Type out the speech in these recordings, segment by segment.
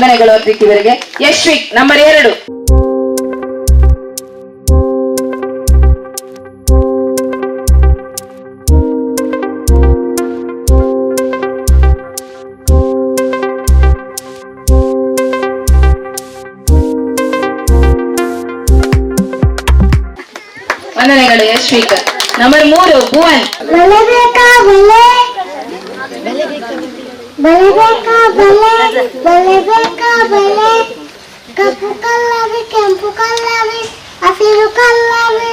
ವಂದನೆಗಳು ಅತಿಥಿಯವರಿಗೆ. ಯಶ್ವಿಕ್ ನಂಬರ್ 2. ವಂದನೆಗಳು ಯಶ್ವಿಕ್. ನಂಬರ್ 3 ಭುವನ್. ಕಪ್ಪು ಕಲ್ಲವಿ ಕೆಂಪು ಕಲ್ಲವಿ ಹಸಿರು ಕಲ್ಲವಿ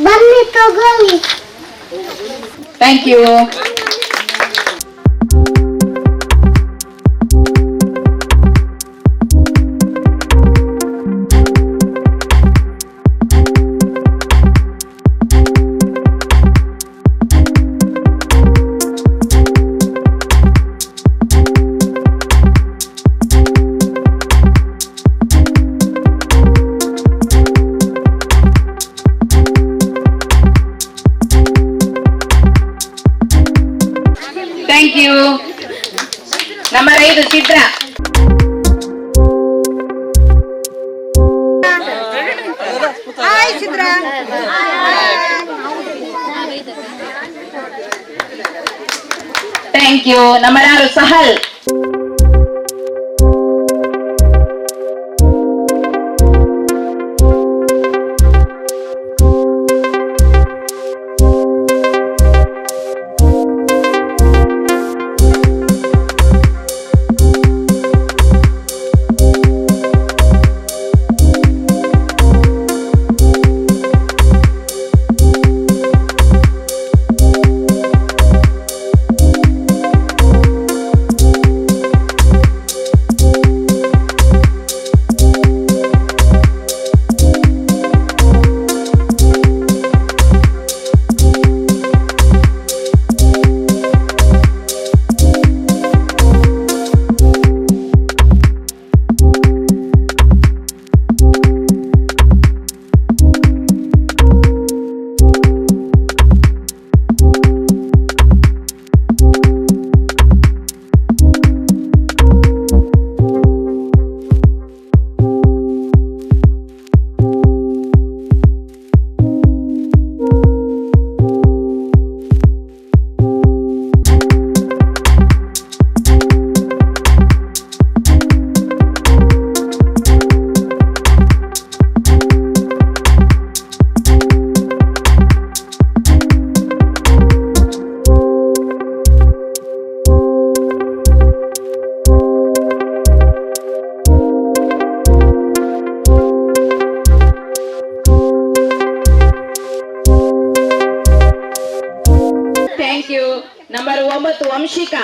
ಬನ್ನಿ ತಗೊಳ್ಳಿ. Thank you. Thank you. Number 5 Chitra. Thank you. Number 6 Sahal. Thank you. Number 9 Vamshika.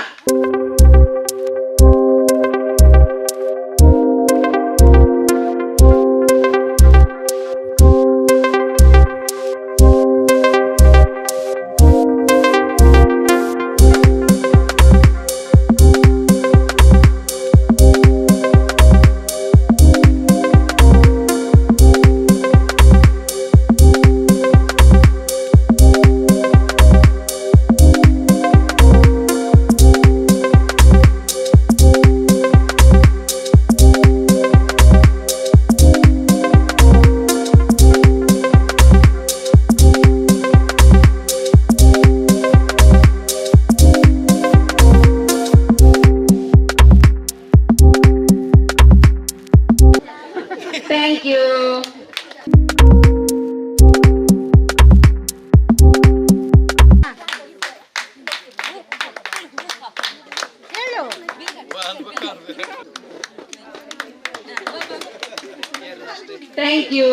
Thank you. Thank you.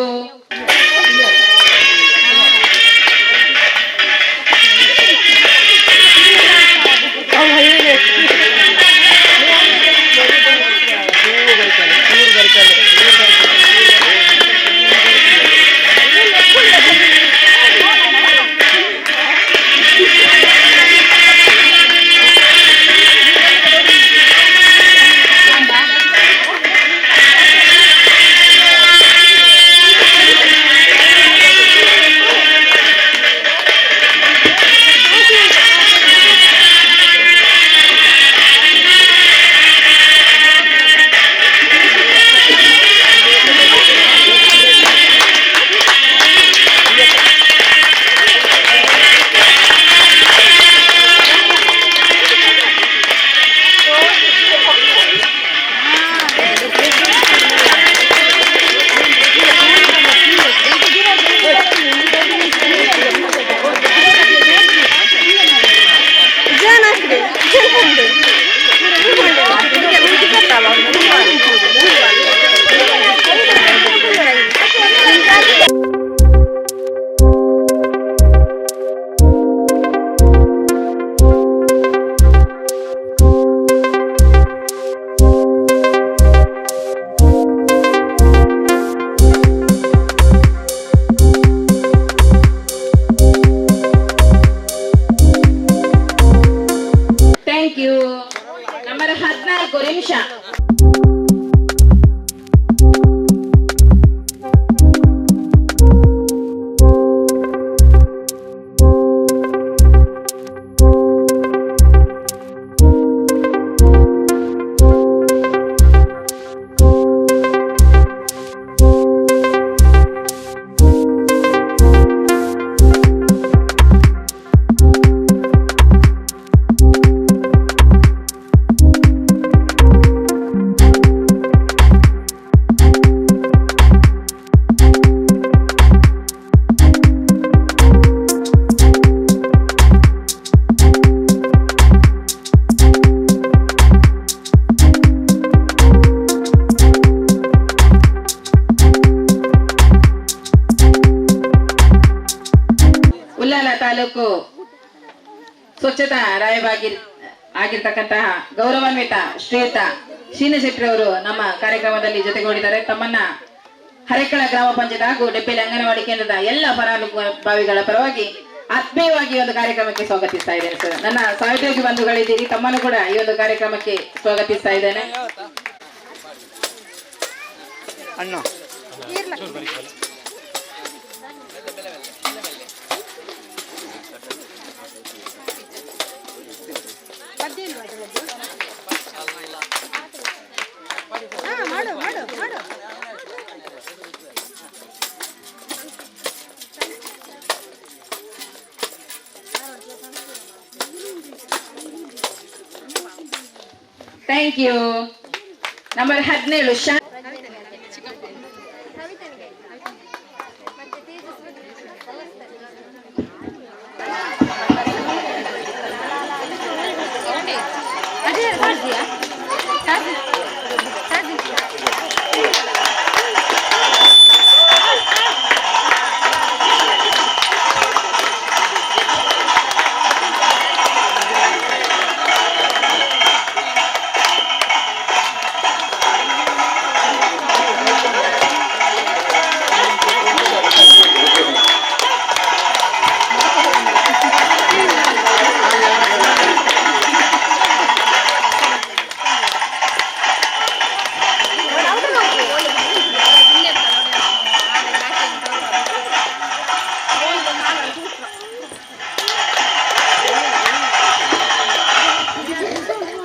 ತಾಲೂಕು ಸ್ವಚ್ಛತಾ ಆಗಿರ್ತಕ್ಕಂತಹ ಗೌರವಾನ್ವಿತ ಶ್ರೀಯುತ ಶೀನಶೆಟ್ಟಿ ಅವರು ನಮ್ಮ ಕಾರ್ಯಕ್ರಮದಲ್ಲಿ ಜೊತೆಗೂಡಿದ್ದಾರೆ. ತಮ್ಮನ್ನ ಹರೇಕಳ ಗ್ರಾಮ ಪಂಚಾಯತ್ ಹಾಗೂ ಡೆಬ್ಬೆಲಿ ಅಂಗನವಾಡಿ ಕೇಂದ್ರದ ಎಲ್ಲ ಫಲಾನುಭವಿಗಳ ಪರವಾಗಿ ಆತ್ಮೀಯವಾಗಿ ಒಂದು ಕಾರ್ಯಕ್ರಮಕ್ಕೆ ಸ್ವಾಗತಿಸ್ತಾ ಇದ್ದೇನೆ ಸರ್. ನನ್ನ ಸಹೋದ್ಯೋಗಿ ಬಂಧುಗಳಿದ್ದೀರಿ, ತಮ್ಮನ್ನು ಕೂಡ ಈ ಒಂದು ಕಾರ್ಯಕ್ರಮಕ್ಕೆ ಸ್ವಾಗತಿಸ್ತಾ ಇದ್ದೇನೆ. Thank you. Number 17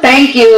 Thank you.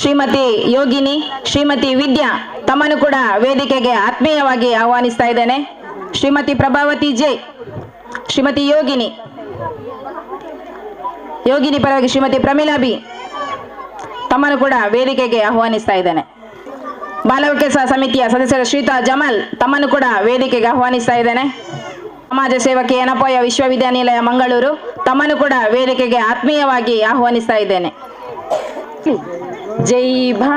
Shrimati Yogini, Shrimati Vidya ತಮ್ಮನ್ನು ಕೂಡ ವೇದಿಕೆಗೆ ಆತ್ಮೀಯವಾಗಿ ಆಹ್ವಾನಿಸ್ತಾ ಇದ್ದೇನೆ. ಶ್ರೀಮತಿ ಪ್ರಭಾವತಿ ಜೆ, ಶ್ರೀಮತಿ ಯೋಗಿನಿ ಪರವಾಗಿ ಶ್ರೀಮತಿ ಪ್ರಮೀಲಾ ಬಿ ತಮ್ಮನ್ನು ಕೂಡ ವೇದಿಕೆಗೆ ಆಹ್ವಾನಿಸ್ತಾ ಇದ್ದೇನೆ. ಬಾಲವಿಕಾಸ ಸಮಿತಿಯ ಸದಸ್ಯರ ಶ್ರೀತಾ ಜಮಲ್ ತಮ್ಮನ್ನು ಕೂಡ ವೇದಿಕೆಗೆ ಆಹ್ವಾನಿಸ್ತಾ ಇದ್ದೇನೆ. ಸಮಾಜ ಸೇವಕಿ ಯನಪೋಯ ವಿಶ್ವವಿದ್ಯಾನಿಲಯ ಮಂಗಳೂರು ತಮ್ಮನ್ನು ಕೂಡ ವೇದಿಕೆಗೆ ಆತ್ಮೀಯವಾಗಿ ಆಹ್ವಾನಿಸ್ತಾ ಇದ್ದೇನೆ. ಜೈ ಭಾ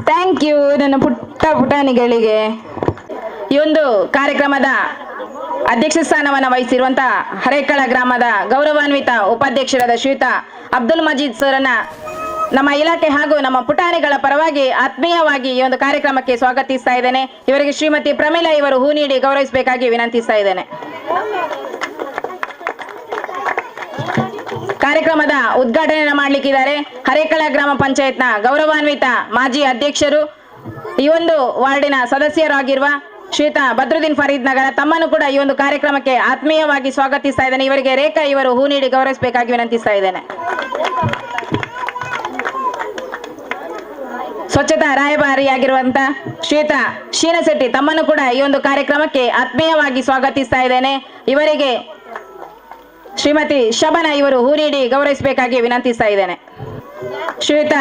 ಥ್ಯಾಂಕ್ ಯು ನನ್ನ ಪುಟ್ಟ ಪುಟಾಣಿಗಳಿಗೆ. ಈ ಒಂದು ಕಾರ್ಯಕ್ರಮದ ಅಧ್ಯಕ್ಷ ಸ್ಥಾನವನ್ನು ವಹಿಸಿರುವಂತಹ ಹರೇಕಳ ಗ್ರಾಮದ ಗೌರವಾನ್ವಿತ ಉಪಾಧ್ಯಕ್ಷರಾದ ಶ್ರೀಯುತ ಅಬ್ದುಲ್ ಮಜೀದ್ ಸರ್ನ ನಮ್ಮ ಇಲಾಖೆ ಹಾಗೂ ನಮ್ಮ ಪುಟಾಣಿಗಳ ಪರವಾಗಿ ಆತ್ಮೀಯವಾಗಿ ಈ ಒಂದು ಕಾರ್ಯಕ್ರಮಕ್ಕೆ ಸ್ವಾಗತಿಸ್ತಾ ಇದ್ದೇನೆ. ಇವರಿಗೆ ಶ್ರೀಮತಿ ಪ್ರಮೀಲಾ ಇವರು ಹೂ ನೀಡಿ ಗೌರವಿಸಬೇಕಾಗಿ ವಿನಂತಿಸ್ತಾ ಇದ್ದೇನೆ. ಕಾರ್ಯಕ್ರಮದ ಉದ್ಘಾಟನೆಯನ್ನು ಮಾಡಲಿಕ್ಕಿದ್ದಾರೆ ಹರೇಕಳ ಗ್ರಾಮ ಪಂಚಾಯತ್ನ ಗೌರವಾನ್ವಿತ ಮಾಜಿ ಅಧ್ಯಕ್ಷರು, ಈ ಒಂದು ವಾರ್ಡಿನ ಸದಸ್ಯರಾಗಿರುವ ಶ್ರೀಯುತ ಬದ್ರುದ್ದೀನ್ ಫರೀದ್ ನಗರ ತಮ್ಮನ್ನು ಕೂಡ ಈ ಒಂದು ಕಾರ್ಯಕ್ರಮಕ್ಕೆ ಆತ್ಮೀಯವಾಗಿ ಸ್ವಾಗತಿಸ್ತಾ ಇದ್ದೇನೆ. ಇವರಿಗೆ ರೇಖಾ ಇವರು ಹೂ ನೀಡಿ ಗೌರವಿಸಬೇಕಾಗಿ ವಿನಂತಿಸ್ತಾ ಇದ್ದೇನೆ. ಸ್ವಚ್ಛತಾ ರಾಯಭಾರಿಯಾಗಿರುವಂತ ಶ್ರೀಯುತ ಶೀನಶೆಟ್ಟಿ ತಮ್ಮನ್ನು ಕೂಡ ಈ ಒಂದು ಕಾರ್ಯಕ್ರಮಕ್ಕೆ ಆತ್ಮೀಯವಾಗಿ ಸ್ವಾಗತಿಸ್ತಾ ಇದ್ದೇನೆ. ಇವರಿಗೆ ಶ್ರೀಮತಿ ಶಬನ ಇವರು ಹೂ ನೀಡಿ ಗೌರವಿಸಬೇಕಾಗಿ ವಿನಂತಿಸ್ತಾ ಇದ್ದೇನೆ. ಶ್ರೀಯುತ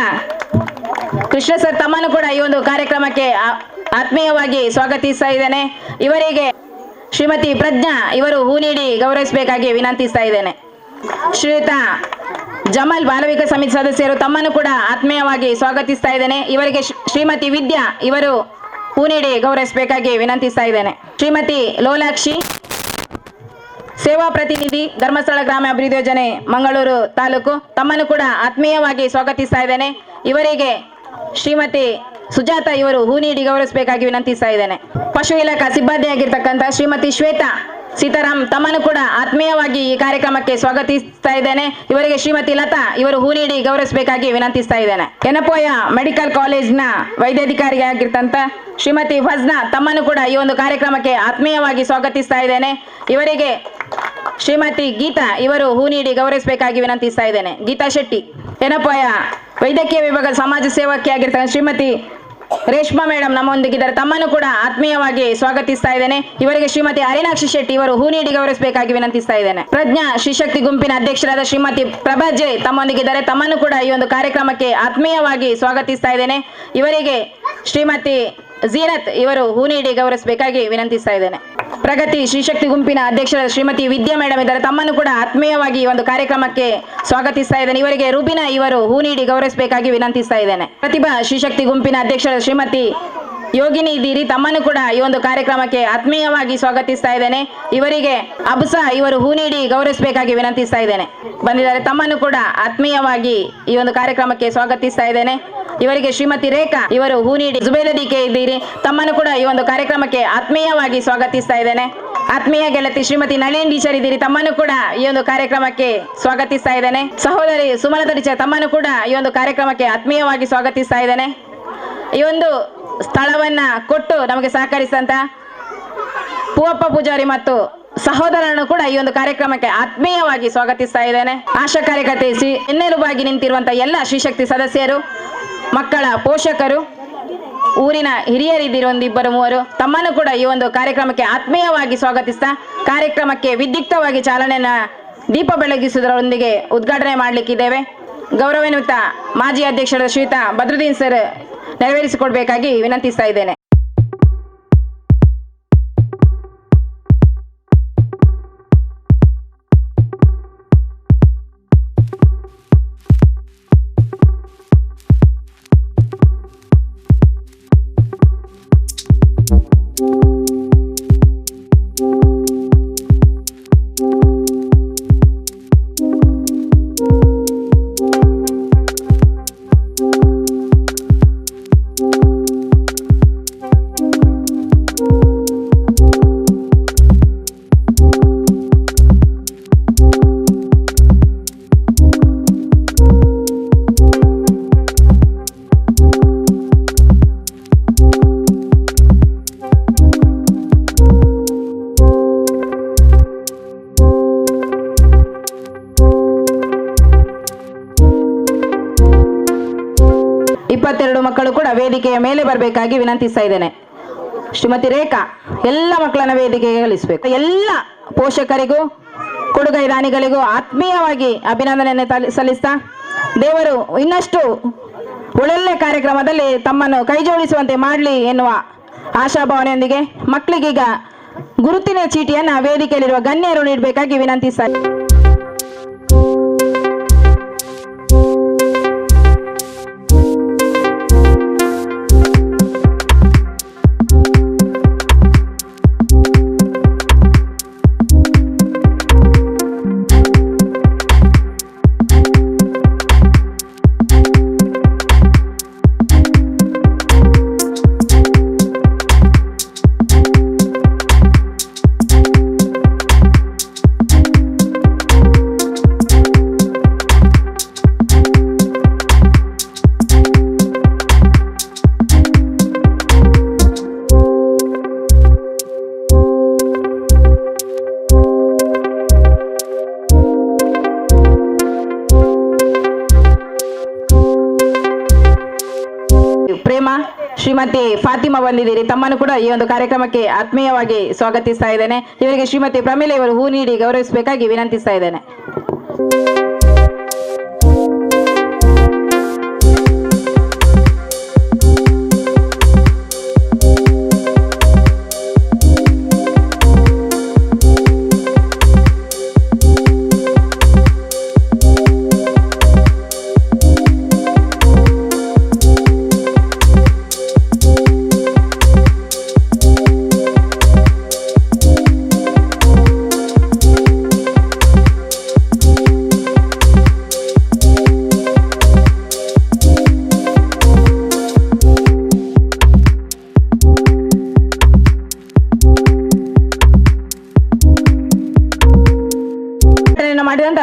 ಕೃಷ್ಣ ಸರ್ ತಮ್ಮನ್ನು ಕೂಡ ಈ ಒಂದು ಕಾರ್ಯಕ್ರಮಕ್ಕೆ ಆತ್ಮೀಯವಾಗಿ ಸ್ವಾಗತಿಸ್ತಾ ಇದ್ದೇನೆ. ಇವರಿಗೆ ಶ್ರೀಮತಿ ಪ್ರಜ್ಞಾ ಇವರು ಹೂ ನೀಡಿ ಗೌರವಿಸಬೇಕಾಗಿ ವಿನಂತಿಸ್ತಾ ಇದ್ದೇನೆ. ಶ್ರೀಯುತ ಜಮಲ್ ಬಾಲವಿಕ ಸಮಿತಿ ಸದಸ್ಯರು ತಮ್ಮನ್ನು ಕೂಡ ಆತ್ಮೀಯವಾಗಿ ಸ್ವಾಗತಿಸ್ತಾ ಇದ್ದೇನೆ. ಇವರಿಗೆ ಶ್ರೀಮತಿ ವಿದ್ಯಾ ಇವರು ಹೂ ನೀಡಿ ಗೌರವಿಸಬೇಕಾಗಿ ವಿನಂತಿಸ್ತಾ ಇದ್ದೇನೆ. ಶ್ರೀಮತಿ ಲೋಲಾಕ್ಷಿ ಸೇವಾ ಪ್ರತಿನಿಧಿ ಧರ್ಮಸ್ಥಳ ಗ್ರಾಮಾಭಿವೃದ್ಧಿ ಯೋಜನೆ ಮಂಗಳೂರು ತಾಲೂಕು ತಮ್ಮನ್ನು ಕೂಡ ಆತ್ಮೀಯವಾಗಿ ಸ್ವಾಗತಿಸ್ತಾ ಇದ್ದೇನೆ. ಇವರಿಗೆ ಶ್ರೀಮತಿ ಸುಜಾತ ಇವರು ಹೂ ನೀಡಿ ಗೌರವಿಸಬೇಕಾಗಿ ವಿನಂತಿಸ್ತಾ ಇದ್ದೇನೆ. ಪಶು ಇಲಾಖಾ ಸಿಬ್ಬಂದಿಯಾಗಿರ್ತಕ್ಕಂಥ ಶ್ರೀಮತಿ ಶ್ವೇತಾ ಸೀತಾರಾಮ್ ತಮ್ಮನ್ನು ಕೂಡ ಆತ್ಮೀಯವಾಗಿ ಈ ಕಾರ್ಯಕ್ರಮಕ್ಕೆ ಸ್ವಾಗತಿಸ್ತಾ ಇದ್ದೇನೆ. ಇವರಿಗೆ ಶ್ರೀಮತಿ ಲತಾ ಇವರು ಹೂ ನೀಡಿ ಗೌರವಿಸಬೇಕಾಗಿ ವಿನಂತಿಸ್ತಾ ಇದ್ದೇನೆ. ಎನಪೋಯ ಮೆಡಿಕಲ್ ಕಾಲೇಜ್ನ ವೈದ್ಯಾಧಿಕಾರಿಯಾಗಿರ್ತಂತ ಶ್ರೀಮತಿ ಫಜ್ನಾ ತಮ್ಮನ್ನು ಕೂಡ ಈ ಒಂದು ಕಾರ್ಯಕ್ರಮಕ್ಕೆ ಆತ್ಮೀಯವಾಗಿ ಸ್ವಾಗತಿಸ್ತಾ ಇದ್ದೇನೆ. ಇವರಿಗೆ ಶ್ರೀಮತಿ ಗೀತಾ ಇವರು ಹೂ ನೀಡಿ ಗೌರವಿಸಬೇಕಾಗಿ ವಿನಂತಿಸ್ತಾ ಇದ್ದೇನೆ. ಗೀತಾ ಶೆಟ್ಟಿ ಎನಪೋಯ ವೈದ್ಯಕೀಯ ವಿಭಾಗದ ಸಮಾಜ ಸೇವಕಿಯಾಗಿರ್ತಕ್ಕಂಥ ಶ್ರೀಮತಿ ರೇಷ್ಮಾ ಮೇಡಮ್ ನಮ್ಮೊಂದಿಗಿದ್ದಾರೆ. ತಮ್ಮನ್ನು ಕೂಡ ಆತ್ಮೀಯವಾಗಿ ಸ್ವಾಗತಿಸ್ತಾ ಇದ್ದೇನೆ. ಇವರಿಗೆ ಶ್ರೀಮತಿ ಹರಿನಾಕ್ಷಿ ಶೆಟ್ಟಿ ಇವರು ಹೂ ನೀಡಿ ಗೌರವಿಸಬೇಕಾಗಿ ವಿನಂತಿಸ್ತಾ ಇದ್ದೇನೆ. ಪ್ರಜ್ಞಾ ಶ್ರೀಶಕ್ತಿ ಗುಂಪಿನ ಅಧ್ಯಕ್ಷರಾದ ಶ್ರೀಮತಿ ಪ್ರಭಾಜೆ ತಮ್ಮೊಂದಿಗಿದ್ದಾರೆ. ತಮ್ಮನ್ನು ಕೂಡ ಈ ಒಂದು ಕಾರ್ಯಕ್ರಮಕ್ಕೆ ಆತ್ಮೀಯವಾಗಿ ಸ್ವಾಗತಿಸ್ತಾ ಇದ್ದೇನೆ. ಇವರಿಗೆ ಶ್ರೀಮತಿ ಜೀನತ್ ಇವರು ಹೂ ನೀಡಿ ಗೌರವಿಸಬೇಕಾಗಿ ವಿನಂತಿಸ್ತಾ ಇದ್ದೇನೆ. ಪ್ರಗತಿ ಶ್ರೀಶಕ್ತಿ ಗುಂಪಿನ ಅಧ್ಯಕ್ಷರಾದ ಶ್ರೀಮತಿ ವಿದ್ಯಾ ಮೇಡಮ್ ಇದ್ದಾರೆ. ತಮ್ಮನ್ನು ಕೂಡ ಆತ್ಮೀಯವಾಗಿ ಈ ಒಂದು ಕಾರ್ಯಕ್ರಮಕ್ಕೆ ಸ್ವಾಗತಿಸ್ತಾ ಇದ್ದೇನೆ. ಇವರಿಗೆ ರುಬಿನಾ ಇವರು ಹೂ ನೀಡಿ ಗೌರವಿಸಬೇಕಾಗಿ ವಿನಂತಿಸ್ತಾ ಇದ್ದೇನೆ. ಪ್ರತಿಭಾ ಶ್ರೀಶಕ್ತಿ ಗುಂಪಿನ ಅಧ್ಯಕ್ಷರಾದ ಶ್ರೀಮತಿ ಯೋಗಿನಿ ಇದ್ದೀರಿ. ತಮ್ಮನ್ನು ಕೂಡ ಈ ಒಂದು ಕಾರ್ಯಕ್ರಮಕ್ಕೆ ಆತ್ಮೀಯವಾಗಿ ಸ್ವಾಗತಿಸ್ತಾ ಇದ್ದೇನೆ. ಇವರಿಗೆ ಅಬ್ಸಾ ಇವರು ಹೂ ನೀಡಿ ಗೌರವಿಸಬೇಕಾಗಿ ವಿನಂತಿಸ್ತಾ ಇದ್ದೇನೆ. ಬಂದಿದ್ದಾರೆ. ತಮ್ಮನ್ನು ಕೂಡ ಆತ್ಮೀಯವಾಗಿ ಈ ಒಂದು ಕಾರ್ಯಕ್ರಮಕ್ಕೆ ಸ್ವಾಗತಿಸ್ತಾ ಇದ್ದೇನೆ. ಇವರಿಗೆ ಶ್ರೀಮತಿ ರೇಖಾ ಇವರು ಹೂ ನೀಡಿ ಜುಬೇದಡಿಕೆ ಇದ್ದೀರಿ. ತಮ್ಮನ್ನು ಕೂಡ ಈ ಒಂದು ಕಾರ್ಯಕ್ರಮಕ್ಕೆ ಆತ್ಮೀಯವಾಗಿ ಸ್ವಾಗತಿಸ್ತಾ ಇದ್ದೇನೆ. ಆತ್ಮೀಯ ಗೆಳತಿ ಶ್ರೀಮತಿ ನಳಿನ್ ಟೀಚರ್ ಇದ್ದೀರಿ. ತಮ್ಮನ್ನು ಕೂಡ ಈ ಒಂದು ಕಾರ್ಯಕ್ರಮಕ್ಕೆ ಸ್ವಾಗತಿಸ್ತಾ ಇದ್ದೇನೆ. ಸಹೋದರಿ ಸುಮಲತಾ ಟೀಚರ್ ತಮ್ಮನ್ನು ಕೂಡ ಈ ಒಂದು ಕಾರ್ಯಕ್ರಮಕ್ಕೆ ಆತ್ಮೀಯವಾಗಿ ಸ್ವಾಗತಿಸ್ತಾ ಇದ್ದೇನೆ. ಈ ಒಂದು ಸ್ಥಳವನ್ನ ಕೊಟ್ಟು ನಮಗೆ ಸಹಕರಿಸಿದಂತ ಪೂವಪ್ಪ ಪೂಜಾರಿ ಮತ್ತು ಸಹೋದರನ್ನು ಕೂಡ ಈ ಒಂದು ಕಾರ್ಯಕ್ರಮಕ್ಕೆ ಆತ್ಮೀಯವಾಗಿ ಸ್ವಾಗತಿಸ್ತಾ ಇದ್ದೇನೆ. ಆಶಾ ಕಾರ್ಯಕರ್ತೆ ಎನ್ನೆಲುಬಾಗಿ ನಿಂತಿರುವಂತಹ ಎಲ್ಲ ಶ್ರೀಶಕ್ತಿ ಸದಸ್ಯರು, ಮಕ್ಕಳ ಪೋಷಕರು, ಊರಿನ ಹಿರಿಯರಿದ್ದೀರಿ ಒಂದಿಬ್ಬರು ಮೂವರು, ತಮ್ಮನ್ನು ಕೂಡ ಈ ಒಂದು ಕಾರ್ಯಕ್ರಮಕ್ಕೆ ಆತ್ಮೀಯವಾಗಿ ಸ್ವಾಗತಿಸ್ತಾ ಕಾರ್ಯಕ್ರಮಕ್ಕೆ ವಿದ್ಯುಕ್ತವಾಗಿ ಚಾಲನೆಯನ್ನ ದೀಪ ಬೆಳಗಿಸುವುದರೊಂದಿಗೆ ಉದ್ಘಾಟನೆ ಮಾಡಲಿಕ್ಕಿದ್ದೇವೆ. ಗೌರವಾನ್ವಿತ ಮಾಜಿ ಅಧ್ಯಕ್ಷರಾದ ಶ್ರೀಯುತ ಬದ್ರುದ್ದೀನ್ ಸರ್ ನೆರವೇರಿಸಿಕೊಡ್ಬೇಕಾಗಿ ವಿನಂತಿಸ್ತಾ ಇದ್ದೇನೆ. ಮಕ್ಕಳು ಕೂಡ ವೇದಿಕೆಯ ಮೇಲೆ ಬರಬೇಕಾಗಿ ವಿನಂತಿಸ್ತಾ ಇದ್ದೇನೆ. ಶ್ರೀಮತಿ ರೇಖಾ ಎಲ್ಲ ಮಕ್ಕಳನ್ನ ವೇದಿಕೆಗೆ ಕಳಿಸಬೇಕು. ಎಲ್ಲ ಪೋಷಕರಿಗೂ ಕೊಡುಗೈ ದಾನಿಗಳಿಗೂ ಆತ್ಮೀಯವಾಗಿ ಅಭಿನಂದನೆಯನ್ನು ಸಲ್ಲಿಸ್ತಾ ದೇವರು ಇನ್ನಷ್ಟು ಒಳ್ಳೊಳ್ಳೆ ಕಾರ್ಯಕ್ರಮದಲ್ಲಿ ತಮ್ಮನ್ನು ಕೈಜೋಡಿಸುವಂತೆ ಮಾಡಲಿ ಎನ್ನುವ ಆಶಾಭಾವನೆಯೊಂದಿಗೆ ಮಕ್ಕಳಿಗೀಗ ಗುರುತಿನ ಚೀಟಿಯನ್ನ ವೇದಿಕೆಯಲ್ಲಿರುವ ಗಣ್ಯರು ನೀಡಬೇಕಾಗಿ ವಿನಂತಿಸ್ತಾ ಪ್ರೇಮ ಶ್ರೀಮತಿ ಫಾತಿಮಾ ಬಂದಿದ್ದೀರಿ. ತಮ್ಮನ್ನು ಕೂಡ ಈ ಒಂದು ಕಾರ್ಯಕ್ರಮಕ್ಕೆ ಆತ್ಮೀಯವಾಗಿ ಸ್ವಾಗತಿಸ್ತಾ ಇದ್ದೇನೆ. ಇವರಿಗೆ ಶ್ರೀಮತಿ ಪ್ರಮೀಲ ಇವರು ಹೂ ನೀಡಿ ಗೌರವಿಸಬೇಕಾಗಿ ವಿನಂತಿಸ್ತಾ ಇದ್ದೇನೆ.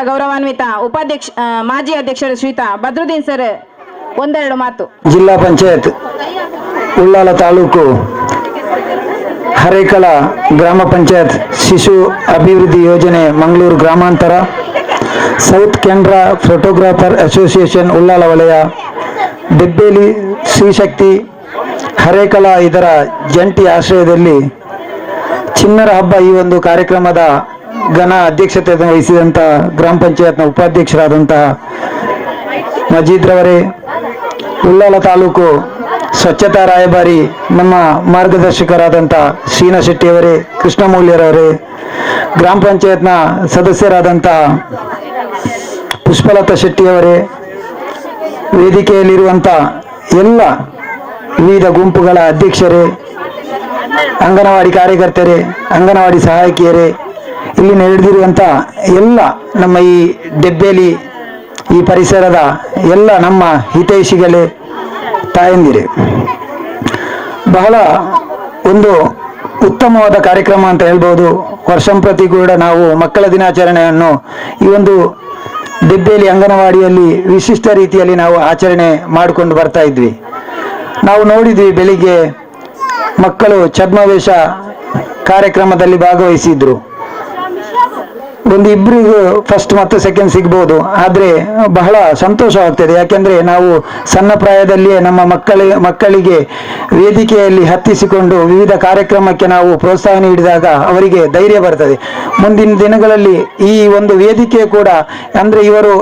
ಗೌರವಾನ್ವಿತ ಮಾಜಿ ಅಧ್ಯಕ್ಷರು ಶ್ರೀಯುತ ಬದ್ರುದ್ದೀನ್ ಸರ್ ಒಂದೆರಡು ಮಾತು. ಜಿಲ್ಲಾ ಪಂಚಾಯತ್ ಉಳ್ಳಾಲ ತಾಲೂಕು ಹರೇಕಳ ಗ್ರಾಮ ಪಂಚಾಯತ್ ಶಿಶು ಅಭಿವೃದ್ಧಿ ಯೋಜನೆ ಮಂಗಳೂರು ಗ್ರಾಮಾಂತರ, south Canara photographer association Ullal ವಲಯ, ಬೆಬ್ಬೇಲಿ ಶ್ರೀಶಕ್ತಿ ಹರೇಕಳ ಇದರ ಜಂಟಿ ಆಶ್ರಯದಲ್ಲಿ ಚಿಣ್ಣರ ಹಬ್ಬ ಈ ಒಂದು ಕಾರ್ಯಕ್ರಮದ ಘನ ಅಧ್ಯಕ್ಷತೆ ವಹಿಸಿದಂಥ ಗ್ರಾಮ ಪಂಚಾಯತ್ನ ಉಪಾಧ್ಯಕ್ಷರಾದಂತಹ ಮಜೀದ್ರವರೇ, ಉಳ್ಳಾಲ ತಾಲೂಕು ಸ್ವಚ್ಛತಾ ರಾಯಭಾರಿ ನಮ್ಮ ಮಾರ್ಗದರ್ಶಕರಾದಂಥ ಶ್ರೀನಾ ಶೆಟ್ಟಿಯವರೇ, ಕೃಷ್ಣಮೂಲ್ಯರವರೇ, ಗ್ರಾಮ ಪಂಚಾಯತ್ನ ಸದಸ್ಯರಾದಂಥ ಪುಷ್ಪಲತಾ ಶೆಟ್ಟಿಯವರೇ, ವೇದಿಕೆಯಲ್ಲಿರುವಂಥ ಎಲ್ಲ ವಿವಿಧ ಗುಂಪುಗಳ ಅಧ್ಯಕ್ಷರೇ, ಅಂಗನವಾಡಿ ಕಾರ್ಯಕರ್ತರೇ, ಅಂಗನವಾಡಿ ಸಹಾಯಕಿಯರೇ, ಇಲ್ಲಿ ನಡೆದಿರುವಂಥ ಎಲ್ಲ ನಮ್ಮ ಈ ದೆಬ್ಬೇಲಿ ಈ ಪರಿಸರದ ಎಲ್ಲ ನಮ್ಮ ಹಿತೈಷಿಗಳೇ, ತಾಯಂದಿರೇ, ಬಹಳ ಒಂದು ಉತ್ತಮವಾದ ಕಾರ್ಯಕ್ರಮ ಅಂತ ಹೇಳ್ಬೋದು. ವರ್ಷಂಪ್ರತಿ ಕೂಡ ನಾವು ಮಕ್ಕಳ ದಿನಾಚರಣೆಯನ್ನು ಈ ಒಂದು ದೆಬ್ಬೇಲಿ ಅಂಗನವಾಡಿಯಲ್ಲಿ ವಿಶಿಷ್ಟ ರೀತಿಯಲ್ಲಿ ನಾವು ಆಚರಣೆ ಮಾಡಿಕೊಂಡು ಬರ್ತಾ ಇದ್ವಿ. ನಾವು ನೋಡಿದ್ವಿ ಬೆಳಿಗ್ಗೆ ಮಕ್ಕಳು ಛದ್ಮವೇಷ ಕಾರ್ಯಕ್ರಮದಲ್ಲಿ ಭಾಗವಹಿಸಿದ್ರು. ಒಂದು ಇಬ್ಬರಿಗೂ ಫಸ್ಟ್ ಮತ್ತು ಸೆಕೆಂಡ್ ಸಿಗ್ಬೋದು, ಆದರೆ ಬಹಳ ಸಂತೋಷವಾಗ್ತದೆ. ಯಾಕೆಂದರೆ ನಾವು ಸಣ್ಣ ಪ್ರಾಯದಲ್ಲಿಯೇ ನಮ್ಮ ಮಕ್ಕಳಿಗೆ ವೇದಿಕೆಯಲ್ಲಿ ಹತ್ತಿಸಿಕೊಂಡು ವಿವಿಧ ಕಾರ್ಯಕ್ರಮಕ್ಕೆ ನಾವು ಪ್ರೋತ್ಸಾಹ ನೀಡಿದಾಗ ಅವರಿಗೆ ಧೈರ್ಯ ಬರ್ತದೆ. ಮುಂದಿನ ದಿನಗಳಲ್ಲಿ ಈ ಒಂದು ವೇದಿಕೆ ಕೂಡ ಅಂದರೆ ಇವರು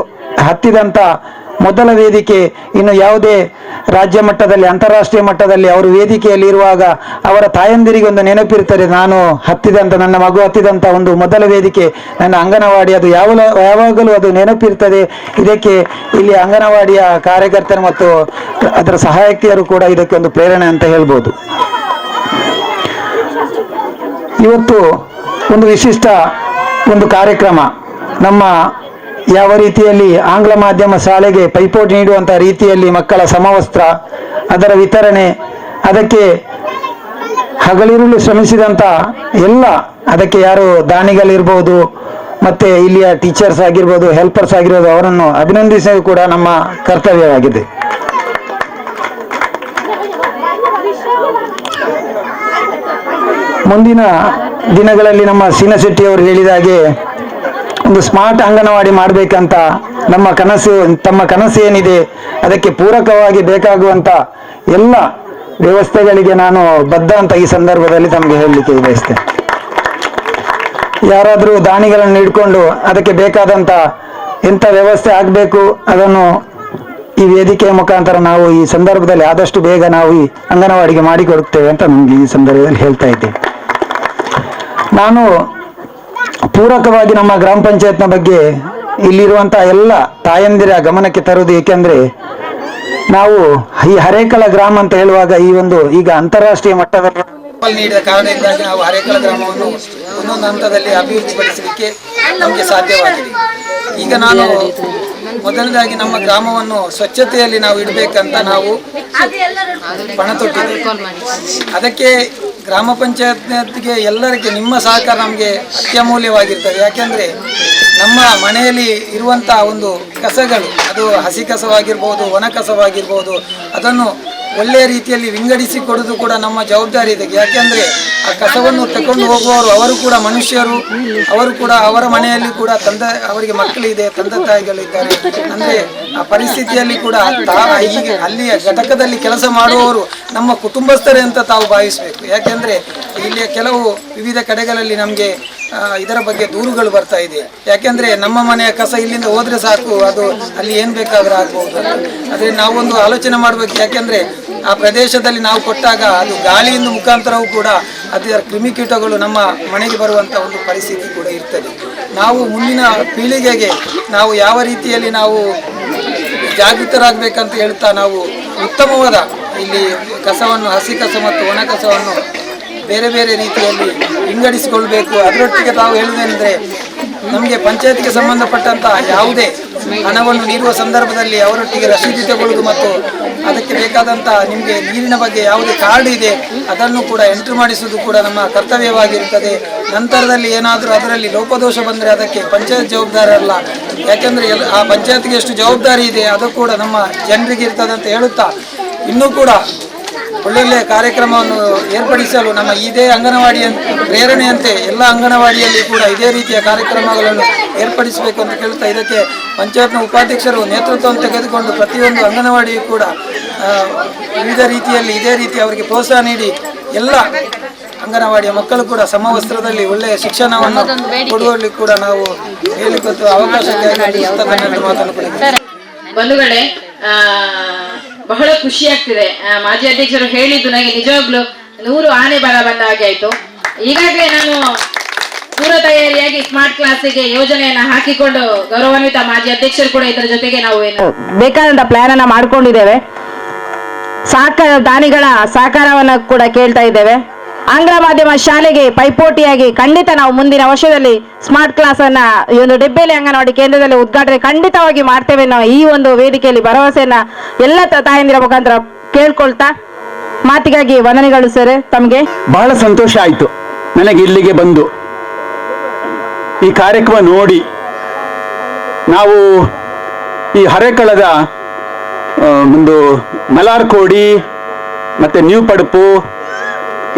ಹತ್ತಿದಂಥ ಮೊದಲ ವೇದಿಕೆ, ಇನ್ನು ಯಾವುದೇ ರಾಜ್ಯ ಮಟ್ಟದಲ್ಲಿ ಅಂತಾರಾಷ್ಟ್ರೀಯ ಮಟ್ಟದಲ್ಲಿ ಅವರು ವೇದಿಕೆಯಲ್ಲಿ ಇರುವಾಗ ಅವರ ತಾಯಂದಿರಿಗೆ ಒಂದು ನೆನಪಿರ್ತದೆ, ನಾನು ಹತ್ತಿದಂಥ ನನ್ನ ಮಗು ಹತ್ತಿದಂಥ ಒಂದು ಮೊದಲ ವೇದಿಕೆ ನನ್ನ ಅಂಗನವಾಡಿ, ಅದು ಯಾವಾಗಲೂ ಅದು ನೆನಪಿರ್ತದೆ. ಇದಕ್ಕೆ ಇಲ್ಲಿ ಅಂಗನವಾಡಿಯ ಕಾರ್ಯಕರ್ತರು ಮತ್ತು ಅದರ ಸಹಾಯಕಿಯರು ಕೂಡ ಇದಕ್ಕೆ ಒಂದು ಪ್ರೇರಣೆ ಅಂತ ಹೇಳ್ಬೋದು. ಇವತ್ತು ಒಂದು ವಿಶಿಷ್ಟ ಒಂದು ಕಾರ್ಯಕ್ರಮ, ನಮ್ಮ ಯಾವ ರೀತಿಯಲ್ಲಿ ಆಂಗ್ಲ ಮಾಧ್ಯಮ ಶಾಲೆಗೆ ಪೈಪೋಟಿ ನೀಡುವಂಥ ರೀತಿಯಲ್ಲಿ ಮಕ್ಕಳ ಸಮವಸ್ತ್ರ ಅದರ ವಿತರಣೆ, ಅದಕ್ಕೆ ಹಗಲಿರುಳು ಶ್ರಮಿಸಿದಂಥ ಎಲ್ಲ, ಅದಕ್ಕೆ ಯಾರು ದಾನಿಗಳಿರ್ಬೋದು ಮತ್ತು ಇಲ್ಲಿಯ ಟೀಚರ್ಸ್ ಆಗಿರ್ಬೋದು, ಹೆಲ್ಪರ್ಸ್ ಆಗಿರ್ಬೋದು, ಅವರನ್ನು ಅಭಿನಂದಿಸುವುದು ಕೂಡ ನಮ್ಮ ಕರ್ತವ್ಯವಾಗಿದೆ. ಮುಂದಿನ ದಿನಗಳಲ್ಲಿ ನಮ್ಮ ಶ್ರೀನಾ ಶೆಟ್ಟಿಯವರು ಹೇಳಿದ ಹಾಗೆ ಒಂದು ಸ್ಮಾರ್ಟ್ ಅಂಗನವಾಡಿ ಮಾಡಬೇಕಂತ ತಮ್ಮ ಕನಸು ಏನಿದೆ ಅದಕ್ಕೆ ಪೂರಕವಾಗಿ ಬೇಕಾಗುವಂಥ ಎಲ್ಲ ವ್ಯವಸ್ಥೆಗಳಿಗೆ ನಾನು ಬದ್ಧ ಅಂತ ಈ ಸಂದರ್ಭದಲ್ಲಿ ತಮಗೆ ಹೇಳಲಿಕ್ಕೆ ಬಯಸ್ತೇನೆ. ಯಾರಾದರೂ ದಾನಿಗಳನ್ನು ಹಿಡ್ಕೊಂಡು ಅದಕ್ಕೆ ಬೇಕಾದಂಥ ಎಂಥ ವ್ಯವಸ್ಥೆ ಆಗಬೇಕು ಅದನ್ನು ಈ ವೇದಿಕೆಯ ಮುಖಾಂತರ ನಾವು ಈ ಸಂದರ್ಭದಲ್ಲಿ ಆದಷ್ಟು ಬೇಗ ನಾವು ಈ ಅಂಗನವಾಡಿಗೆ ಮಾಡಿಕೊಡುತ್ತೇವೆ ಅಂತ ನಮಗೆ ಈ ಸಂದರ್ಭದಲ್ಲಿ ಹೇಳ್ತಾ ಇದ್ದೇನೆ. ನಾನು ಪೂರಕವಾಗಿ ನಮ್ಮ ಗ್ರಾಮ ಪಂಚಾಯತ್ನ ಬಗ್ಗೆ ಇಲ್ಲಿರುವಂಥ ಎಲ್ಲ ತಾಯಂದಿರ ಗಮನಕ್ಕೆ ತರುವುದು, ಏಕೆಂದರೆ ನಾವು ಈ ಹರೇಕಳ ಗ್ರಾಮ ಅಂತ ಹೇಳುವಾಗ ಈ ಒಂದು ಈಗ ಅಂತಾರಾಷ್ಟ್ರೀಯ ಮಟ್ಟದಲ್ಲಿ ನೀಡಿದ ಕಾರಣದಿಂದಾಗಿ ನಾವು ಹರೇಕಳ ಗ್ರಾಮವನ್ನು ಒಂದೊಂದು ಹಂತದಲ್ಲಿ ಅಭಿವೃದ್ಧಿಪಡಿಸಲಿಕ್ಕೆ ನಮಗೆ ಸಾಧ್ಯವಾಗಿದೆ. ಈಗ ನಾನು ಮೊದಲನೇದಾಗಿ ನಮ್ಮ ಗ್ರಾಮವನ್ನು ಸ್ವಚ್ಛತೆಯಲ್ಲಿ ನಾವು ಇಡಬೇಕಂತ ನಾವು ಪಣ ತೊಟ್ಟಿದ್ದೇವೆ. ಅದಕ್ಕೆ ಗ್ರಾಮ ಪಂಚಾಯತ್ಗೆ ಎಲ್ಲರಿಗೆ ನಿಮ್ಮ ಸಹಕಾರ ನಮಗೆ ಅತ್ಯಮೂಲ್ಯವಾಗಿರ್ತದೆ. ಯಾಕೆಂದರೆ ನಮ್ಮ ಮನೆಯಲ್ಲಿ ಇರುವಂಥ ಒಂದು ಕಸಗಳು, ಅದು ಹಸಿ ಕಸವಾಗಿರ್ಬೋದು, ಒಣ ಕಸವಾಗಿರ್ಬೋದು, ಅದನ್ನು ಒಳ್ಳೆಯ ರೀತಿಯಲ್ಲಿ ವಿಂಗಡಿಸಿ ಕೊಡೋದು ಕೂಡ ನಮ್ಮ ಜವಾಬ್ದಾರಿ ಇದೆ. ಯಾಕೆಂದರೆ ಆ ಕಸವನ್ನು ತಗೊಂಡು ಹೋಗುವವರು ಅವರು ಕೂಡ ಮನುಷ್ಯರು, ಅವರು ಕೂಡ ಅವರ ಮನೆಯಲ್ಲಿ ಕೂಡ ಅವರಿಗೆ ಮಕ್ಕಳಿದೆ, ತಂದೆ ತಾಯಿಗಳಿದ್ದಾರೆ. ಅಂದರೆ ಆ ಪರಿಸ್ಥಿತಿಯಲ್ಲಿ ಕೂಡ ಈಗ ಅಲ್ಲಿಯ ಘಟಕದಲ್ಲಿ ಕೆಲಸ ಮಾಡುವವರು ನಮ್ಮ ಕುಟುಂಬಸ್ಥರೇ ಅಂತ ತಾವು ಭಾವಿಸಬೇಕು. ಯಾಕೆಂದರೆ ಇಲ್ಲಿಯ ಕೆಲವು ವಿವಿಧ ಕಡೆಗಳಲ್ಲಿ ನಮಗೆ ಇದರ ಬಗ್ಗೆ ದೂರುಗಳು ಬರ್ತಾ ಇದೆ. ಯಾಕೆಂದರೆ ನಮ್ಮ ಮನೆಯ ಕಸ ಇಲ್ಲಿಂದ ಹೋದರೆ ಸಾಕು, ಅದು ಅಲ್ಲಿ ಏನು ಬೇಕಾದರೂ ಆಗ್ಬೋದು. ಆದರೆ ನಾವೊಂದು ಆಲೋಚನೆ ಮಾಡಬೇಕು. ಯಾಕೆಂದರೆ ಆ ಪ್ರದೇಶದಲ್ಲಿ ನಾವು ಕೊಟ್ಟಾಗ ಅದು ಗಾಳಿಯಿಂದ ಮುಖಾಂತರವೂ ಕೂಡ ಅದರ ಕ್ರಿಮಿಕೀಟಗಳು ನಮ್ಮ ಮನೆಗೆ ಬರುವಂಥ ಒಂದು ಪರಿಸ್ಥಿತಿ ಕೂಡ ಇರ್ತದೆ. ನಾವು ಮುಂದಿನ ಪೀಳಿಗೆಗೆ ನಾವು ಯಾವ ರೀತಿಯಲ್ಲಿ ನಾವು ಜಾಗೃತರಾಗಬೇಕಂತ ಹೇಳ್ತಾ ನಾವು ಉತ್ತಮವಾದ ಇಲ್ಲಿ ಕಸವನ್ನು, ಹಸಿ ಕಸ ಮತ್ತು ಒಣ ಕಸವನ್ನು ಬೇರೆ ಬೇರೆ ರೀತಿಯಲ್ಲಿ ವಿಂಗಡಿಸಿಕೊಳ್ಬೇಕು. ಅದರೊಟ್ಟಿಗೆ ನಾವು ಹೇಳುವುದೇನೆಂದರೆ, ನಮಗೆ ಪಂಚಾಯತ್ಗೆ ಸಂಬಂಧಪಟ್ಟಂಥ ಯಾವುದೇ ಹಣವನ್ನು ನೀಡುವ ಸಂದರ್ಭದಲ್ಲಿ ಅವರೊಟ್ಟಿಗೆ ರಸೀದಿ ತಗೊಳ್ಳುವುದು ಮತ್ತು ಅದಕ್ಕೆ ಬೇಕಾದಂಥ ನಿಮಗೆ ನೀರಿನ ಬಗ್ಗೆ ಯಾವುದೇ ಕಾರ್ಡ್ ಇದೆ ಅದನ್ನು ಕೂಡ ಎಂಟ್ರಿ ಮಾಡಿಸುವುದು ಕೂಡ ನಮ್ಮ ಕರ್ತವ್ಯವಾಗಿರುತ್ತದೆ. ನಂತರದಲ್ಲಿ ಏನಾದರೂ ಅದರಲ್ಲಿ ಲೋಪದೋಷ ಬಂದರೆ ಅದಕ್ಕೆ ಪಂಚಾಯತ್ ಜವಾಬ್ದಾರಿ ಅಲ್ಲ, ಯಾಕೆಂದರೆ ಆ ಪಂಚಾಯತ್ಗೆ ಎಷ್ಟು ಜವಾಬ್ದಾರಿ ಇದೆ ಅದು ಕೂಡ ನಮ್ಮ ಜನರಿಗೆ ಇರ್ತದೆ ಅಂತ ಹೇಳುತ್ತಾ, ಇನ್ನೂ ಕೂಡ ಒಳ್ಳೊಳ್ಳೆಯ ಕಾರ್ಯಕ್ರಮವನ್ನು ಏರ್ಪಡಿಸಲು ನಮ್ಮ ಇದೇ ಅಂಗನವಾಡಿಯ ಪ್ರೇರಣೆಯಂತೆ ಎಲ್ಲ ಅಂಗನವಾಡಿಯಲ್ಲಿ ಕೂಡ ಇದೇ ರೀತಿಯ ಕಾರ್ಯಕ್ರಮಗಳನ್ನು ಏರ್ಪಡಿಸಬೇಕು ಅಂತ ಕೇಳ್ತಾ, ಇದಕ್ಕೆ ಪಂಚಾಯತ್ನ ಉಪಾಧ್ಯಕ್ಷರು ನೇತೃತ್ವವನ್ನು ತೆಗೆದುಕೊಂಡು ಪ್ರತಿಯೊಂದು ಅಂಗನವಾಡಿಯೂ ಕೂಡ ವಿವಿಧ ರೀತಿಯಲ್ಲಿ ಇದೇ ರೀತಿ ಅವರಿಗೆ ಪ್ರೋತ್ಸಾಹ ನೀಡಿ ಎಲ್ಲ ಅಂಗನವಾಡಿಯ ಮಕ್ಕಳು ಕೂಡ ಸಮವಸ್ತ್ರದಲ್ಲಿ ಒಳ್ಳೆಯ ಶಿಕ್ಷಣವನ್ನು ಕೊಡುವಲ್ಲಿ ಕೂಡ ನಾವು ಹೇಳಿಕೊಟ್ಟು ಅವಕಾಶಕ್ಕೆ ಮಾತನಾಡುತ್ತೇವೆ. ಬಂಧುಗಳೇ, ಬಹಳ ಖುಷಿ ಆಗ್ತಿದೆ. ಮಾಜಿ ಅಧ್ಯಕ್ಷರು ಹೇಳಿದ್ದು ನನಗೆ ನಿಜವಾಗ್ಲೂ 100 ಆನೆ ಬಲ ಬಂದ ಹಾಗೆ ಆಯ್ತು. ಈಗಾಗಲೇ ನಾನು ಪೂರ್ವ ತಯಾರಿಯಾಗಿ ಸ್ಮಾರ್ಟ್ ಕ್ಲಾಸಿಗೆ ಯೋಜನೆಯನ್ನ ಹಾಕಿಕೊಂಡು ಗೌರವಾನ್ವಿತ ಮಾಜಿ ಅಧ್ಯಕ್ಷರು ಕೂಡ ಇದರ ಜೊತೆಗೆ ನಾವು ಬೇಕಾದಂತ ಪ್ಲಾನ್ ಅನ್ನ ಮಾಡ್ಕೊಂಡಿದ್ದೇವೆ. ದಾನಿಗಳ ಸಹಕಾರವನ್ನ ಕೂಡ ಕೇಳ್ತಾ ಇದ್ದೇವೆ. ಆಂಗ್ಲ ಮಾಧ್ಯಮ ಶಾಲೆಗೆ ಪೈಪೋಟಿಯಾಗಿ ಖಂಡಿತ ನಾವು ಮುಂದಿನ ವರ್ಷದಲ್ಲಿ ಸ್ಮಾರ್ಟ್ ಕ್ಲಾಸ್ ಅನ್ನ ಈ ಒಂದು ಡೆಬ್ಬೆಲಿ ಅಂಗನವಾಡಿ ಕೇಂದ್ರದಲ್ಲಿ ಉದ್ಘಾಟನೆ ಖಂಡಿತವಾಗಿ ಮಾಡ್ತೇವೆ ನಾವು ಈ ಒಂದು ವೇದಿಕೆಯಲ್ಲಿ ಭರವಸೆಯನ್ನ ಎಲ್ಲ ತಾಯಂದಿರ ಮುಖಾಂತರ ಕೇಳ್ಕೊಳ್ತಾ ಮಾತಿಗಾಗಿ ವಂದನೆಗಳು ಸರ್. ತಮಗೆ ಬಹಳ ಸಂತೋಷ ಆಯಿತು ನನಗೆ ಇಲ್ಲಿಗೆ ಬಂದು ಈ ಕಾರ್ಯಕ್ರಮ ನೋಡಿ. ನಾವು ಈ ಹರೇಕಳದ ಒಂದು ಮಲಾರ್ಕೋಡಿ ಮತ್ತೆ ನ್ಯೂ ಪಡುಪು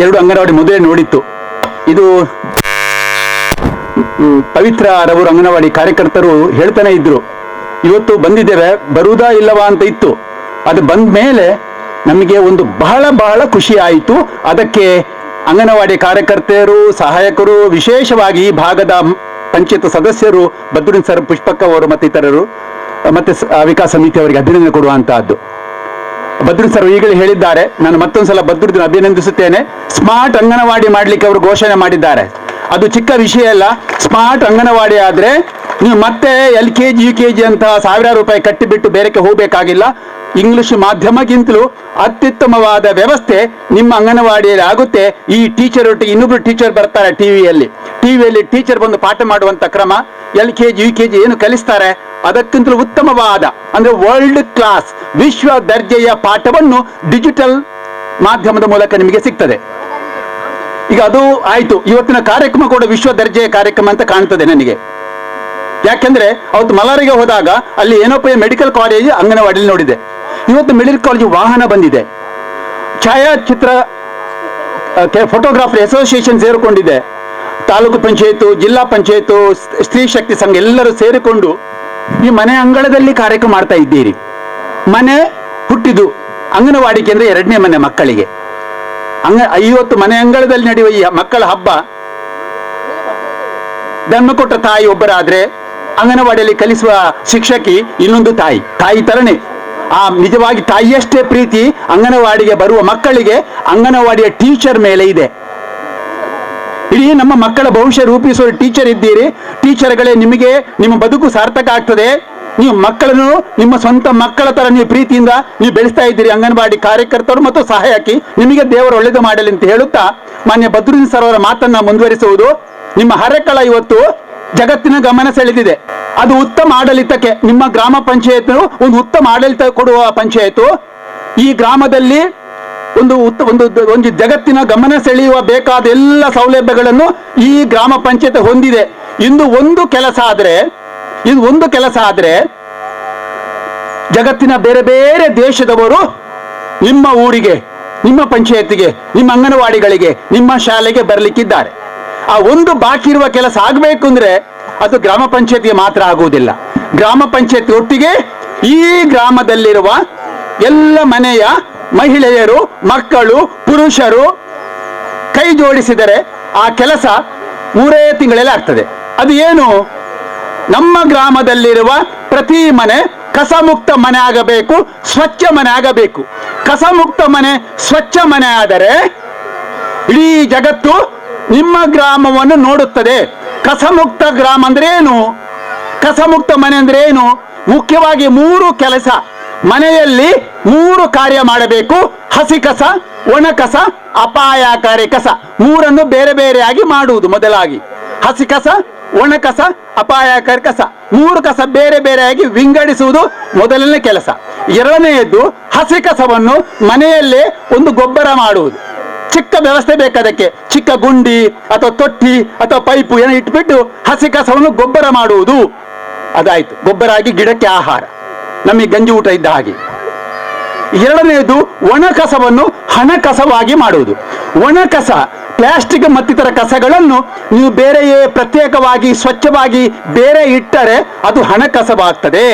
2 ಅಂಗನವಾಡಿ ಮೊದಲೇ ನೋಡಿತ್ತು. ಇದು ಪವಿತ್ರ ರವರು ಅಂಗನವಾಡಿ ಕಾರ್ಯಕರ್ತರು ಹೇಳ್ತಾನೆ ಇದ್ರು, ಇವತ್ತು ಬಂದಿದ್ದೇವೆ ಬರುವುದಾ ಇಲ್ಲವಾ ಅಂತ ಇತ್ತು. ಅದು ಬಂದ ಮೇಲೆ ನಮಗೆ ಒಂದು ಬಹಳ ಬಹಳ ಖುಷಿ ಆಯಿತು. ಅದಕ್ಕೆ ಅಂಗನವಾಡಿ ಕಾರ್ಯಕರ್ತರು, ಸಹಾಯಕರು, ವಿಶೇಷವಾಗಿ ಈ ಭಾಗದ ಪಂಚಾಯತ್ ಸದಸ್ಯರು ಬದ್ರುದ್ದೀನ್ ಸರ್, ಪುಷ್ಪಕ್ಕ ಅವರು ಮತ್ತು ಇತರರು ಮತ್ತೆ ವಿಕಾಸ ಸಮಿತಿ ಅವರಿಗೆ ಅಭಿನಂದನೆ ಕೊಡುವಂತಹದ್ದು. ಬದ್ರುದ್ದೀನ್ ಸರ್ ಈಗಲೇ ಹೇಳಿದ್ದಾರೆ, ನಾನು ಮತ್ತೊಂದ್ಸಲ ಬದ್ರುದ್ದೀನ್ ಅಭಿನಂದಿಸುತ್ತೇನೆ. ಸ್ಮಾರ್ಟ್ ಅಂಗನವಾಡಿ ಮಾಡಲಿಕ್ಕೆ ಅವರು ಘೋಷಣೆ ಮಾಡಿದ್ದಾರೆ. ಅದು ಚಿಕ್ಕ ವಿಷಯ ಅಲ್ಲ. ಸ್ಮಾರ್ಟ್ ಅಂಗನವಾಡಿ ಆದರೆ ನೀವು ಮತ್ತೆ LKG UKG ಅಂತ ಸಾವಿರಾರು ರೂಪಾಯಿ ಕಟ್ಟಿಬಿಟ್ಟು ಬೇರೆಕ್ಕೆ ಹೋಗಬೇಕಾಗಿಲ್ಲ. ಇಂಗ್ಲಿಷ್ ಮಾಧ್ಯಮಕ್ಕಿಂತಲೂ ಅತ್ಯುತ್ತಮವಾದ ವ್ಯವಸ್ಥೆ ನಿಮ್ಮ ಅಂಗನವಾಡಿಯಲ್ಲಿ ಆಗುತ್ತೆ. ಈ ಟೀಚರ್ ಒಟ್ಟಿಗೆ ಇನ್ನೊಬ್ರು ಟೀಚರ್ ಬರ್ತಾರೆ ಟಿವಿಯಲ್ಲಿ ಟೀಚರ್ ಬಂದು ಪಾಠ ಮಾಡುವಂತ ಕ್ರಮ, LKG UKG ಏನು ಕಲಿಸ್ತಾರೆ ಅದಕ್ಕಿಂತಲೂ ಉತ್ತಮವಾದ ಅಂದ್ರೆ ವರ್ಲ್ಡ್ ಕ್ಲಾಸ್ ವಿಶ್ವ ದರ್ಜೆಯ ಪಾಠವನ್ನು ಡಿಜಿಟಲ್ ಮಾಧ್ಯಮದ ಮೂಲಕ ನಿಮಗೆ ಸಿಗ್ತದೆ. ಈಗ ಅದು ಆಯ್ತು. ಇವತ್ತಿನ ಕಾರ್ಯಕ್ರಮ ಕೂಡ ವಿಶ್ವ ದರ್ಜೆಯ ಕಾರ್ಯಕ್ರಮ ಅಂತ ಕಾಣ್ತದೆ ನನಗೆ. ಯಾಕೆಂದ್ರೆ ಅವತ್ತು ಮಲಾರಿಗೆ ಹೋದಾಗ ಅಲ್ಲಿ ಏನೋಪ ಮೆಡಿಕಲ್ ಕಾಲೇಜ್ ಅಂಗನವಾಡಿಯಲ್ಲಿ ನೋಡಿದೆ. ಇವತ್ತು ಮೆಡಿಕಲ್ ಕಾಲೇಜ್ ವಾಹನ ಬಂದಿದೆ. ಛಾಯಾಚಿತ್ರ ಫೋಟೋಗ್ರಾಫರ್ ಅಸೋಸಿಯೇಷನ್ ಸೇರಿಕೊಂಡಿದೆ. ತಾಲೂಕು ಪಂಚಾಯತ್, ಜಿಲ್ಲಾ ಪಂಚಾಯತ್, ಸ್ತ್ರೀ ಶಕ್ತಿ ಸಂಘ ಎಲ್ಲರೂ ಸೇರಿಕೊಂಡು ಈ ಮನೆ ಅಂಗಳದಲ್ಲಿ ಕಾರ್ಯಕ್ರಮ ಮಾಡ್ತಾ ಇದ್ದೀರಿ. ಮನೆ ಹುಟ್ಟಿದು ಅಂಗನವಾಡಿ ಕೇಂದ್ರ 2ನೇ ಮನೆ ಮಕ್ಕಳಿಗೆ. ಇವತ್ತು ಮನೆ ಅಂಗಳದಲ್ಲಿ ನಡೆಯುವ ಈ ಮಕ್ಕಳ ಹಬ್ಬ ಜನ್ಮ ಕೊಟ್ಟ ತಾಯಿ ಒಬ್ಬರಾದ್ರೆ ಅಂಗನವಾಡಿಯಲ್ಲಿ ಕಲಿಸುವ ಶಿಕ್ಷಕಿ ಇನ್ನೊಂದು ತಾಯಿ ತರನೇ. ಆ ನಿಜವಾಗಿ ತಾಯಿಯಷ್ಟೇ ಪ್ರೀತಿ ಅಂಗನವಾಡಿಗೆ ಬರುವ ಮಕ್ಕಳಿಗೆ ಅಂಗನವಾಡಿಯ ಟೀಚರ್ ಮೇಲೆ ಇದೆ. ಇಡೀ ನಮ್ಮ ಮಕ್ಕಳ ಭವಿಷ್ಯ ರೂಪಿಸುವ ಟೀಚರ್ ಇದ್ದೀರಿ. ಟೀಚರ್ಗಳೇ ನಿಮಗೆ ನಿಮ್ಮ ಬದುಕು ಸಾರ್ಥಕ ಆಗ್ತದೆ. ನೀವು ಮಕ್ಕಳನ್ನು ನಿಮ್ಮ ಸ್ವಂತ ಮಕ್ಕಳ ತರ ನೀವು ಪ್ರೀತಿಯಿಂದ ನೀವು ಬೆಳೆಸ್ತಾ ಇದ್ದೀರಿ. ಅಂಗನವಾಡಿ ಕಾರ್ಯಕರ್ತರು ಮತ್ತು ಸಹಾಯಕಿ ನಿಮಗೆ ದೇವರು ಒಳ್ಳೆದು ಮಾಡಲಿ ಅಂತ ಹೇಳುತ್ತಾ ಮಾನ್ಯ ಬದ್ರುದ್ದೀನ್ ಸರ್ ಅವರ ಮಾತನ್ನ ಮುಂದುವರಿಸುವುದು. ನಿಮ್ಮ ಹರೇಕಳ ಇವತ್ತು ಜಗತ್ತಿನ ಗಮನ ಸೆಳೆದಿದೆ. ಅದು ಉತ್ತಮ ಆಡಳಿತಕ್ಕೆ ನಿಮ್ಮ ಗ್ರಾಮ ಪಂಚಾಯತ್ ಒಂದು ಉತ್ತಮ ಆಡಳಿತ ಕೊಡುವ ಪಂಚಾಯತ್. ಈ ಗ್ರಾಮದಲ್ಲಿ ಒಂದು ಜಗತ್ತಿನ ಗಮನ ಸೆಳೆಯುವ ಬೇಕಾದ ಎಲ್ಲ ಸೌಲಭ್ಯಗಳನ್ನು ಈ ಗ್ರಾಮ ಪಂಚಾಯತ್ ಹೊಂದಿದೆ. ಇಂದು ಒಂದು ಕೆಲಸ ಆದ್ರೆ ಜಗತ್ತಿನ ಬೇರೆ ಬೇರೆ ದೇಶದವರು ನಿಮ್ಮ ಊರಿಗೆ, ನಿಮ್ಮ ಪಂಚಾಯತ್ಗೆ, ನಿಮ್ಮ ಅಂಗನವಾಡಿಗಳಿಗೆ, ನಿಮ್ಮ ಶಾಲೆಗೆ ಬರಲಿಕ್ಕಿದ್ದಾರೆ. ಆ ಒಂದು ಬಾಕಿ ಇರುವ ಕೆಲಸ ಆಗಬೇಕು ಅಂದ್ರೆ ಅದು ಗ್ರಾಮ ಪಂಚಾಯತ್ಗೆ ಮಾತ್ರ ಆಗುವುದಿಲ್ಲ. ಗ್ರಾಮ ಪಂಚಾಯತ್ ಒಟ್ಟಿಗೆ ಈ ಗ್ರಾಮದಲ್ಲಿರುವ ಎಲ್ಲ ಮನೆಯ ಮಹಿಳೆಯರು, ಮಕ್ಕಳು, ಪುರುಷರು ಕೈ ಜೋಡಿಸಿದರೆ ಆ ಕೆಲಸ 3 ತಿಂಗಳಲ್ಲಿ ಆಗ್ತದೆ. ಅದು ಏನು? ನಮ್ಮ ಗ್ರಾಮದಲ್ಲಿರುವ ಪ್ರತಿ ಮನೆ ಕಸಮುಕ್ತ ಮನೆ ಆಗಬೇಕು, ಸ್ವಚ್ಛ ಮನೆ ಆಗಬೇಕು. ಕಸಮುಕ್ತ ಮನೆ, ಸ್ವಚ್ಛ ಮನೆ ಆದರೆ ಇಡೀ ಜಗತ್ತು ನಿಮ್ಮ ಗ್ರಾಮವನ್ನು ನೋಡುತ್ತದೆ. ಕಸಮುಕ್ತ ಗ್ರಾಮ ಅಂದ್ರೆ ಏನು? ಕಸಮುಕ್ತ ಮನೆ ಅಂದ್ರೆ ಏನು? ಮುಖ್ಯವಾಗಿ 3 ಕೆಲಸ ಮನೆಯಲ್ಲಿ 3 ಕಾರ್ಯ ಮಾಡಬೇಕು. ಹಸಿ ಕಸ, ಒಣ ಕಸ, ಅಪಾಯಕಾರಿ ಕಸ, 3 ಬೇರೆ ಬೇರೆಯಾಗಿ ಮಾಡುವುದು. ಮೊದಲಾಗಿ ಹಸಿ ಕಸ, ಒಣ ಕಸ, ಅಪಾಯಕಾರಿ ಕಸ, 3 ಕಸ ಬೇರೆ ಬೇರೆಯಾಗಿ ವಿಂಗಡಿಸುವುದು ಮೊದಲನೇ ಕೆಲಸ. ಎರಡನೆಯದ್ದು, ಹಸಿ ಕಸವನ್ನು ಮನೆಯಲ್ಲೇ ಒಂದು ಗೊಬ್ಬರ ಮಾಡುವುದು. ಚಿಕ್ಕ ವ್ಯವಸ್ಥೆ ಬೇಕಾದಕ್ಕೆ, ಚಿಕ್ಕ ಗುಂಡಿ ಅಥವಾ ತೊಟ್ಟಿ ಅಥವಾ ಪೈಪು ಏನೋ ಇಟ್ಬಿಟ್ಟು ಹಸಿ ಕಸವನ್ನು ಗೊಬ್ಬರ ಮಾಡುವುದು. ಅದಾಯ್ತು, ಗೊಬ್ಬರ ಆಗಿ ಗಿಡಕ್ಕೆ ಆಹಾರ, ನಮಗೆ ಗಂಜಿ ಊಟ ಇದ್ದ ಹಾಗೆ. ಎರಡನೆಯದು, ಒಣ ಕಸವನ್ನು ಹಣ ಕಸವಾಗಿ ಮಾಡುವುದು. ಒಣ ಕಸ, ಪ್ಲಾಸ್ಟಿಕ್ ಮತ್ತಿತರ ಕಸಗಳನ್ನು ನೀವು ಬೇರೆಯೇ ಪ್ರತ್ಯೇಕವಾಗಿ ಸ್ವಚ್ಛವಾಗಿ ಬೇರೆ ಇಟ್ಟರೆ ಅದು ಹಣ ಕಸವಾಗ್ತದೆ.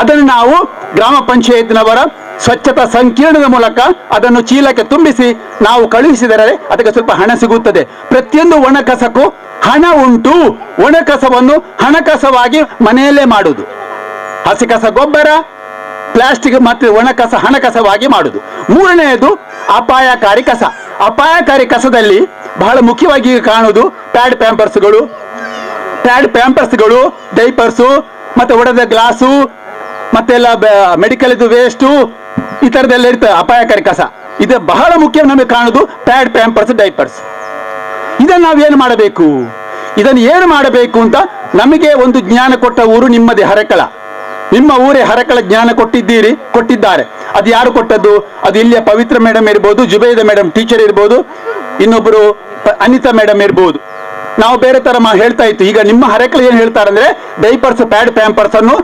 ಅದನ್ನು ನಾವು ಗ್ರಾಮ ಪಂಚಾಯತ್ನವರ ಸ್ವಚ್ಛತಾ ಸಂಕೀರ್ಣದ ಮೂಲಕ ಅದನ್ನು ಚೀಲಕ್ಕೆ ತುಂಬಿಸಿ ನಾವು ಕಳುಹಿಸಿದರೆ ಅದಕ್ಕೆ ಸ್ವಲ್ಪ ಹಣ ಸಿಗುತ್ತದೆ. ಪ್ರತಿಯೊಂದು ಒಣ ಕಸಕ್ಕೂ ಹಣ ಉಂಟು. ಒಣ ಕಸವನ್ನು ಹಣ ಕಸವಾಗಿ ಮನೆಯಲ್ಲೇ ಮಾಡುವುದು. ಹಸಿ ಕಸ ಗೊಬ್ಬರ, ಪ್ಲಾಸ್ಟಿಕ್ ಮತ್ತು ಒಣ ಕಸ ಹಣ ಕಸವಾಗಿ ಮಾಡುವುದು. ಮೂರನೆಯದು ಅಪಾಯಕಾರಿ ಕಸ. ಅಪಾಯಕಾರಿ ಕಸದಲ್ಲಿ ಬಹಳ ಮುಖ್ಯವಾಗಿ ಕಾಣುವುದು ಪ್ಯಾಡ್ ಪ್ಯಾಂಪರ್ಸ್ಗಳು, ಡೈಪರ್ಸು, ಮತ್ತೆ ಒಡೆದ ಗ್ಲಾಸು, ಮತ್ತೆಲ್ಲ ಮೆಡಿಕಲ್ ಇದು ವೇಸ್ಟು, ಈ ಥರದ್ದೆಲ್ಲ ಇರ್ತದೆ ಅಪಾಯಕಾರಿ ಕಸ. ಇದು ಬಹಳ ಮುಖ್ಯ ನಮಗೆ ಕಾಣುವುದು ಪ್ಯಾಡ್, ಪ್ಯಾಂಪರ್ಸ್, ಡೈಪರ್ಸ್. ಇದನ್ನು ನಾವೇನು ಮಾಡಬೇಕು? ಇದನ್ನು ಏನು ಮಾಡಬೇಕು ಅಂತ ನಮಗೆ ಒಂದು ಜ್ಞಾನ ಕೊಟ್ಟ ಊರು ನಿಮ್ಮದೇ ಹರಕಳ. ನಿಮ್ಮ ಊರೇ ಹರಕಳ ಜ್ಞಾನ ಕೊಟ್ಟಿದ್ದಾರೆ. ಅದು ಯಾರು ಕೊಟ್ಟದ್ದು? ಅದು ಇಲ್ಲಿಯ ಪವಿತ್ರ ಮೇಡಮ್ ಇರ್ಬೋದು, ಜುಬೇದ ಮೇಡಮ್ ಟೀಚರ್ ಇರ್ಬೋದು, ಇನ್ನೊಬ್ಬರು ಅನಿತಾ ಮೇಡಮ್ ಇರ್ಬೋದು. ನಾವು ಬೇರೆ ತರ ಹೇಳ್ತಾ ಇತ್ತು. ಈಗ ನಿಮ್ಮ ಹರಕಳ ಏನು ಹೇಳ್ತಾರೆ ಅಂದ್ರೆ, ಡೈಪರ್ಸ್, ಪ್ಯಾಡ್, ಪ್ಯಾಂಪರ್ಸ್ ಅನ್ನು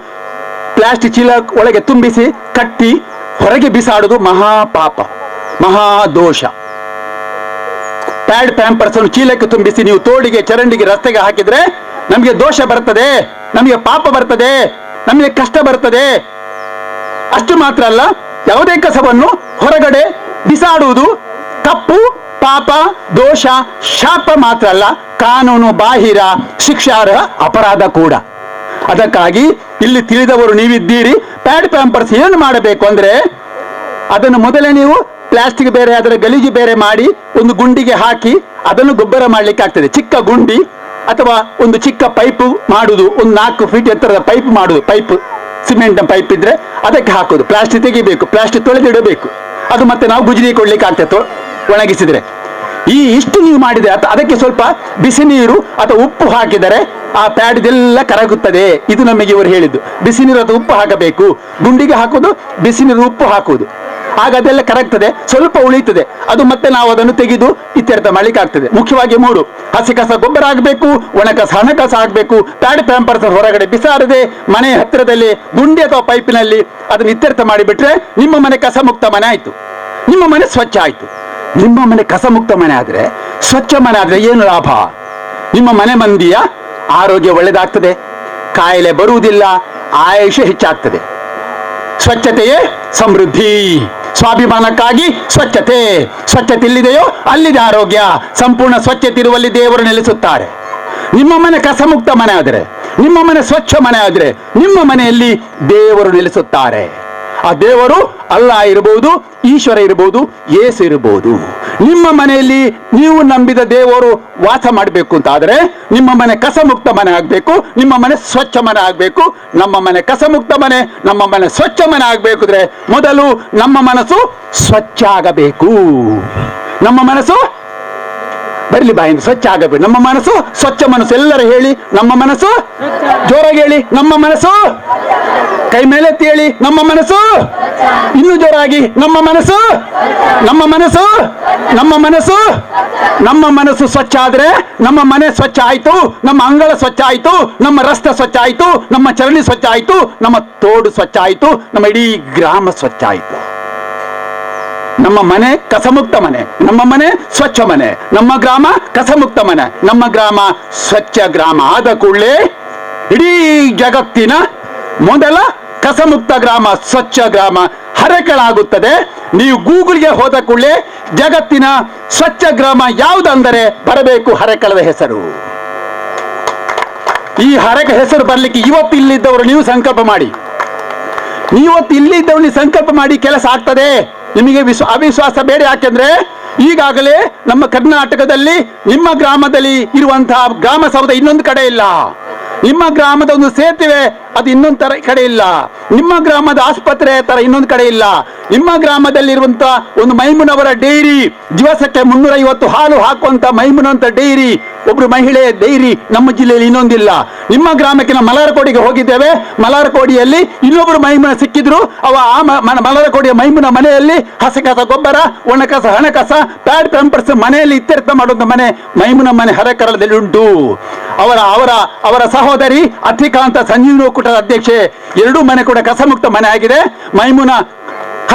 ಪ್ಲಾಸ್ಟಿಕ್ ಚೀಲ ಒಳಗೆ ತುಂಬಿಸಿ ಕಟ್ಟಿ ಹೊರಗೆ ಬಿಸಾಡುವುದು ಮಹಾಪಾಪ, ಮಹಾದೋಷ. ಪ್ಯಾಡ್, ಪ್ಯಾಂಪರ್ಸ್ ಅನ್ನು ಚೀಲಕ್ಕೆ ತುಂಬಿಸಿ ನೀವು ತೋಡಿಗೆ, ಚರಂಡಿಗೆ, ರಸ್ತೆಗೆ ಹಾಕಿದ್ರೆ ನಮಗೆ ದೋಷ ಬರ್ತದೆ, ನಮಗೆ ಪಾಪ ಬರ್ತದೆ, ನಮಗೆ ಕಷ್ಟ ಬರ್ತದೆ. ಅಷ್ಟು ಮಾತ್ರ ಅಲ್ಲ, ಯಾವುದೇ ಕಸವನ್ನು ಹೊರಗಡೆ ಬಿಸಾಡುವುದು ತಪ್ಪು, ಪಾಪ, ದೋಷ, ಶಾಪ ಮಾತ್ರ ಅಲ್ಲ, ಕಾನೂನು ಬಾಹಿರ, ಶಿಕ್ಷಾರ್ಹ ಅಪರಾಧ ಕೂಡ. ಅದಕ್ಕಾಗಿ ಇಲ್ಲಿ ತಿಳಿದವರು ನೀವಿದ್ದೀರಿ. ಪ್ಯಾಡ್, ಪ್ಯಾಂಪರ್ಸ್ ಏನು ಮಾಡಬೇಕು ಅಂದ್ರೆ, ಅದನ್ನು ಮೊದಲೇ ನೀವು ಪ್ಲಾಸ್ಟಿಕ್ ಬೇರೆ, ಅದರ ಗಲೀಜು ಬೇರೆ ಮಾಡಿ ಒಂದು ಗುಂಡಿಗೆ ಹಾಕಿ ಅದನ್ನು ಗೊಬ್ಬರ ಮಾಡ್ಲಿಕ್ಕೆ ಆಗ್ತದೆ. ಚಿಕ್ಕ ಗುಂಡಿ ಅಥವಾ ಒಂದು ಚಿಕ್ಕ ಪೈಪ್ ಮಾಡುವುದು, ಒಂದು 4 ಫೀಟ್ ಎತ್ತರದ ಪೈಪ್ ಮಾಡುವುದು. ಪೈಪ್, ಸಿಮೆಂಟ್ ಪೈಪ್ ಇದ್ರೆ ಅದಕ್ಕೆ ಹಾಕುದು. ಪ್ಲಾಸ್ಟಿಕ್ ತೆಗಿಬೇಕು, ಪ್ಲಾಸ್ಟಿಕ್ ತೊಳೆದಿಡಬೇಕು. ಅದು ಮತ್ತೆ ನಾವು ಗುಜರಿ ಕೊಡ್ಲಿಕ್ಕೆ ಆಗ್ತದೆ ಒಣಗಿಸಿದ್ರೆ. ಇಷ್ಟು ನೀವು ಮಾಡಿದ್ರೆ ಅದಕ್ಕೆ ಸ್ವಲ್ಪ ಬಿಸಿ ನೀರು ಅಥವಾ ಉಪ್ಪು ಹಾಕಿದರೆ ಆ ಪ್ಯಾಡ್ ಇದೆಲ್ಲ ಕರಗುತ್ತದೆ. ಇದು ನಮಗೆ ಇವರು ಹೇಳಿದ್ದು. ಬಿಸಿ ನೀರು ಅಥವಾ ಉಪ್ಪು ಹಾಕಬೇಕು. ಗುಂಡಿಗೆ ಹಾಕುವುದು, ಬಿಸಿ ನೀರು, ಉಪ್ಪು ಹಾಕುವುದು. ಆಗ ಅದೆಲ್ಲ ಕರಗ್ತದೆ, ಸ್ವಲ್ಪ ಉಳಿಯುತ್ತದೆ. ಅದು ಮತ್ತೆ ನಾವು ಅದನ್ನು ತೆಗೆದು ಇತ್ಯರ್ಥ ಮಾಡ್ಲಿಕ್ಕೆ ಆಗ್ತದೆ. ಮುಖ್ಯವಾಗಿ 3: ಹಸಿ ಕಸ ಗೊಬ್ಬರ ಆಗಬೇಕು, ಒಣ ಕಸ ಹಣ ಕಸ ಆಗಬೇಕು, ಪ್ಯಾಡ್, ಪ್ಯಾಂಪರ್ಸ್ ಹೊರಗಡೆ ಬಿಸಾರದೆ ಮನೆ ಹತ್ತಿರದಲ್ಲಿ ಗುಂಡಿ ಅಥವಾ ಪೈಪಿನಲ್ಲಿ ಅದನ್ನು ಇತ್ಯರ್ಥ ಮಾಡಿಬಿಟ್ರೆ ನಿಮ್ಮ ಮನೆ ಕಸ ಮುಕ್ತ ಮನೆ ಆಯ್ತು, ನಿಮ್ಮ ಮನೆ ಸ್ವಚ್ಛ ಆಯ್ತು. ನಿಮ್ಮ ಮನೆ ಕಸ ಮುಕ್ತ ಮನೆ ಆದ್ರೆ, ಸ್ವಚ್ಛ ಮನೆ ಆದ್ರೆ ಏನು ಲಾಭ? ನಿಮ್ಮ ಮನೆ ಮಂದಿಯ ಆರೋಗ್ಯ ಒಳ್ಳೆದಾಗ್ತದೆ, ಕಾಯಿಲೆ ಬರುವುದಿಲ್ಲ, ಆಯುಷ್ಯ ಹೆಚ್ಚಾಗ್ತದೆ. ಸ್ವಚ್ಛತೆಯೇ ಸಮೃದ್ಧಿ. ಸ್ವಾಭಿಮಾನಕ್ಕಾಗಿ ಸ್ವಚ್ಛತೆ. ಸ್ವಚ್ಛತೆ ಇಲ್ಲಿದೆಯೋ ಅಲ್ಲಿದೆ ಆರೋಗ್ಯ. ಸಂಪೂರ್ಣ ಸ್ವಚ್ಛತೆ ಇರುವಲ್ಲಿ ದೇವರು ನೆಲೆಸುತ್ತಾರೆ. ನಿಮ್ಮ ಮನೆ ಕಸಮುಕ್ತ ಮನೆ ಆದರೆ, ನಿಮ್ಮ ಮನೆ ಸ್ವಚ್ಛ ಮನೆ ಆದರೆ, ನಿಮ್ಮ ಮನೆಯಲ್ಲಿ ದೇವರು ನೆಲೆಸುತ್ತಾರೆ. ಆ ದೇವರು ಅಲ್ಲ ಇರಬಹುದು, ಈಶ್ವರ ಇರಬಹುದು, ಯೇಸು ಇರಬಹುದು. ನಿಮ್ಮ ಮನೆಯಲ್ಲಿ ನೀವು ನಂಬಿದ ದೇವರು ವಾಸ ಮಾಡಬೇಕು ಅಂತ ಆದರೆ ನಿಮ್ಮ ಮನೆ ಕಸಮುಕ್ತ ಮನೆ ಆಗಬೇಕು, ನಿಮ್ಮ ಮನೆ ಸ್ವಚ್ಛ ಮನೆ ಆಗಬೇಕು. ನಮ್ಮ ಮನೆ ಕಸಮುಕ್ತ ಮನೆ, ನಮ್ಮ ಮನೆ ಸ್ವಚ್ಛ ಮನೆ ಆಗಬೇಕು ಅಂದ್ರೆ ಮೊದಲು ನಮ್ಮ ಮನಸ್ಸು ಸ್ವಚ್ಛ ಆಗಬೇಕು. ನಮ್ಮ ಮನಸ್ಸು ಬರಲಿ ಬಾಯಿಂದ ಸ್ವಚ್ಛ ಆಗಬೇಕು. ನಮ್ಮ ಮನಸ್ಸು ಸ್ವಚ್ಛ ಮನಸ್ಸು. ಎಲ್ಲರೂ ಹೇಳಿ, ನಮ್ಮ ಮನಸ್ಸು. ಜೋರಾಗಿ ಹೇಳಿ, ನಮ್ಮ ಮನಸ್ಸು. ಕೈ ಮೇಲೆತ್ತಿ ಹೇಳಿ, ನಮ್ಮ ಮನಸ್ಸು. ಇನ್ನೂ ಜೋರಾಗಿ, ನಮ್ಮ ಮನಸ್ಸು, ನಮ್ಮ ಮನಸ್ಸು, ನಮ್ಮ ಮನಸ್ಸು. ನಮ್ಮ ಮನಸ್ಸು ಸ್ವಚ್ಛ ಆದ್ರೆ ನಮ್ಮ ಮನೆ ಸ್ವಚ್ಛ ಆಯ್ತು, ನಮ್ಮ ಅಂಗಳ ಸ್ವಚ್ಛ ಆಯ್ತು, ನಮ್ಮ ರಸ್ತೆ ಸ್ವಚ್ಛ ಆಯ್ತು, ನಮ್ಮ ಚರಂಡಿ ಸ್ವಚ್ಛ ಆಯ್ತು, ನಮ್ಮ ತೋಡು ಸ್ವಚ್ಛ ಆಯ್ತು, ನಮ್ಮ ಇಡೀ ಗ್ರಾಮ ಸ್ವಚ್ಛ ಆಯ್ತು. ನಮ್ಮ ಮನೆ ಕಸಮುಕ್ತ ಮನೆ, ನಮ್ಮ ಮನೆ ಸ್ವಚ್ಛ ಮನೆ, ನಮ್ಮ ಗ್ರಾಮ ಕಸಮುಕ್ತ ಮನೆ, ನಮ್ಮ ಗ್ರಾಮ ಸ್ವಚ್ಛ ಗ್ರಾಮ ಆದ ಕೂಡಲೇ ಇಡೀ ಜಗತ್ತಿನ ಮೊದಲ ಕಸಮುಕ್ತ ಗ್ರಾಮ, ಸ್ವಚ್ಛ ಗ್ರಾಮ ಹರಕಳಾಗುತ್ತದೆ. ನೀವು ಗೂಗಲ್ಗೆ ಹೋದ ಕೂಡಲೇ ಜಗತ್ತಿನ ಸ್ವಚ್ಛ ಗ್ರಾಮ ಯಾವುದಂದರೆ ಬರಬೇಕು ಹರಕಳದ ಹೆಸರು. ಈ ಹರಕ ಹೆಸರು ಬರಲಿಕ್ಕೆ ಇವತ್ತು ಇಲ್ಲಿದ್ದವರು ನೀವು ಸಂಕಲ್ಪ ಮಾಡಿ. ಇವತ್ತು ಇಲ್ಲಿದ್ದವರು ನೀವು ಸಂಕಲ್ಪ ಮಾಡಿ, ಕೆಲಸ ಆಗ್ತದೆ. ನಿಮಗೆ ಅವಿಶ್ವಾಸ ಬೇಡ. ಯಾಕೆಂದ್ರೆ ಈಗಾಗಲೇ ನಮ್ಮ ಕರ್ನಾಟಕದಲ್ಲಿ ನಿಮ್ಮ ಗ್ರಾಮದಲ್ಲಿ ಇರುವಂತಹ ಗ್ರಾಮ ಸಭದ ಇನ್ನೊಂದು ಕಡೆ ಇಲ್ಲ. ನಿಮ್ಮ ಗ್ರಾಮದ ಒಂದು ಸೇತುವೆ ಅದು ಇನ್ನೊಂದು ತರ ಕಡೆ ಇಲ್ಲ, ನಿಮ್ಮ ಗ್ರಾಮದ ಆಸ್ಪತ್ರೆ ತರ ಇನ್ನೊಂದು ಕಡೆ ಇಲ್ಲ, ನಿಮ್ಮ ಗ್ರಾಮದಲ್ಲಿರುವಂತ ಒಂದು ಮೈಮುನವರ ಡೈರಿ, ದಿವಸಕ್ಕೆ 350 ಹಾಲು ಹಾಕುವಂತ ಮೈಮುನಂತ ಡೈರಿ, ಒಬ್ರು ಮಹಿಳೆಯ ಡೈರಿ ನಮ್ಮ ಜಿಲ್ಲೆಯಲ್ಲಿ ಇನ್ನೊಂದಿಲ್ಲ. ನಿಮ್ಮ ಗ್ರಾಮಕ್ಕೆ ನಾವು ಮಲಾರಕೋಡಿಗೆ ಹೋಗಿದ್ದೇವೆ, ಮಲಾರಕೋಡಿಯಲ್ಲಿ ಇನ್ನೊಬ್ರು ಮೈಮುನ ಸಿಕ್ಕಿದ್ರು. ಮಲಾರಕೋಡಿಯ ಮೈಮುನ ಮನೆಯಲ್ಲಿ ಹಸಕಸ ಗೊಬ್ಬರ, ಒಣಕಸ, ಹಣಕಸ, ಪ್ಯಾಡ್ ಪೆಂಪರ್ಸ್ ಮನೆಯಲ್ಲಿ ಇತ್ಯರ್ಥ ಮಾಡುವಂತ ಮನೆ ಮೈಮುನ ಮನೆ ಹರಕರದಲ್ಲಿ ಉಂಟು. ಅವರ ಸಹೋದರಿ ಅತಿಕಾಂತ ಸಂಜೀವನ ಒಕ್ಕೂಟದ ಅಧ್ಯಕ್ಷೆ, ಎರಡೂ ಮನೆ ಕೂಡ ಕಸಮುಕ್ತ ಮನೆ ಆಗಿದೆ. ಮೈಮುನ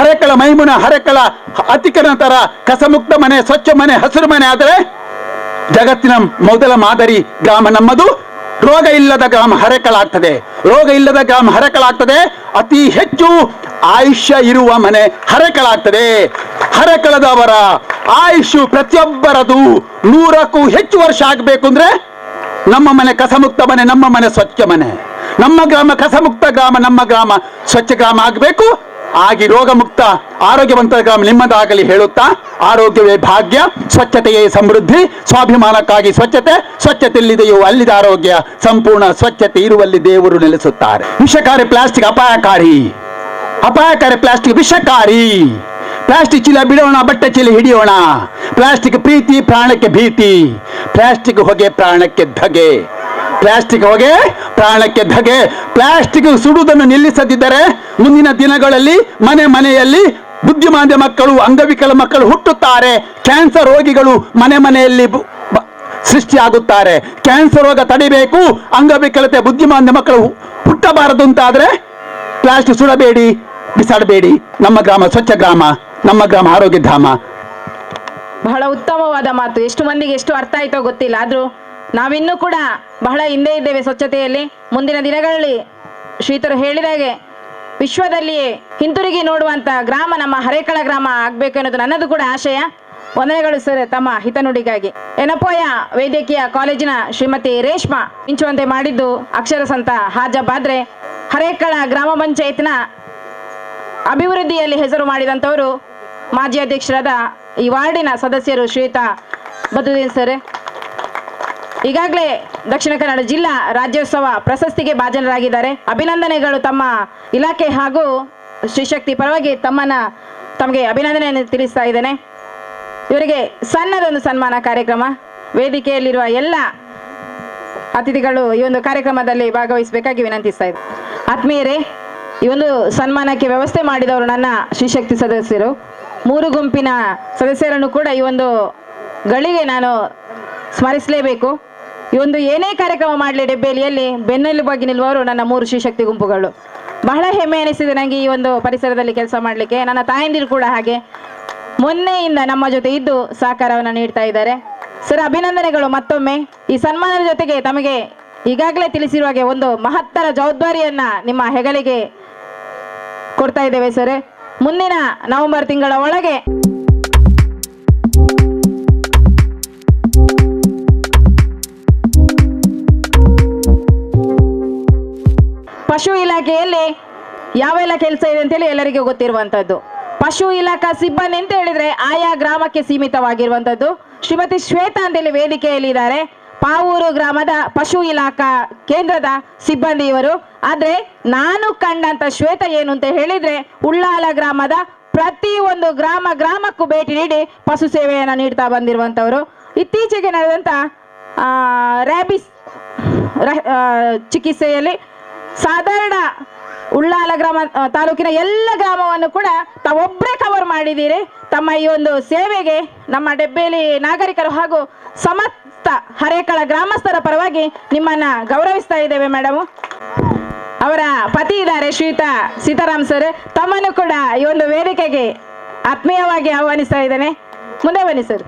ಹರೆಕಳ ಅತಿಕನ ತರ ಕಸಮುಕ್ತ ಮನೆ, ಸ್ವಚ್ಛ ಮನೆ, ಹಸಿರು ಮನೆ ಆದರೆ ಜಗತ್ತಿನ ಮೊದಲ ಮಾದರಿ ಗ್ರಾಮ ನಮ್ಮದು. ರೋಗ ಇಲ್ಲದ ಗ್ರಾಮ ಹರೆಕಳಾಗ್ತದೆ, ರೋಗ ಇಲ್ಲದ ಗ್ರಾಮ ಹರೆಕಳಾಗ್ತದೆ. ಅತಿ ಹೆಚ್ಚು ಆಯುಷ್ಯ ಇರುವ ಮನೆ ಹರೆಕಳಾಗ್ತದೆ. ಹರೆಕಳದವರ ಆಯುಷ್ ಪ್ರತಿಯೊಬ್ಬರದು 100ಕ್ಕೂ ಹೆಚ್ಚು ವರ್ಷ ಆಗಬೇಕು ಅಂದ್ರೆ ನಮ್ಮ ಮನೆ ಕಸಮುಕ್ತ ಮನೆ, ನಮ್ಮ ಮನೆ ಸ್ವಚ್ಛ ಮನೆ, ನಮ್ಮ ಗ್ರಾಮ ಕಸಮುಕ್ತ ಗ್ರಾಮ, ನಮ್ಮ ಗ್ರಾಮ ಸ್ವಚ್ಛ ಗ್ರಾಮ ಆಗಬೇಕು. ಆಗಿ ರೋಗ ಮುಕ್ತ ಆರೋಗ್ಯವಂತ ಗ್ರಾಮ ನಿಮ್ಮದಾಗಲಿ ಹೇಳುತ್ತಾ, ಆರೋಗ್ಯವೇ ಭಾಗ್ಯ, ಸ್ವಚ್ಛತೆಯೇ ಸಮೃದ್ಧಿ, ಸ್ವಾಭಿಮಾನಕ್ಕಾಗಿ ಸ್ವಚ್ಛತೆ ಎಲ್ಲಿದೆಯೋ ಅಲ್ಲಿದೆ ಆರೋಗ್ಯ, ಸಂಪೂರ್ಣ ಸ್ವಚ್ಛತೆ ಇರುವಲ್ಲಿ ದೇವರು ನೆಲೆಸುತ್ತಾರೆ. ವಿಷಕಾರಿ ಪ್ಲಾಸ್ಟಿಕ್ ಅಪಾಯಕಾರಿ ಪ್ಲಾಸ್ಟಿಕ್ ವಿಷಕಾರಿ. ಪ್ಲಾಸ್ಟಿಕ್ ಚೀಲ ಬಿಡೋಣ, ಬಟ್ಟೆ ಚೀಲ ಹಿಡಿಯೋಣ. ಪ್ಲಾಸ್ಟಿಕ್ ಪ್ರೀತಿ, ಪ್ರಾಣಕ್ಕೆ ಭೀತಿ. ಪ್ಲಾಸ್ಟಿಕ್ ಹೊಗೆ, ಪ್ರಾಣಕ್ಕೆ ಧಗೆ. ಪ್ಲಾಸ್ಟಿಕ್ ಹೊಗೆ, ಪ್ರಾಣಕ್ಕೆ ಧಗೆ. ಪ್ಲಾಸ್ಟಿಕ್ ಸುಡುವುದನ್ನು ನಿಲ್ಲಿಸದಿದ್ದರೆ ಮುಂದಿನ ದಿನಗಳಲ್ಲಿ ಮನೆಯಲ್ಲಿ ಬುದ್ಧಿಮಾಂದ್ಯ ಮಕ್ಕಳು, ಅಂಗವಿಕಲ ಮಕ್ಕಳು ಹುಟ್ಟುತ್ತಾರೆ. ಕ್ಯಾನ್ಸರ್ ರೋಗಿಗಳು ಮನೆಯಲ್ಲಿ ಸೃಷ್ಟಿಯಾಗುತ್ತಾರೆ. ಕ್ಯಾನ್ಸರ್ ರೋಗ ತಡಿಬೇಕು, ಅಂಗವಿಕಲತೆ, ಬುದ್ಧಿಮಾಂದ್ಯ ಮಕ್ಕಳು ಹುಟ್ಟಬಾರದು ಅಂತಾದ್ರೆ ಪ್ಲಾಸ್ಟಿಕ್ ಸುಡಬೇಡಿ, ಬಿಸಾಡಬೇಡಿ. ನಮ್ಮ ಗ್ರಾಮ ಸ್ವಚ್ಛ ಗ್ರಾಮ, ನಮ್ಮ ಗ್ರಾಮ ಆರೋಗ್ಯ ಧಾಮ. ಬಹಳ ಉತ್ತಮವಾದ ಮಾತು. ಎಷ್ಟು ಮಂದಿಗೆ ಎಷ್ಟು ಅರ್ಥ ಆಯ್ತೋ ಗೊತ್ತಿಲ್ಲ, ಆದ್ರೂ ನಾವಿನ್ನೂ ಕೂಡ ಬಹಳ ಹಿಂದೆ ಇದ್ದೇವೆ ಸ್ವಚ್ಛತೆಯಲ್ಲಿ. ಮುಂದಿನ ದಿನಗಳಲ್ಲಿ ಶ್ರೀತರು ಹೇಳಿದಾಗೆ ವಿಶ್ವದಲ್ಲಿಯೇ ಹಿಂತಿರುಗಿ ನೋಡುವಂತ ಗ್ರಾಮ ನಮ್ಮ ಹರೇಕಳ ಗ್ರಾಮ ಆಗ್ಬೇಕು ಅನ್ನೋದು ನನ್ನದು ಕೂಡ ಆಶಯ. ವಂದನೆಗಳು ಸರ್ ತಮ್ಮ ಹಿತನುಡಿಗಾಗಿ. ಎನಪೋಯ ವೈದ್ಯಕೀಯ ಕಾಲೇಜಿನ ಶ್ರೀಮತಿ ರೇಷ್ಮಾ ಮಿಂಚುವಂತೆ ಮಾಡಿದ್ದು ಅಕ್ಷರ ಸಂತ ಹಾಜಬಾದ್ರೆ, ಹರೇಕಳ ಗ್ರಾಮ ಪಂಚಾಯತ್ನ ಅಭಿವೃದ್ಧಿಯಲ್ಲಿ ಹೆಸರು ಮಾಡಿದಂಥವರು ಮಾಜಿ ಅಧ್ಯಕ್ಷರಾದ ಈ ವಾರ್ಡಿನ ಸದಸ್ಯರು ಶ್ರೀಯುತ ಬದುದ್ದೀನ್ ಸರ್. ಈಗಾಗಲೇ ದಕ್ಷಿಣ ಕನ್ನಡ ಜಿಲ್ಲಾ ರಾಜ್ಯೋತ್ಸವ ಪ್ರಶಸ್ತಿಗೆ ಭಾಜನರಾಗಿದ್ದಾರೆ. ಅಭಿನಂದನೆಗಳು ತಮ್ಮ ಇಲಾಖೆ ಹಾಗೂ ಶ್ರೀಶಕ್ತಿ ಪರವಾಗಿ ತಮಗೆ ಅಭಿನಂದನೆಯನ್ನು ತಿಳಿಸ್ತಾ ಇದ್ದೇನೆ. ಇವರಿಗೆ ಸಣ್ಣದೊಂದು ಸನ್ಮಾನ ಕಾರ್ಯಕ್ರಮ. ವೇದಿಕೆಯಲ್ಲಿರುವ ಎಲ್ಲ ಅತಿಥಿಗಳು ಈ ಒಂದು ಕಾರ್ಯಕ್ರಮದಲ್ಲಿ ಭಾಗವಹಿಸಬೇಕಾಗಿ ವಿನಂತಿಸ್ತಾ ಇದ್ದೆ. ಆತ್ಮೀಯರೇ, ಈ ಒಂದು ಸನ್ಮಾನಕ್ಕೆ ವ್ಯವಸ್ಥೆ ಮಾಡಿದವರು ನನ್ನ ಶ್ರೀಶಕ್ತಿ ಸದಸ್ಯರು. 3 ಗುಂಪಿನ ಸದಸ್ಯರನ್ನು ಕೂಡ ಈ ಒಂದು ಗಳಿಗೆ ನಾನು ಸ್ಮರಿಸಲೇಬೇಕು. ಈ ಒಂದು ಏನೇ ಕಾರ್ಯಕ್ರಮ ಮಾಡಲಿ ಡೆಬ್ಬೇಲಿಯಲ್ಲಿ ಬೆನ್ನೆಲುಬಾಗಿ ನಿಲ್ಲುವವರು ನನ್ನ 3 ಶ್ರೀಶಕ್ತಿ ಗುಂಪುಗಳು. ಬಹಳ ಹೆಮ್ಮೆ ಅನಿಸಿದೆ ನನಗೆ ಈ ಒಂದು ಪರಿಸರದಲ್ಲಿ ಕೆಲಸ ಮಾಡಲಿಕ್ಕೆ. ನನ್ನ ತಾಯಂದಿರು ಕೂಡ ಹಾಗೆ ಮೊನ್ನೆಯಿಂದ ನಮ್ಮ ಜೊತೆ ಇದ್ದು ಸಹಕಾರವನ್ನು ನೀಡ್ತಾ ಇದ್ದಾರೆ. ಸರ್, ಅಭಿನಂದನೆಗಳು ಮತ್ತೊಮ್ಮೆ. ಈ ಸನ್ಮಾನದ ಜೊತೆಗೆ ತಮಗೆ ಈಗಾಗಲೇ ತಿಳಿಸಿರುವ ಹಾಗೆ ಒಂದು ಮಹತ್ತರ ಜವಾಬ್ದಾರಿಯನ್ನ ನಿಮ್ಮ ಹೆಗಲಿಗೆ ಕೊಡ್ತಾ ಇದ್ದೇವೆ ಸರ್. ಮುಂದಿನ ನವೆಂಬರ್ ತಿಂಗಳ ಒಳಗೆ ಪಶು ಇಲಾಖೆಯಲ್ಲಿ ಯಾವೆಲ್ಲ ಕೆಲಸ ಇದೆ ಅಂತೇಳಿ ಎಲ್ಲರಿಗೂ ಗೊತ್ತಿರುವಂತದ್ದು. ಪಶು ಇಲಾಖಾ ಸಿಬ್ಬಂದಿ ಅಂತ ಹೇಳಿದ್ರೆ ಆಯಾ ಗ್ರಾಮಕ್ಕೆ ಸೀಮಿತವಾಗಿರುವಂತದ್ದು. ಶ್ರೀಮತಿ ಶ್ವೇತಾ ಅಂತೇಳಿ ವೇದಿಕೆಯಲ್ಲಿ ಇದ್ದಾರೆ. ಪಾವೂರು ಗ್ರಾಮದ ಪಶು ಇಲಾಖಾ ಕೇಂದ್ರದ ಸಿಬ್ಬಂದಿ ಇವರು. ಆದ್ರೆ ನಾನು ಕಂಡಂತ ಶ್ವೇತಾ ಏನು ಅಂತ ಹೇಳಿದ್ರೆ ಉಳ್ಳಾಲ ಗ್ರಾಮದ ಪ್ರತಿ ಒಂದು ಗ್ರಾಮಕ್ಕೂ ಭೇಟಿ ನೀಡಿ ಪಶು ಸೇವೆಯನ್ನು ನೀಡ್ತಾ ಬಂದಿರುವಂತವರು. ಇತ್ತೀಚೆಗೆ ನಡೆದಂತ ರ್ಯಾಬಿಸ್ ಚಿಕಿತ್ಸೆಯಲ್ಲಿ ಸಾಧಾರಣ ಉಳ್ಳಾಲ ಗ್ರಾಮ ತಾಲೂಕಿನ ಎಲ್ಲ ಗ್ರಾಮವನ್ನು ಕೂಡ ತಾವೊಬ್ಬರೇ ಕವರ್ ಮಾಡಿದ್ದೀರಿ. ತಮ್ಮ ಈ ಒಂದು ಸೇವೆಗೆ ನಮ್ಮ ಡೆಬ್ಬೇಲಿ ನಾಗರಿಕರು ಹಾಗೂ ಸಮಸ್ತ ಹರೇಕಳ ಗ್ರಾಮಸ್ಥರ ಪರವಾಗಿ ನಿಮ್ಮನ್ನ ಗೌರವಿಸ್ತಾ ಇದ್ದೇವೆ ಮೇಡಮ್. ಅವರ ಪತಿ ಇದ್ದಾರೆ ಶ್ರೀಯುತ ಸೀತಾರಾಮ್ ಸರ್. ತಮ್ಮನ್ನು ಕೂಡ ಈ ಒಂದು ವೇದಿಕೆಗೆ ಆತ್ಮೀಯವಾಗಿ ಆಹ್ವಾನಿಸ್ತಾ ಇದ್ದೇನೆ. ಮುಂದೆ ಬನ್ನಿ ಸರ್.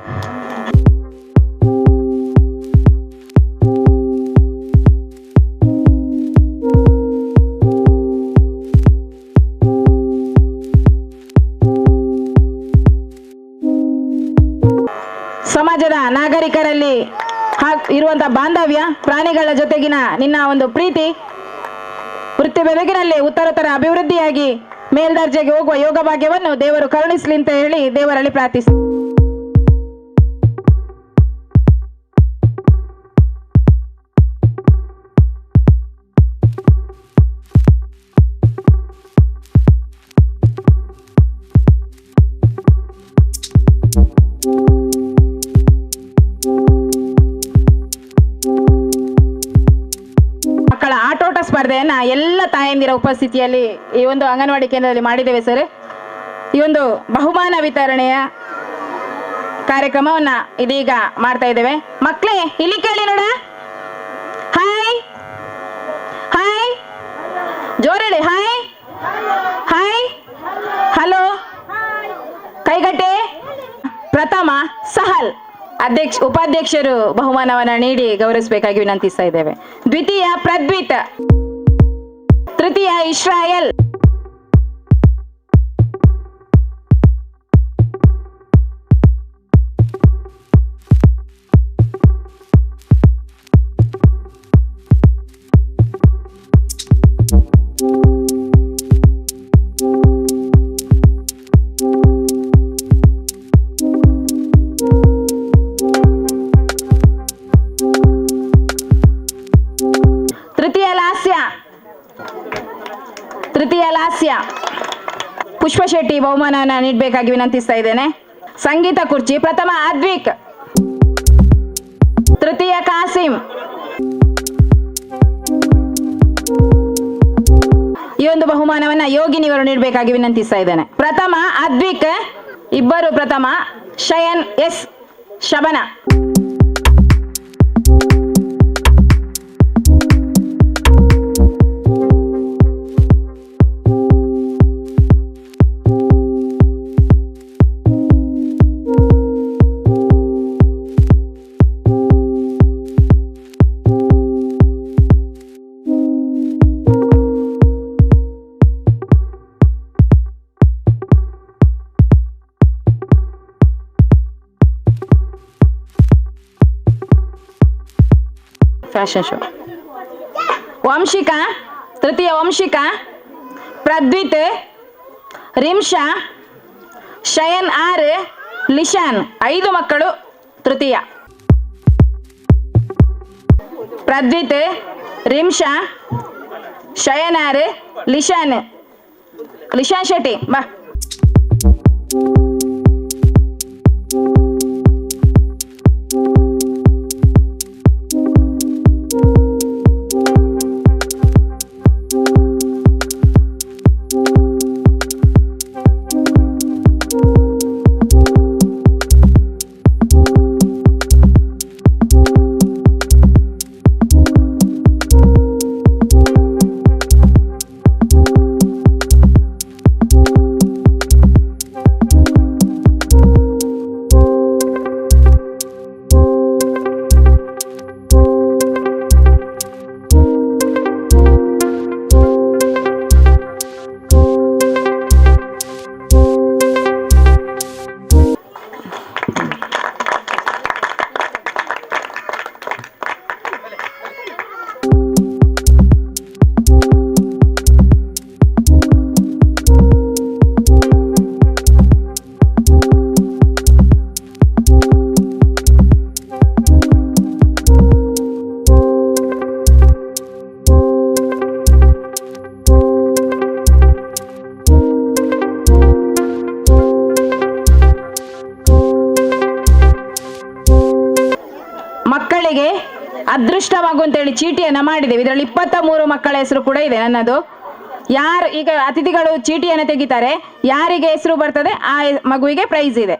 ಸಮಾಜದ ನಾಗರಿಕರಲ್ಲಿ ಇರುವಂತಹ ಬಾಂಧವ್ಯ, ಪ್ರಾಣಿಗಳ ಜೊತೆಗಿನ ನಿನ್ನ ಒಂದು ಪ್ರೀತಿ ವೃತ್ತಿ ಬದುಕಿನಲ್ಲಿ ಉತ್ತರೋತ್ತರ ಅಭಿವೃದ್ಧಿಯಾಗಿ ಮೇಲ್ದರ್ಜೆಗೆ ಹೋಗುವ ಯೋಗ ಭಾಗ್ಯವನ್ನು ದೇವರು ಕರುಣಿಸಲಿ ಅಂತ ಹೇಳಿ ದೇವರಲ್ಲಿ ಪ್ರಾರ್ಥಿಸಿ. ಸ್ಪರ್ಧೆಯನ್ನ ಎಲ್ಲ ತಾಯಂದಿರ ಉಪಸ್ಥಿತಿಯಲ್ಲಿ ಈ ಒಂದು ಅಂಗನವಾಡಿ ಕೇಂದ್ರದಲ್ಲಿ ಮಾಡಿದ್ದೇವೆ ಸರ್. ಈ ಒಂದು ಬಹುಮಾನ ವಿತರಣೆಯ ಕಾರ್ಯಕ್ರಮವನ್ನ ಇದೀಗ ಮಾಡ್ತಾ ಇದ್ದೇವೆ. ಮಕ್ಕಳೇ ಇಲ್ಲಿ ಕೇಳಿ ನೋಡ. ಹಾಯ್ ಹಾಯ್ ಜೋರೇಳಿ. ಹಾಯ್ ಹಾಯ್ ಹಲೋ ಕೈಗಟ್ಟೆ. ಪ್ರಥಮ ಸಹಲ್ ಉಪಾಧ್ಯಕ್ಷರು ಬಹುಮಾನವನ್ನ ನೀಡಿ ಗೌರವಿಸಬೇಕಾಗಿ ವಿನಂತಿಸ್ತಾ ಇದ್ದೇವೆ. ದ್ವಿತೀಯ ಪ್ರದ್ವಿತ್, ತೃತೀಯ ಇಸ್ರಾಯಲ್, ತೃತೀಯ ಲಾಸ್ಯ ಪುಷ್ಪ ಶೆಟ್ಟಿ ಬಹುಮಾನವನ್ನು ನೀಡಬೇಕಾಗಿ ವಿನಂತಿಸ್ತಾ ಇದ್ದೇನೆ. ಸಂಗೀತ ಕುರ್ಚಿ ಪ್ರಥಮ ಅದ್ವಿಕ್, ತೃತೀಯ ಕಾಸಿಂ. ಈ ಒಂದು ಬಹುಮಾನವನ್ನ ಯೋಗಿನಿವರು ನೀಡಬೇಕಾಗಿ ವಿನಂತಿಸ್ತಾ ಇದ್ದೇನೆ. ಪ್ರಥಮ ಅದ್ವಿಕ್, ಇಬ್ಬರು ಪ್ರಥಮ Shayan S Shabana. Fashion show. Vamshika, ತೃತೀಯ ವಂಶಿಕಾ, ಪ್ರದ್ವಿತ್, ರಿಮ್ಶಾ, ಶಯನ್ ಆರ್, ಲಿಶಾನ್. 5 ಮಕ್ಕಳು ತೃತೀಯ. ಪ್ರದ್ವಿತ್, ರಿಮ್ಶಾ, ಶಯನ್ ಆರ್, ಲಿಶಾನ್ ಶೆಟ್ಟಿ ಬಾ. ಮಕ್ಕಳಿಗೆ ಅದೃಷ್ಟವಾಗು ಅಂತೇಳಿ ಚೀಟಿಯನ್ನ ಮಾಡಿದ್ದೇವೆ. ಇದರಲ್ಲಿ 23 ಮಕ್ಕಳ ಹೆಸರು ಕೂಡ ಇದೆ ನನ್ನದು. ಯಾರು ಈಗ ಅತಿಥಿಗಳು ಚೀಟಿಯನ್ನು ತೆಗಿತಾರೆ, ಯಾರಿಗೆ ಹೆಸರು ಬರ್ತದೆ ಆ ಮಗುವಿಗೆ ಪ್ರೈಸ್ ಇದೆ.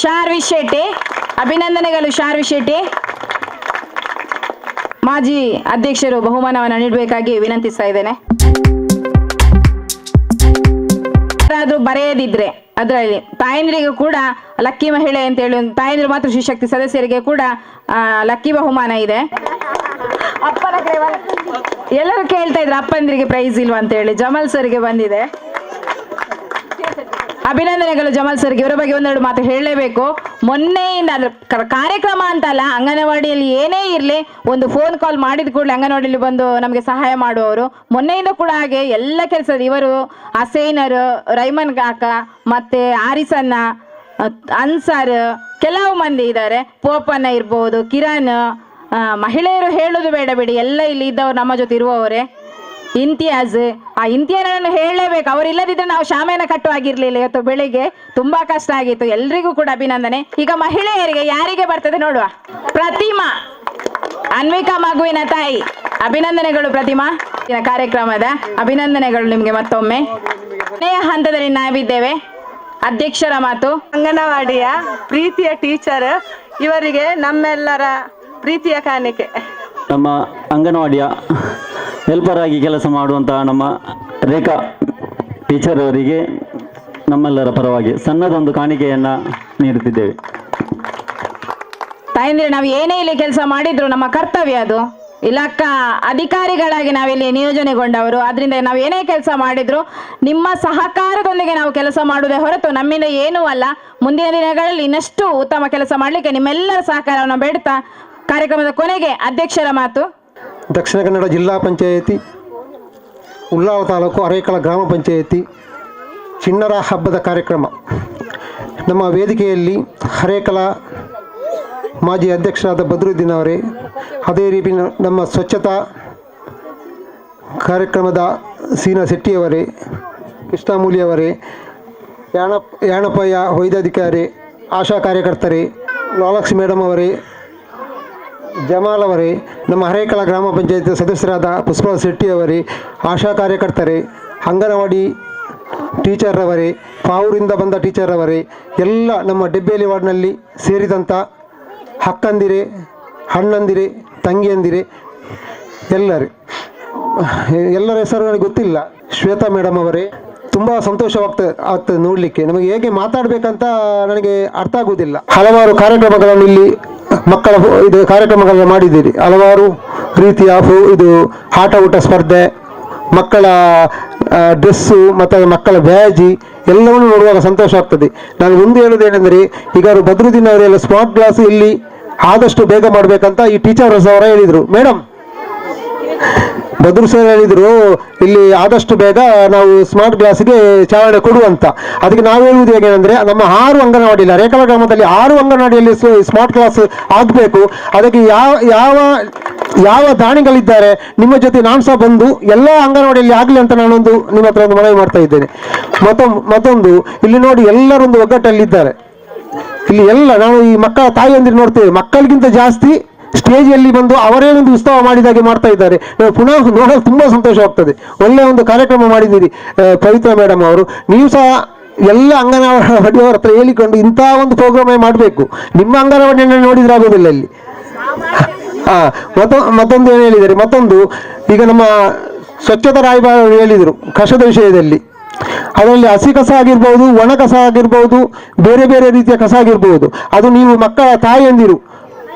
ಶಾರ್ವಿ ಶೆಟ್ಟಿ, ಅಭಿನಂದನೆಗಳು ಶಾರ್ವಿ ಶೆಟ್ಟಿ. ಮಾಜಿ ಅಧ್ಯಕ್ಷರು ಬಹುಮಾನವನ್ನು ನೀಡಬೇಕಾಗಿ ವಿನಂತಿಸ್ತಾ ಇದ್ದೇನೆ. ಯಾರಾದ್ರೂ ಬರೆಯದಿದ್ರೆ ಅದರಲ್ಲಿ ತಾಯಂದ್ರಿಗೂ ಕೂಡ ಲಕ್ಕಿ ಮಹಿಳೆ ಅಂತ ಹೇಳಿ, ತಾಯಂದ್ರು ಮಾತೃ ಶ್ರೀಶಕ್ತಿ ಸದಸ್ಯರಿಗೆ ಕೂಡ ಲಕ್ಕಿ ಬಹುಮಾನ ಇದೆ. ಅಪ್ಪನ ಎಲ್ಲರೂ ಕೇಳ್ತಾ ಇದ್ರು ಅಪ್ಪಂದ್ರಿಗೆ ಪ್ರೈಸ್ ಇಲ್ವಾ ಅಂತ ಹೇಳಿ. ಜಮಲ್ ಸರ್ಗೆ ಬಂದಿದೆ. ಅಭಿನಂದನೆಗಳು ಜಮಲ್ ಸರ್ಗೆ. ಇವರ ಬಗ್ಗೆ ಒಂದೆರಡು ಮಾತು ಹೇಳಲೇಬೇಕು. ಮೊನ್ನೆಯಿಂದ ಕಾರ್ಯಕ್ರಮ ಅಂತಲ್ಲ, ಅಂಗನವಾಡಿಯಲ್ಲಿ ಏನೇ ಇರಲಿ ಒಂದು ಫೋನ್ ಕಾಲ್ ಮಾಡಿದ ಕೂಡಲೇ ಅಂಗನವಾಡಿಯಲ್ಲಿ ಬಂದು ನಮಗೆ ಸಹಾಯ ಮಾಡುವವರು. ಮೊನ್ನೆಯಿಂದ ಕೂಡ ಹಾಗೆ ಎಲ್ಲ ಕೆಲಸದ ಇವರು ಹಸೈನರ್, ರೈಮನ್ ಕಾಕ, ಮತ್ತೆ ಆರಿಸನ್ನ, ಅನ್ಸಾರ್, ಕೆಲವು ಮಂದಿ ಇದ್ದಾರೆ. ಪೋಪನ್ನ ಇರ್ಬೋದು, ಕಿರಣ್, ಮಹಿಳೆಯರು ಹೇಳೋದು ಬೇಡ ಬಿಡಿ, ಎಲ್ಲ ಇಲ್ಲಿ ಇದ್ದವರು ನಮ್ಮ ಜೊತೆ ಇರುವವರೇ. ಇಂತಿಯಾಜ್. ಆ ಇಂತಿಯಾಜನ್ನು ಹೇಳಲೇಬೇಕು, ಅವರಿಲ್ಲದಿದ್ರೆ ನಾವು ಶಾಮಿಯಾನ ಕಟ್ಟುವಾಗಿರ್ಲಿಲ್ಲ. ಇವತ್ತು ಬೆಳಿಗ್ಗೆ ತುಂಬಾ ಕಷ್ಟ ಆಗಿತ್ತು. ಎಲ್ರಿಗೂ ಕೂಡ ಅಭಿನಂದನೆ. ಈಗ ಮಹಿಳೆಯರಿಗೆ ಯಾರಿಗೆ ಬರ್ತದೆ ನೋಡುವ. ಪ್ರತಿಮಾ, ಅನ್ವಿಕಾ ಮಗುವಿನ ತಾಯಿ, ಅಭಿನಂದನೆಗಳು ಪ್ರತಿಮಾ. ಕಾರ್ಯಕ್ರಮದ ಅಭಿನಂದನೆಗಳು ನಿಮಗೆ ಮತ್ತೊಮ್ಮೆ. ಕೊನೆಯ ಹಂತದಲ್ಲಿ ನಾವಿದ್ದೇವೆ. ಅಧ್ಯಕ್ಷರ ಮಾತು. ಅಂಗನವಾಡಿಯ ಪ್ರೀತಿಯ ಟೀಚರ್, ಇವರಿಗೆ ನಮ್ಮೆಲ್ಲರ ಪ್ರೀತಿಯ ಕಾಣಿಕೆ. ನಮ್ಮ ಅಂಗನವಾಡಿಯ ಹೆಲ್ಪರ್ ಆಗಿ ಕೆಲಸ ಮಾಡುವಂತಹ ನಮ್ಮ ರೇಖಾ ಟೀಚರ್ ಅವರಿಗೆ ನಮ್ಮೆಲ್ಲರ ಪರವಾಗಿ ಸಣ್ಣದೊಂದು ಕಾಣಿಕೆಯನ್ನು ನೀಡುತ್ತಿದ್ದೇವೆ. ತಾಯಂದಿರೆ, ನಾವು ಏನೇ ಇಲ್ಲಿ ಕೆಲಸ ಮಾಡಿದ್ರು ನಮ್ಮ ಕರ್ತವ್ಯ ಅದು. ಇಲಾಖಾ ಅಧಿಕಾರಿಗಳಾಗಿ ನಾವಿಲ್ಲಿ ನಿಯೋಜನೆಗೊಂಡವರು. ಅದರಿಂದ ನಾವು ಏನೇ ಕೆಲಸ ಮಾಡಿದ್ರು ನಿಮ್ಮ ಸಹಕಾರದೊಂದಿಗೆ ನಾವು ಕೆಲಸ ಮಾಡುವುದೇ ಹೊರತು ನಮ್ಮಿಂದ ಏನೂ ಅಲ್ಲ. ಮುಂದಿನ ದಿನಗಳಲ್ಲಿ ಇನ್ನಷ್ಟು ಉತ್ತಮ ಕೆಲಸ ಮಾಡಲಿಕ್ಕೆ ನಿಮ್ಮೆಲ್ಲರ ಸಹಕಾರವನ್ನು ಬೇಡ್ತಾ ಕಾರ್ಯಕ್ರಮದ ಕೊನೆಗೆ ಅಧ್ಯಕ್ಷರ ಮಾತು. ದಕ್ಷಿಣ ಕನ್ನಡ ಜಿಲ್ಲಾ ಪಂಚಾಯಿತಿ, ಉಳ್ಳಾಲ ತಾಲೂಕು ಅರೇಕಳ ಗ್ರಾಮ ಪಂಚಾಯಿತಿ ಚಿಣ್ಣರ ಹಬ್ಬದ ಕಾರ್ಯಕ್ರಮ. ನಮ್ಮ ವೇದಿಕೆಯಲ್ಲಿ ಅರೇಕಳ ಮಾಜಿ ಅಧ್ಯಕ್ಷರಾದ ಬದ್ರುದ್ದೀನ್ ಅವರೇ, ಅದೇ ರೀತಿ ನಮ್ಮ ಸ್ವಚ್ಛತಾ ಕಾರ್ಯಕ್ರಮದ ಸೀನಾ ಶೆಟ್ಟಿಯವರೇ, ಕೃಷ್ಣಮೂಲಿಯವರೇ, ಯಾಣಪ್ಪಯ್ಯ ವೈದ್ಯಾಧಿಕಾರಿ, ಆಶಾ ಕಾರ್ಯಕರ್ತರೇ, ಲಾಲಕ್ಷ್ಮಿ ಮೇಡಮ್ ಅವರೇ, ಜಮಾಲ್ ಅವರೇ, ನಮ್ಮ ಅರೇಕಳ ಗ್ರಾಮ ಪಂಚಾಯತ್ ಸದಸ್ಯರಾದ ಪುಷ್ಪಾ ಶೆಟ್ಟಿಯವರೇ, ಆಶಾ ಕಾರ್ಯಕರ್ತರೇ, ಅಂಗನವಾಡಿ ಟೀಚರ್ ಅವರೇ, ಪಾವೂರಿಂದ ಬಂದ ಟೀಚರ್ ಅವರೇ, ಎಲ್ಲ ನಮ್ಮ ಡೆಬ್ಬೇಲಿ ವಾರ್ಡ್ನಲ್ಲಿ ಸೇರಿದಂಥ ಅಕ್ಕಂದಿರೆ, ಅಣ್ಣಂದಿರೆ, ತಂಗಿಯಂದಿರೆ, ಎಲ್ಲರ ಹೆಸರು ನನಗೆ ಗೊತ್ತಿಲ್ಲ. ಶ್ವೇತಾ ಮೇಡಮ್ ಅವರೇ, ತುಂಬ ಸಂತೋಷವಾಗ್ತದೆ ನೋಡಲಿಕ್ಕೆ. ನಮಗೆ ಹೇಗೆ ಮಾತಾಡಬೇಕಂತ ನನಗೆ ಅರ್ಥ ಆಗುವುದಿಲ್ಲ. ಹಲವಾರು ಕಾರ್ಯಕ್ರಮಗಳನ್ನು ಇಲ್ಲಿ ಮಕ್ಕಳ ಕಾರ್ಯಕ್ರಮಗಳನ್ನು ಮಾಡಿದ್ದೀರಿ. ಹಲವಾರು ರೀತಿಯ ಆಟ ಊಟ ಸ್ಪರ್ಧೆ, ಮಕ್ಕಳ ಡ್ರೆಸ್ಸು ಮತ್ತು ಮಕ್ಕಳ ಬ್ಯಾಜಿ ಎಲ್ಲವನ್ನು ನೋಡುವಾಗ ಸಂತೋಷ ಆಗ್ತದೆ. ನಾನು ಒಂದು ಹೇಳೋದೇನೆಂದರೆ, ಈಗ ಬದ್ರುದ್ದೀನ್ ಅವರೆಲ್ಲ ಸ್ಮಾರ್ಟ್ ಕ್ಲಾಸ್ ಇಲ್ಲಿ ಆದಷ್ಟು ಬೇಗ ಮಾಡಬೇಕಂತ ಈ ಟೀಚರ್ಸ್ ಅವರ ಹೇಳಿದರು. ಮೇಡಮ್ ಬದ್ರು ಸರ್ ಹೇಳಿದರು, ಇಲ್ಲಿ ಆದಷ್ಟು ಬೇಗ ನಾವು ಸ್ಮಾರ್ಟ್ ಕ್ಲಾಸ್ಗೆ ಚಾಲನೆ ಕೊಡುವಂತ. ಅದಕ್ಕೆ ನಾವು ಹೇಳುವುದು ಹೇಗೆಂದರೆ, ನಮ್ಮ 6 ಅಂಗನವಾಡಿಯಲ್ಲಿ ಅರೇಕಳ ಗ್ರಾಮದಲ್ಲಿ 6 ಅಂಗನವಾಡಿಯಲ್ಲಿ ಸ್ಮಾರ್ಟ್ ಕ್ಲಾಸ್ ಆಗಬೇಕು. ಅದಕ್ಕೆ ಯಾವ ದಾನಿಗಳಿದ್ದಾರೆ ನಿಮ್ಮ ಜೊತೆ ನಾನು ಸಹ ಬಂದು ಎಲ್ಲ ಅಂಗನವಾಡಿಯಲ್ಲಿ ಆಗಲಿ ಅಂತ ನಾನೊಂದು ನಿಮ್ಮ ಹತ್ರ ಒಂದು ಮನವಿ ಮಾಡ್ತಾ ಇದ್ದೇನೆ. ಮತ್ತೊಂದು ಇಲ್ಲಿ ನೋಡಿ, ಎಲ್ಲರೊಂದು ಒಗ್ಗಟ್ಟಲ್ಲಿದ್ದಾರೆ. ಇಲ್ಲಿ ಎಲ್ಲ ನಾವು ಈ ಮಕ್ಕಳ ತಾಯಿಯಂದಿರು ನೋಡ್ತೇವೆ, ಮಕ್ಕಳಿಗಿಂತ ಜಾಸ್ತಿ ಸ್ಟೇಜಿಯಲ್ಲಿ ಬಂದು ಅವರೇನೊಂದು ಉತ್ಸವ ಮಾಡಿದಾಗೆ ಮಾಡ್ತಾ ಇದ್ದಾರೆ. ನಾವು ಪುನಃ ನೋಡಲು ತುಂಬ ಸಂತೋಷವಾಗ್ತದೆ. ಒಳ್ಳೆಯ ಒಂದು ಕಾರ್ಯಕ್ರಮ ಮಾಡಿದ್ದೀರಿ ಪವಿತ್ರ ಮೇಡಮ್ ಅವರು. ನೀವು ಸಹ ಎಲ್ಲ ಅಂಗನವಾಡಿಯವರ ಹತ್ರ ಹೇಳಿಕೊಂಡು ಇಂಥ ಒಂದು ಪ್ರೋಗ್ರಾಮೇ ಮಾಡಬೇಕು. ನಿಮ್ಮ ಅಂಗನವಾಡಿಯನ್ನು ನೋಡಿದ್ರೆ ಆಗೋದಿಲ್ಲ ಇಲ್ಲಿ. ಮತ್ತೊಂದು ಏನು ಹೇಳಿದ್ದಾರೆ, ಈಗ ನಮ್ಮ ಸ್ವಚ್ಛತಾ ರಾಯಭಾರಿ ಹೇಳಿದರು ಕಸದ ವಿಷಯದಲ್ಲಿ. ಅದರಲ್ಲಿ ಹಸಿ ಕಸ ಆಗಿರ್ಬೋದು, ಒಣ ಕಸ ಆಗಿರ್ಬೋದು, ಬೇರೆ ಬೇರೆ ರೀತಿಯ ಕಸ ಆಗಿರ್ಬೋದು, ಅದು ನೀವು ಮಕ್ಕಳ ತಾಯಿಯಂದಿರು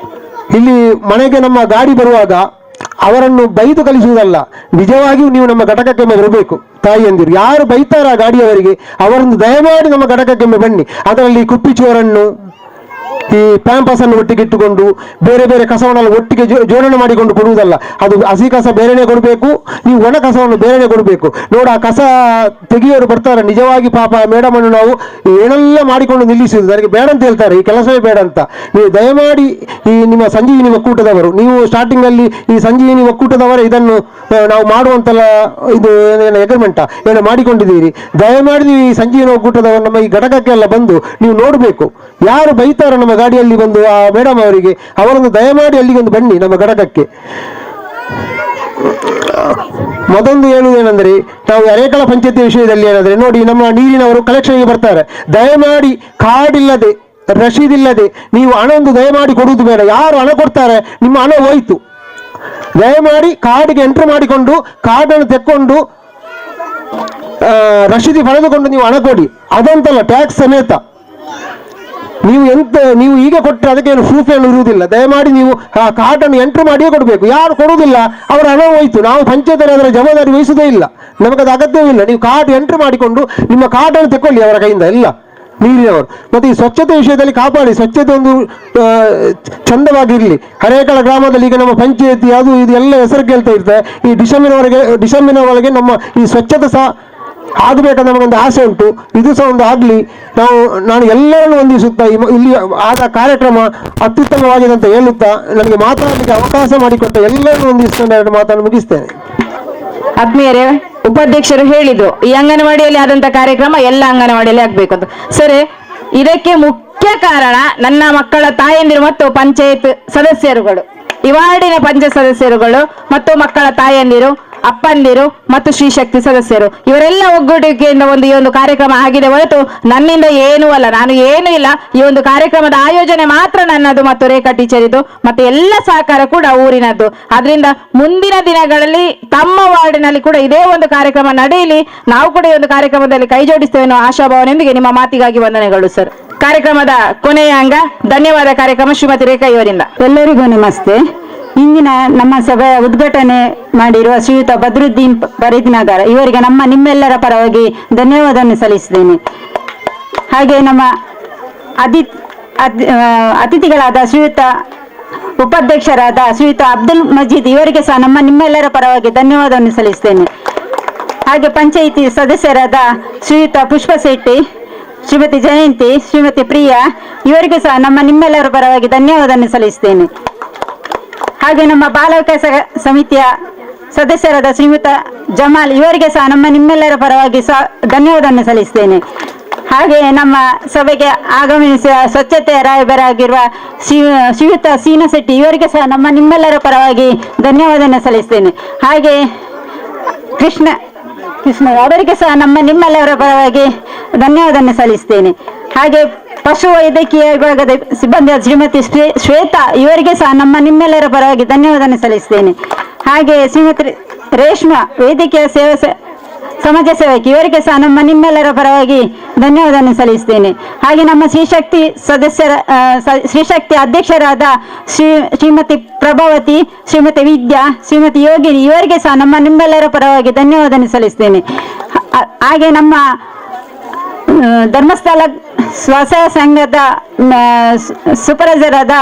ಇಲ್ಲಿ ಮನೆಗೆ ನಮ್ಮ ಗಾಡಿ ಬರುವಾಗ ಅವರನ್ನು ಬೈದು ಕಲಿಸುವುದಲ್ಲ, ನಿಜವಾಗಿಯೂ ನೀವು ನಮ್ಮ ಘಟಕಕ್ಕೆ ಬರಬೇಕು. ತಾಯಿಯಂದಿರು ಯಾರು ಬೈತಾರ ಗಾಡಿಯವರಿಗೆ ಅವರನ್ನು ದಯಮಾಡಿ ನಮ್ಮ ಘಟಕಕ್ಕೆ ಬನ್ನಿ. ಅದರಲ್ಲಿ ಕುಪ್ಪಿಚೋರನ್ನು, ಈ ಪ್ಯಾಂಪಸ್ ಅನ್ನು ಒಟ್ಟಿಗೆ ಇಟ್ಟುಕೊಂಡು ಬೇರೆ ಬೇರೆ ಕಸವನ್ನೆಲ್ಲ ಒಟ್ಟಿಗೆ ಜೋಡಣೆ ಮಾಡಿಕೊಂಡು ಕೊಡುವುದಲ್ಲ. ಅದು ಹಸಿ ಕಸ ಬೇರೆನೆ ಕೊಡಬೇಕು, ನೀವು ಒಣ ಕಸವನ್ನು ಬೇರೆನೆ ಕೊಡಬೇಕು. ನೋಡ, ಆ ಕಸ ತೆಗಿಯೋರು ಬರ್ತಾರೆ, ನಿಜವಾಗಿ ಪಾಪ ಮೇಡಮ್ ಅನ್ನು ನಾವು ಏನೆಲ್ಲ ಮಾಡಿಕೊಂಡು ನಿಲ್ಲಿಸುವುದು, ನನಗೆ ಬೇಡ ಅಂತ ಹೇಳ್ತಾರೆ, ಈ ಕೆಲಸವೇ ಬೇಡ ಅಂತ. ನೀವು ದಯಮಾಡಿ ಈ ನಿಮ್ಮ ಸಂಜೀವಿನಿ ಒಕ್ಕೂಟದವರು, ನೀವು ಸ್ಟಾರ್ಟಿಂಗ್ ಅಲ್ಲಿ ಈ ಸಂಜೀವಿನಿ ಒಕ್ಕೂಟದವರೇ ಇದನ್ನು ನಾವು ಮಾಡುವಂತೆಲ್ಲ ಇದು ಎಗ್ರಿಮೆಂಟ್ ಏನೋ ಮಾಡಿಕೊಂಡಿದ್ದೀರಿ. ದಯಮಾಡಿ ನೀವು ಈ ಸಂಜೀವಿನಿ ಒಕ್ಕೂಟದವರು ನಮ್ಮ ಈ ಘಟಕಕ್ಕೆಲ್ಲ ಬಂದು ನೀವು ನೋಡಬೇಕು. ಯಾರು ಬೈತಾರೋ ನಮ್ಮ ಗಾಡಿಯಲ್ಲಿ ಬಂದು ಆ ಮೇಡಮ್ ಅವರಿಗೆ, ಅವರನ್ನು ದಯಮಾಡಿ ಅಲ್ಲಿಗೆ ಒಂದು ಬನ್ನಿ ನಮ್ಮ ಘಟಕಕ್ಕೆ. ಮತ್ತೊಂದು ಹೇಳುವುದೇನೆಂದರೆ, ನಾವು ಅರೇಕಳ ಪಂಚಾಯತಿ ವಿಷಯದಲ್ಲಿ ಏನಂದ್ರೆ ನೋಡಿ, ನಮ್ಮ ನೀರಿನವರು ಕಲೆಕ್ಷನ್ಗೆ ಬರ್ತಾರೆ. ದಯಮಾಡಿ ಕಾರ್ಡ್ ಇಲ್ಲದೆ, ರಶೀದಿಲ್ಲದೆ ನೀವು ಹಣ ಒಂದು ದಯಮಾಡಿ ಕೊಡುವುದು ಬೇಡ. ಯಾರು ಹಣ ಕೊಡ್ತಾರೆ ನಿಮ್ಮ ಹಣ ಹೋಯ್ತು. ದಯಮಾಡಿ ಕಾರ್ಡ್ಗೆ ಎಂಟ್ರಿ ಮಾಡಿಕೊಂಡು ಕಾರ್ಡನ್ನು ತೆಕ್ಕೊಂಡು ರಶೀದಿ ಪಡೆದುಕೊಂಡು ನೀವು ಹಣ ಕೊಡಿ. ಅದಂತಲ್ಲ, ಟ್ಯಾಕ್ಸ್ ಸಮೇತ. ನೀವು ಈಗ ಕೊಟ್ಟರೆ ಅದಕ್ಕೆ ಏನು ಪ್ರೂಫ್ ಏನು ಇರುವುದಿಲ್ಲ. ದಯಮಾಡಿ ನೀವು ಆ ಕಾರ್ಡನ್ನು ಎಂಟ್ರಿ ಮಾಡಿಯೇ ಕೊಡಬೇಕು. ಯಾರು ಕೊಡುವುದಿಲ್ಲ ಅವರ ಹಣ ಹೋಯ್ತು. ನಾವು ಪಂಚಾಯತಲ್ಲಿ ಅದರ ಜವಾಬ್ದಾರಿ ವಹಿಸುವುದೇ ಇಲ್ಲ, ನಮಗದು ಅಗತ್ಯವಿಲ್ಲ. ನೀವು ಕಾರ್ಡ್ ಎಂಟ್ರಿ ಮಾಡಿಕೊಂಡು ನಿಮ್ಮ ಕಾರ್ಡನ್ನು ತೆಕ್ಕೊಳ್ಳಿ ಅವರ ಕೈಯಿಂದ, ಎಲ್ಲ ನೀರಿನವರು. ಮತ್ತು ಈ ಸ್ವಚ್ಛತೆ ವಿಷಯದಲ್ಲಿ ಕಾಪಾಡಿ, ಸ್ವಚ್ಛತೆ ಒಂದು ಚಂದವಾಗಿರಲಿ. ಅರೇಕಳ ಗ್ರಾಮದಲ್ಲಿ ಈಗ ನಮ್ಮ ಪಂಚಾಯತಿ ಅದು ಇದು ಎಲ್ಲ ಹೆಸರು ಕೇಳ್ತಾ ಇರ್ತದೆ. ಈ ಡಿಸೆಂಬರ್ನ ಒಳಗೆ ನಮ್ಮ ಈ ಸ್ವಚ್ಛತೆ ಸಹ ಆಗಬೇಕಂತ ನಮಗೊಂದು ಆಸೆ ಉಂಟು. ಇದು ಸಹ ಒಂದು ಆಗಲಿ. ನಾನು ಎಲ್ಲರನ್ನು ಹೊಂದಿಸುತ್ತಾ ಇಲ್ಲಿ ಆದ ಕಾರ್ಯಕ್ರಮ ಅತ್ಯುತ್ತಮವಾಗಿದೆ ಅಂತ ಹೇಳುತ್ತಾ, ನನಗೆ ಮಾತಾಡಲಿಕ್ಕೆ ಅವಕಾಶ ಮಾಡಿಕೊಟ್ಟ ಎಲ್ಲರನ್ನು ಹೊಂದಿಸಿಕೊಂಡು 2 ಮಾತನ್ನು ಮುಗಿಸ್ತೇನೆ. ಆತ್ಮೀಯರೇ, ಉಪಾಧ್ಯಕ್ಷರು ಹೇಳಿದ್ರು ಈ ಅಂಗನವಾಡಿಯಲ್ಲಿ ಆದಂತ ಕಾರ್ಯಕ್ರಮ ಎಲ್ಲ ಅಂಗನವಾಡಿಯಲ್ಲಿ ಆಗ್ಬೇಕು ಅಂತ. ಸರಿ, ಇದಕ್ಕೆ ಮುಖ್ಯ ಕಾರಣ ನನ್ನ ಮಕ್ಕಳ ತಾಯಂದಿರು ಮತ್ತು ಪಂಚಾಯತ್ ಸದಸ್ಯರುಗಳು, ಈ ವಾರ್ಡಿನ ಪಂಚಾಯತ್ ಸದಸ್ಯರುಗಳು ಮತ್ತು ಮಕ್ಕಳ ತಾಯಂದಿರು, ಅಪ್ಪಂದಿರು ಮತ್ತು ಶ್ರೀಶಕ್ತಿ ಸದಸ್ಯರು, ಇವರೆಲ್ಲ ಒಗ್ಗೂಡಿಕೆಯಿಂದ ಈ ಒಂದು ಕಾರ್ಯಕ್ರಮ ಆಗಿದೆ ಹೊರತು ನನ್ನಿಂದ ಏನೂ ಅಲ್ಲ, ನಾನು ಏನೂ ಇಲ್ಲ. ಈ ಒಂದು ಕಾರ್ಯಕ್ರಮದ ಆಯೋಜನೆ ಮಾತ್ರ ನನ್ನದು ಮತ್ತು ರೇಖಾ ಟೀಚರ್ ಇದು, ಮತ್ತೆ ಎಲ್ಲ ಸಹಕಾರ ಕೂಡ ಊರಿನದ್ದು. ಆದ್ರಿಂದ ಮುಂದಿನ ದಿನಗಳಲ್ಲಿ ತಮ್ಮ ವಾರ್ಡಿನಲ್ಲಿ ಕೂಡ ಇದೇ ಒಂದು ಕಾರ್ಯಕ್ರಮ ನಡೆಯಲಿ, ನಾವು ಕೂಡ ಈ ಒಂದು ಕಾರ್ಯಕ್ರಮದಲ್ಲಿ ಕೈ ಜೋಡಿಸ್ತೇವೆ ಅನ್ನೋ ಆಶಾಭಾವನೆಯೊಂದಿಗೆ ನಿಮ್ಮ ಮಾತಿಗಾಗಿ ವಂದನೆಗಳು ಸರ್. ಕಾರ್ಯಕ್ರಮದ ಕೊನೆಯ ಅಂಗ ಧನ್ಯವಾದ ಕಾರ್ಯಕ್ರಮ ಶ್ರೀಮತಿ ರೇಖಾ ಇವರಿಂದ. ಎಲ್ಲರಿಗೂ ನಮಸ್ತೆ. ಇಂದಿನ ನಮ್ಮ ಸಭೆಯ ಉದ್ಘಾಟನೆ ಮಾಡಿರುವ ಶ್ರೀಯುತ ಬದ್ರುದ್ದೀನ್ ಫರೀದ್ನಗರ್ ಇವರಿಗೆ ನಿಮ್ಮೆಲ್ಲರ ಪರವಾಗಿ ಧನ್ಯವಾದವನ್ನು ಸಲ್ಲಿಸಿದ್ದೇನೆ. ಹಾಗೆ ನಮ್ಮ ಅತಿಥಿಗಳಾದ ಶ್ರೀಯುತ ಉಪಾಧ್ಯಕ್ಷರಾದ ಶ್ರೀಯುತ ಅಬ್ದುಲ್ ಮಜೀದ್ ಇವರಿಗೆ ಸಹ ನಿಮ್ಮೆಲ್ಲರ ಪರವಾಗಿ ಧನ್ಯವಾದವನ್ನು ಸಲ್ಲಿಸ್ತೇನೆ. ಹಾಗೆ ಪಂಚಾಯಿತಿ ಸದಸ್ಯರಾದ ಶ್ರೀಯುತ ಪುಷ್ಪ ಶೆಟ್ಟಿ, ಶ್ರೀಮತಿ ಜಯಂತಿ, ಶ್ರೀಮತಿ ಪ್ರಿಯಾ ಇವರಿಗೆ ಸಹ ನಿಮ್ಮೆಲ್ಲರ ಪರವಾಗಿ ಧನ್ಯವಾದವನ್ನು ಸಲ್ಲಿಸ್ತೇನೆ. ಹಾಗೆ ನಮ್ಮ ಬಾಲ ವಿಕಾಸ ಸಮಿತಿಯ ಸದಸ್ಯರಾದ ಶ್ರೀಯುತ ಜಮಾಲ್ ಇವರಿಗೆ ಸಹ ನಿಮ್ಮೆಲ್ಲರ ಪರವಾಗಿ ಧನ್ಯವಾದವನ್ನು ಸಲ್ಲಿಸ್ತೇನೆ. ಹಾಗೆ ನಮ್ಮ ಸಭೆಗೆ ಆಗಮಿಸಿದ ಸ್ವಚ್ಛತೆಯ ರಾಯಭಾರಿಯಾಗಿರುವ ಶ್ರೀಯುತ ಸೀನಶೆಟ್ಟಿ ಇವರಿಗೆ ಸಹ ನಿಮ್ಮೆಲ್ಲರ ಪರವಾಗಿ ಧನ್ಯವಾದವನ್ನು ಸಲ್ಲಿಸ್ತೇನೆ. ಹಾಗೆ ಕೃಷ್ಣ ಅವರಿಗೆ ಸಹ ನಿಮ್ಮೆಲ್ಲರ ಪರವಾಗಿ ಧನ್ಯವಾದವನ್ನು ಸಲ್ಲಿಸ್ತೇನೆ. ಹಾಗೆ ಪಶು ವೈದ್ಯಕೀಯ ವಿಭಾಗದ ಸಿಬ್ಬಂದಿಯಾದ ಶ್ರೀಮತಿ ಶ್ವೇತಾ ಇವರಿಗೆ ಸಹ ನಿಮ್ಮೆಲ್ಲರ ಪರವಾಗಿ ಧನ್ಯವಾದವನ್ನು ಸಲ್ಲಿಸ್ತೇನೆ. ಹಾಗೆ ಶ್ರೀಮತಿ ರೇಷ್ಮಾ ವೈದ್ಯಕೀಯ ಸಮಾಜ ಸೇವಕಿ ಇವರಿಗೆ ಸಹ ನಿಮ್ಮೆಲ್ಲರ ಪರವಾಗಿ ಧನ್ಯವಾದವನ್ನು ಸಲ್ಲಿಸ್ತೇನೆ. ಹಾಗೆ ನಮ್ಮ ಶ್ರೀಶಕ್ತಿ ಅಧ್ಯಕ್ಷರಾದ ಶ್ರೀಮತಿ ಪ್ರಭಾವತಿ, ಶ್ರೀಮತಿ ವಿದ್ಯಾ, ಶ್ರೀಮತಿ ಯೋಗಿನಿ ಇವರಿಗೆ ಸಹ ನಿಮ್ಮೆಲ್ಲರ ಪರವಾಗಿ ಧನ್ಯವಾದವನ್ನು ಸಲ್ಲಿಸ್ತೇನೆ. ಹಾಗೆ ನಮ್ಮ ಧರ್ಮಸ್ಥಳ ಸ್ವಸಹಾಯ ಸಂಘದ ಸೂಪರ್ವೈಸರಾದ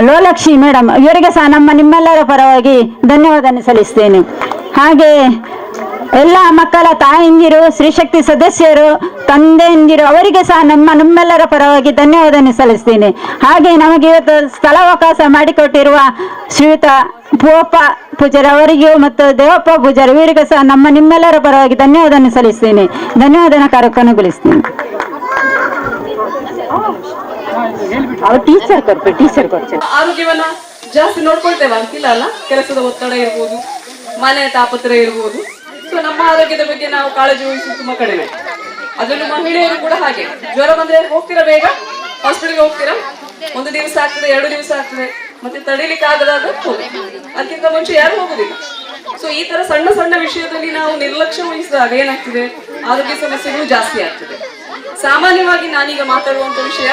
ಲೋಲಕ್ಷಿ ಮೇಡಮ್ ಇವರಿಗೆ ಸಹ ನಿಮ್ಮೆಲ್ಲರ ಪರವಾಗಿ ಧನ್ಯವಾದವನ್ನು ಸಲ್ಲಿಸ್ತೇನೆ. ಹಾಗೆ ಎಲ್ಲ ಮಕ್ಕಳ ತಾಯಂದಿರು, ಶ್ರೀಶಕ್ತಿ ಸದಸ್ಯರು, ತಂದೆಯಂದಿರು ಅವರಿಗೆ ಸಹ ನಮ್ಮೆಲ್ಲರ ಪರವಾಗಿ ಧನ್ಯವಾದವನ್ನು ಸಲ್ಲಿಸ್ತೇನೆ. ಹಾಗೆ ನಮಗೆ ಇವತ್ತು ಸ್ಥಳಾವಕಾಶ ಮಾಡಿಕೊಟ್ಟಿರುವ ಶ್ರೀಯುತ ಪೂವಪ್ಪ ಪೂಜಾರಿ ಅವರಿಗೂ ಮತ್ತು ದೇವಪ್ಪ ಪೂಜಾರಿ ಇವರಿಗೂ ಸಹ ನಿಮ್ಮೆಲ್ಲರ ಪರವಾಗಿ ಧನ್ಯವಾದವನ್ನು ಸಲ್ಲಿಸ್ತೇನೆ. ಧನ್ಯವಾದನ ಕಾರ್ಯಕ್ರಮಗೊಳಿಸ್ತೇನೆ. ಟೀಚರ್ ಆರೋಗ್ಯವನ್ನ ಜಾಸ್ತಿ ನೋಡ್ಕೊಳ್ತೇವೆ ಅಂತಿಲ್ಲ ಅಲ್ಲ, ಕೆಲಸದ ಒತ್ತಡ ಇರ್ಬೋದು, ಮನೆಯ ತಾಪತ್ರೆ ಇರ್ಬೋದು. ಸೊ ನಮ್ಮ ಆರೋಗ್ಯದ ಬಗ್ಗೆ ನಾವು ಕಾಳಜಿ ವಹಿಸುವುದು ತುಂಬಾ ಕಡಿಮೆ. ಅದರಲ್ಲೂ ಮಹಿಳೆಯರು ಕೂಡ ಹಾಗೆ. ಜ್ವರ ಬಂದ್ರೆ ಹೋಗ್ತೀರಾ, ಬೇಗ ಹಾಸ್ಪಿಟಲ್ಗೆ ಹೋಗ್ತೀರಾ, 1 ದಿವಸ ಆಗ್ತದೆ, 2 ದಿವಸ ಆಗ್ತದೆ, ಮತ್ತೆ ತಡೀಲಿಕ್ಕೆ ಆಗದಾಗ ಅದಕ್ಕಿಂತ ಮುಂಚೆ ಯಾರು ಹೋಗುದಿಲ್ಲ. ಸೊ ಈ ತರ ಸಣ್ಣ ಸಣ್ಣ ವಿಷಯದಲ್ಲಿ ನಾವು ನಿರ್ಲಕ್ಷ್ಯ ವಹಿಸಿದಾಗ ಏನಾಗ್ತದೆ, ಆರೋಗ್ಯ ಸಮಸ್ಯೆಗಳು ಜಾಸ್ತಿ ಆಗ್ತದೆ. ಸಾಮಾನ್ಯವಾಗಿ ನಾನೀಗ ಮಾತಾಡುವಂತ ವಿಷಯ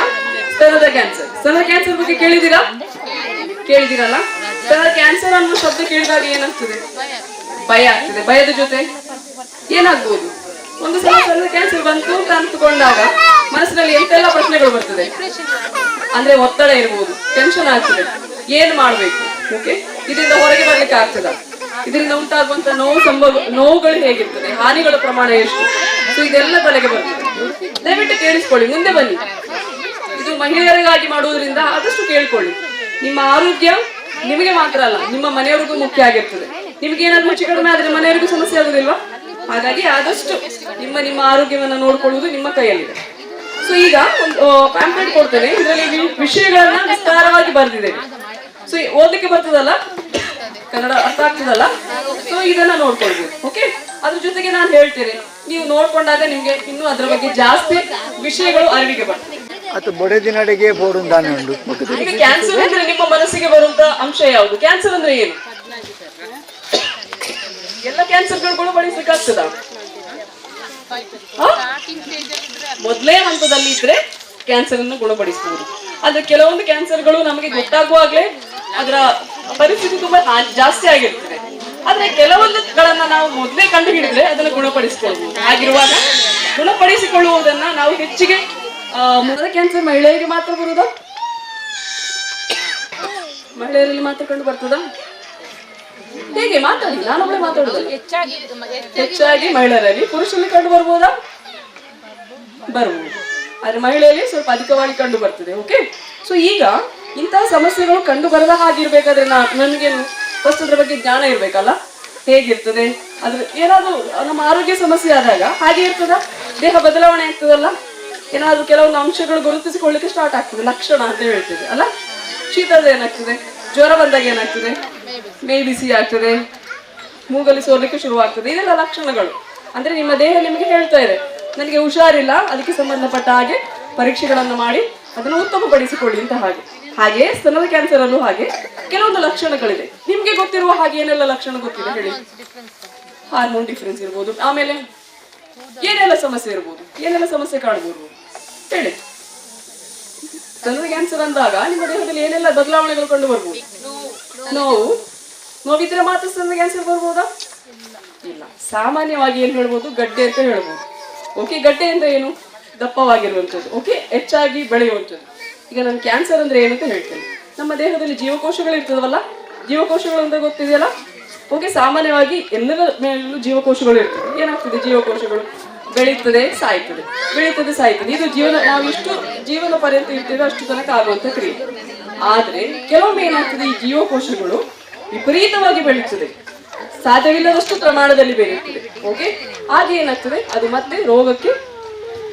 ಸ್ತನದ ಕ್ಯಾನ್ಸರ್. ಸ್ತನದ ಕ್ಯಾನ್ಸರ್ ಬಗ್ಗೆ ಕೇಳಿದಿರಲ್ಲ? ಸ್ತನದ ಕ್ಯಾನ್ಸರ್ ಅನ್ನೋ ಶಬ್ದ ಕೇಳಿದಾಗ ಏನಾಗ್ತದೆ? ಭಯ ಆಗ್ತದೆ. ಭಯದ ಜೊತೆ ಏನಾಗ್ಬೋದು, ಒಂದು ಸಲ ಸ್ತನದ ಕ್ಯಾನ್ಸರ್ ಬಂತು ಅಂತ ಅಂದುಕೊಂಡಾಗ ಮನಸ್ಸಿನಲ್ಲಿ ಎಂತೆಲ್ಲ ಪ್ರಶ್ನೆಗಳು ಬರ್ತದೆ. ಅಂದ್ರೆ ಒತ್ತಡ ಇರ್ಬೋದು, ಟೆನ್ಷನ್ ಆಗ್ತದೆ, ಏನ್ ಮಾಡ್ಬೇಕು, ಓಕೆ, ಇದರಿಂದ ಹೊರಗೆ ಬರ್ಲಿಕ್ಕೆ ಆಗ್ತದ, ಇದರಿಂದ ಉಂಟಾಗುವಂತ ನೋವುಗಳು ಹೇಗಿರ್ತದೆ, ಹಾನಿಗಳ ಪ್ರಮಾಣ ಎಷ್ಟು, ಸೊ ಇದೆಲ್ಲ ತಲೆಗೆ ಬರ್ತದೆ. ದಯವಿಟ್ಟು ಕೇಳಿಸ್ಕೊಳ್ಳಿ, ಮುಂದೆ ಬನ್ನಿ. ಇದು ಮಹಿಳೆಯರಿಗಾಗಿ ಮಾಡುವುದರಿಂದ ಆದಷ್ಟು ಕೇಳ್ಕೊಳ್ಳಿ. ನಿಮ್ಮ ಆರೋಗ್ಯ ನಿಮಗೆ ಮಾತ್ರ ಅಲ್ಲ, ನಿಮ್ಮ ಮನೆಯವರಿಗೂ ಮುಖ್ಯ ಆಗಿರ್ತದೆ. ನಿಮ್ಗೆ ಏನಾದ್ರು ಹೆಚ್ಚು ಕಡಿಮೆ ಆದ್ರೆ ಮನೆಯವರಿಗೂ ಸಮಸ್ಯೆ ಆಗುದಿಲ್ವಾ? ಹಾಗಾಗಿ ಆದಷ್ಟು ನಿಮ್ಮ ಆರೋಗ್ಯವನ್ನ ನೋಡ್ಕೊಳ್ಳುವುದು ನಿಮ್ಮ ಕೈಯಲ್ಲಿದೆ. ಸೊ ಈಗ ಒಂದು ಪ್ಯಾಂಪ್ಲೆಟ್ ಕೊಡ್ತೇನೆ, ಇದರಲ್ಲಿ ವಿಷಯಗಳನ್ನ ವಿಸ್ತಾರವಾಗಿ ಬರೆದಿದ್ದೇನೆ. ಸೊ ಓದಲಿಕ್ಕೆ ಬರ್ತದಲ್ಲ, ಕನ್ನಡ ಅರ್ಥ ಆಗ್ತದಲ್ಲ, ಸೊ ಇದನ್ನ ನೋಡ್ಕೊಳ್ಬೋದು. ಓಕೆ, ಅದ್ರ ಜೊತೆಗೆ ನಾನು ಹೇಳ್ತೇನೆ, ನೀವು ನೋಡ್ಕೊಂಡಾಗ ನಿಮ್ಗೆ ಇನ್ನೂ ಅದ್ರ ಬಗ್ಗೆ ಜಾಸ್ತಿ ವಿಷಯಗಳು ಅರಿವಿಗೆ ಬರ್ತದೆ. ಈಗ ಕ್ಯಾನ್ಸರ್ ಅಂದ್ರೆ ನಿಮ್ಮ ಮನಸ್ಸಿಗೆ ಬರುವಂತ ಅಂಶ ಯಾವುದು? ಕ್ಯಾನ್ಸರ್ ಅಂದ್ರೆ ಏನು? ಎಲ್ಲ ಕ್ಯಾನ್ಸರ್ಗಳು ಗುಣಪಡಿಸಲಿಕ್ಕೆ ಆಗ್ತದ? ಮೊದಲೇ ಹಂತದಲ್ಲಿ ಇದ್ರೆ ಕ್ಯಾನ್ಸರ್ ಅನ್ನು ಗುಣಪಡಿಸಬಹುದು. ಆದ್ರೆ ಕೆಲವೊಂದು ಕ್ಯಾನ್ಸರ್ಗಳು ನಮಗೆ ಗೊತ್ತಾಗುವಾಗ್ಲೇ ಅದರ ಪರಿಸ್ಥಿತಿ ತುಂಬಾ ಜಾಸ್ತಿ ಆಗಿರ್ತದೆ. ಆದ್ರೆ ಕೆಲವೊಂದುಗಳನ್ನ ನಾವು ಮೊದಲೇ ಕಂಡು ಹಿಡಿದ್ರೆ ಅದನ್ನು ಗುಣಪಡಿಸಿಕೊಳ್ಳಬಹುದು. ಹಾಗಿರುವಾಗ ಗುಣಪಡಿಸಿಕೊಳ್ಳುವುದನ್ನ ನಾವು ಹೆಚ್ಚಿಗೆ ಕ್ಯಾನ್ಸರ್ ಮಹಿಳೆಯರಿಗೆ ಮಾತ್ರ ಬರುವುದಾ, ಮಹಿಳೆಯರಲ್ಲಿ ಮಾತ್ರ ಕಂಡು ಬರ್ತದ? ಹೇಗೆ ಮಾತಾಡಿ, ನಾನೊಬ್ಬಳೆ ಮಾತಾಡುದಲ್ಲ. ಹೆಚ್ಚಾಗಿ ಮಹಿಳೆಯರಲ್ಲಿ, ಪುರುಷರಲ್ಲಿ ಕಂಡು ಬರ್ಬೋದಾ? ಬರ್ಬೋದು, ಆದ್ರೆ ಮಹಿಳೆಯಲ್ಲಿ ಸ್ವಲ್ಪ ಅಧಿಕವಾಗಿ ಕಂಡು ಬರ್ತದೆ. ಓಕೆ, ಸೊ ಈಗ ಇಂತಹ ಸಮಸ್ಯೆಗಳು ಕಂಡು ಬರದ ಹಾಗಿರ್ಬೇಕಾದ್ರೆ ನನ್ಗೇನು ಫಸ್ಟ್ ಅದ್ರ ಬಗ್ಗೆ ಜ್ಞಾನ ಇರ್ಬೇಕಲ್ಲ. ಹೇಗಿರ್ತದೆ, ಅದ್ರ ಏನಾದ್ರು ನಮ್ಮ ಆರೋಗ್ಯ ಸಮಸ್ಯೆ ಆದಾಗ ಹಾಗೆ ಇರ್ತದ, ದೇಹ ಬದಲಾವಣೆ ಆಗ್ತದಲ್ಲ, ಏನಾದ್ರು ಕೆಲವೊಂದು ಅಂಶಗಳು ಗುರುತಿಸಿಕೊಳ್ಳಿಕ್ಕೆ ಸ್ಟಾರ್ಟ್ ಆಗ್ತದೆ, ಲಕ್ಷಣ ಅಂತ ಹೇಳ್ತೇವೆ ಅಲ್ಲ. ಶೀತದ ಏನಾಗ್ತದೆ, ಜ್ವರ ಬಂದಾಗ ಏನಾಗ್ತದೆ, ಮೈ ಬಿಸಿ ಆಗ್ತದೆ, ಮೂಗಲ್ಲಿ ಸೋರ್ಲಿಕ್ಕೆ ಶುರುವಾಗ್ತದೆ, ಇದೆಲ್ಲ ಲಕ್ಷಣಗಳು. ಅಂದ್ರೆ ನಿಮ್ಮ ದೇಹ ನಿಮಗೆ ಹೇಳ್ತಾ ಇದೆ ನನಗೆ ಹುಷಾರಿಲ್ಲ, ಅದಕ್ಕೆ ಸಂಬಂಧಪಟ್ಟ ಹಾಗೆ ಪರೀಕ್ಷೆಗಳನ್ನು ಮಾಡಿ ಅದನ್ನು ಉತ್ತಮಪಡಿಸಿಕೊಳ್ಳಿ ಅಂತ. ಹಾಗೆ ಸ್ತನದ ಕ್ಯಾನ್ಸರ್ ಅಲ್ಲೂ ಹಾಗೆ ಕೆಲವೊಂದು ಲಕ್ಷಣಗಳಿದೆ. ನಿಮ್ಗೆ ಗೊತ್ತಿರುವ ಹಾಗೆ ಏನೆಲ್ಲ ಲಕ್ಷಣ ಗೊತ್ತಿದೆ ಹೇಳಿ? ಹಾರ್ಮೋನ್ ಡಿಫರೆನ್ಸ್ ಇರ್ಬೋದು, ಆಮೇಲೆ ಏನೆಲ್ಲ ಸಮಸ್ಯೆ ಇರ್ಬೋದು, ಏನೆಲ್ಲ ಸಮಸ್ಯೆ ಕಾಣ್ಬೋದು ಹೇಳಿ? ಸ್ತನದ ಕ್ಯಾನ್ಸರ್ ಅಂದಾಗ ನಿಮ್ಮ ದೇಹದಲ್ಲಿ ಏನೆಲ್ಲ ಬದಲಾವಣೆಗಳು ಕಂಡು ಬರ್ಬೋದು? ನೋವಿದ್ರೆ ಮಾತ್ರ ಸ್ತನದ ಕ್ಯಾನ್ಸರ್ ಬರ್ಬೋದಾ? ಇಲ್ಲ. ಸಾಮಾನ್ಯವಾಗಿ ಏನ್ ಹೇಳ್ಬೋದು, ಗಡ್ಡೆ ಅಂತ ಹೇಳ್ಬೋದು. ಓಕೆ, ಗಡ್ಡೆ ಅಂದ್ರೆ ಏನು? ದಪ್ಪವಾಗಿರುವಂಥದ್ದು, ಓಕೆ, ಹೆಚ್ಚಾಗಿ ಬೆಳೆಯುವಂಥದ್ದು. ಈಗ ನಾನು ಕ್ಯಾನ್ಸರ್ ಅಂದ್ರೆ ಏನು ಅಂತ ಹೇಳ್ತೇನೆ. ನಮ್ಮ ದೇಹದಲ್ಲಿ ಜೀವಕೋಶಗಳು ಇರ್ತದವಲ್ಲ, ಜೀವಕೋಶಗಳು ಅಂತ ಗೊತ್ತಿದೆಯಲ್ಲ, ಓಕೆ. ಸಾಮಾನ್ಯವಾಗಿ ಎಲ್ಲರ ಮೇಲೂ ಜೀವಕೋಶಗಳು ಇರ್ತದೆ. ಏನಾಗ್ತದೆ, ಜೀವಕೋಶಗಳು ಬೆಳೀತದೆ ಸಾಯ್ತದೆ, ಬೆಳೀತದೆ ಸಾಯ್ತದೆ. ಇದು ಜೀವನ, ನಾವು ಎಷ್ಟು ಜೀವನ ಪರ್ಯಂತ ಇರ್ತೇವೆ ಅಷ್ಟು ತನಕ ಆಗುವಂತ ಕ್ರಿಯೆ. ಆದ್ರೆ ಕೆಲವೊಮ್ಮೆ ಏನಾಗ್ತದೆ, ಈ ಜೀವಕೋಶಗಳು ವಿಪರೀತವಾಗಿ ಬೆಳೀತದೆ, ಸಾಧ್ಯವಿಲ್ಲದಷ್ಟು ಪ್ರಮಾಣದಲ್ಲಿ ಬೆಳೆಯುತ್ತದೆ. ಓಕೆ, ಹಾಗೆ ಏನಾಗ್ತದೆ, ಅದು ಮತ್ತೆ ರೋಗಕ್ಕೆ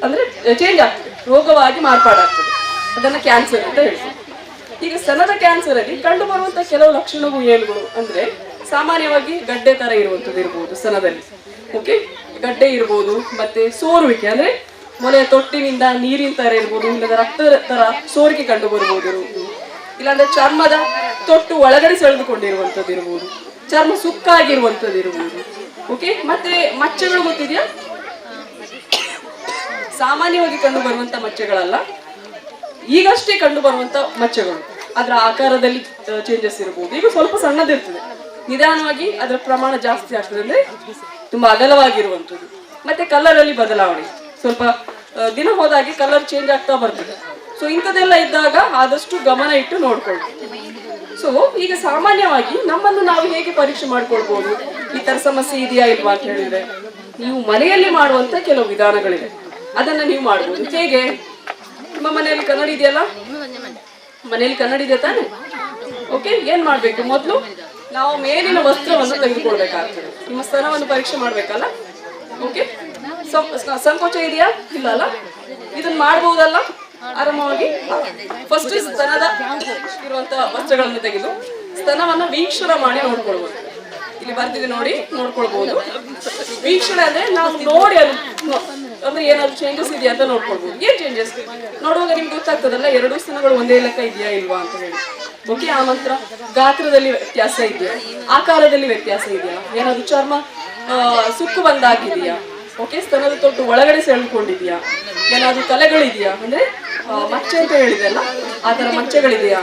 ಅಂದ್ರೆ ಚೇಂಜ್ ಆಗ್ತದೆ, ರೋಗವಾಗಿ ಮಾರ್ಪಾಡಾಗ್ತದೆ. ಅದನ್ನ ಕ್ಯಾನ್ಸರ್ ಅಂತ ಹೇಳ್ತೀವಿ. ಈಗ ಸ್ತನದ ಕ್ಯಾನ್ಸರ್ ಅಲ್ಲಿ ಕಂಡು ಬರುವಂತ ಕೆಲವು ಲಕ್ಷಣಗಳು ಏನುಗಳು ಅಂದ್ರೆ, ಸಾಮಾನ್ಯವಾಗಿ ಗಡ್ಡೆ ತರ ಇರುವಂತದ್ದು ಇರ್ಬೋದು ಸ್ತನದಲ್ಲಿ, ಓಕೆ, ಗಡ್ಡೆ ಇರ್ಬೋದು. ಮತ್ತೆ ಸೋರುವಿಕೆ ಅಂದ್ರೆ ಮೊಲೆಯ ತೊಟ್ಟಿನಿಂದ ನೀರಿನ ತರ ಇರ್ಬೋದು, ಇಲ್ಲದ ರಕ್ತದ ತರ ಸೋರಿಕೆ ಕಂಡು ಬರ್ಬೋದು, ಇಲ್ಲಾಂದ್ರೆ ಚರ್ಮದ ತೊಟ್ಟು ಒಳಗಡೆ ಸೆಳೆದುಕೊಂಡಿರುವಂತದ್ದು ಇರ್ಬೋದು, ಚರ್ಮ ಸುಕ್ಕಾಗಿರುವಂತದ್ದು ಇರ್ಬೋದು, ಓಕೆ. ಮತ್ತೆ ಮಚ್ಚೆಗಳು ಗೊತ್ತಿದೆಯಾ? ಸಾಮಾನ್ಯವಾಗಿ ಕಂಡು ಬರುವಂತ ಮಚ್ಚೆಗಳಲ್ಲ, ಈಗಷ್ಟೇ ಕಂಡು ಬರುವಂತ ಮಚ್ಚೆಗಳು. ಅದರ ಆಕಾರದಲ್ಲಿ ಚೇಂಜಸ್ ಇರಬಹುದು. ಈಗ ಸ್ವಲ್ಪ ಸಣ್ಣದಿರ್ತದೆ, ನಿಧಾನವಾಗಿ ಅದರ ಪ್ರಮಾಣ ಜಾಸ್ತಿ ಆಗ್ತದೆ, ಅಂದ್ರೆ ತುಂಬಾ ಅಗಲವಾಗಿರುವಂಥದ್ದು. ಮತ್ತೆ ಕಲರ್ ಅಲ್ಲಿ ಬದಲಾವಣೆ, ಸ್ವಲ್ಪ ದಿನ ಹೋದಾಗೆ ಕಲರ್ ಚೇಂಜ್ ಆಗ್ತಾ ಬರ್ತದೆ. ಸೊ ಇಂಥದ್ದೆಲ್ಲ ಇದ್ದಾಗ ಆದಷ್ಟು ಗಮನ ಇಟ್ಟು ನೋಡ್ಕೊಳ್ಳಿ. ಸೊ ಈಗ ಸಾಮಾನ್ಯವಾಗಿ ನಮ್ಮನ್ನು ನಾವು ಹೇಗೆ ಪರೀಕ್ಷೆ ಮಾಡ್ಕೊಳ್ಬಹುದು, ಈ ತರ ಸಮಸ್ಯೆ ಇದೆಯಾ ಇಲ್ವಾ ಅಂತ ಹೇಳಿದ್ರೆ, ನೀವು ಮನೆಯಲ್ಲಿ ಮಾಡುವಂತ ಕೆಲವು ವಿಧಾನಗಳಿವೆ, ಅದನ್ನ ನೀವು ಮಾಡ್ಬೋದು. ಹೇಗೆ? ನಿಮ್ಮ ಮನೆಯಲ್ಲಿ ಕನ್ನಡಿ ಇದೆಯಲ್ಲ, ಮನೆಯಲ್ಲಿ ಕನ್ನಡಿ ಇದೆ ತಾನೆ? ಓಕೆ, ಏನ್ ಮಾಡ್ಬೇಕು, ಮೊದಲು ನಾವು ಮೇಲಿನ ವಸ್ತ್ರವನ್ನು ತೆಗೆದುಕೊಳ್ಬೇಕಾಗ್ತದೆ. ನಿಮ್ಮ ಸ್ತನವನ್ನು ಪರೀಕ್ಷೆ ಮಾಡ್ಬೇಕಲ್ಲ, ಓಕೆ. ಸಂಕೋಚ ಇದೆಯಾ? ಇಲ್ಲ ಅಲ್ಲ, ಇದನ್ನ ಮಾಡಬಹುದಲ್ಲ ಆರಾಮವಾಗಿ. ಫಸ್ಟ್ ಸ್ತನದ ಇರುವಂತ ವಸ್ತ್ರಗಳನ್ನು ತೆಗೆದು ಸ್ತನವನ್ನ ವೀಕ್ಷಣೆ ಮಾಡಿ ನೋಡ್ಕೊಳ್ಬಹುದು. ಇಲ್ಲಿ ಬರ್ತಿದೆ ನೋಡಿ, ನೋಡ್ಕೊಳ್ಬಹುದು. ವೀಕ್ಷಣೆ ಅಂದ್ರೆ ನಾವು ನೋಡಿ ಅಂದ್ರೆ ಏನಾದ್ರು ಚೇಂಜಸ್ ಇದೆಯಾ ಅಂತ ನೋಡ್ಕೊಳ್ಬಹುದು. ಏನ್ ಚೇಂಜಸ್ ನೋಡುವಾಗ ನಿಮ್ಗೆ ಗೊತ್ತಾಗ್ತದಲ್ಲ, ಎರಡು ಸ್ತನಗಳು ಒಂದೇ ಲೆಕ್ಕ ಇದೆಯಾ ಇಲ್ವಾ ಅಂತ ಹೇಳಿ. ಓಕೆ, ಆ ನಂತರ ಗಾತ್ರದಲ್ಲಿ ವ್ಯತ್ಯಾಸ ಇದೆಯಾ, ಆಕಾರದಲ್ಲಿ ವ್ಯತ್ಯಾಸ ಇದೆಯಾ, ಏನಾದ್ರು ಚರ್ಮ ಸುಕ್ಕು ಬಂದಾಗಿದೆಯಾ, ಓಕೆ, ಸ್ತನದ ತೊಟ್ಟು ಒಳಗಡೆ ಸೆಳೆದುಕೊಂಡಿದ್ಯಾ, ಏನಾದ್ರು ಕಲೆಗಳಿದೆಯಾ, ಅಂದ್ರೆ ಮಚ್ಚೆ ಅಂತ ಹೇಳಿದೆ ಅಲ್ಲ, ಆ ತರ ಮಚ್ಚೆಗಳಿದೆಯಾ,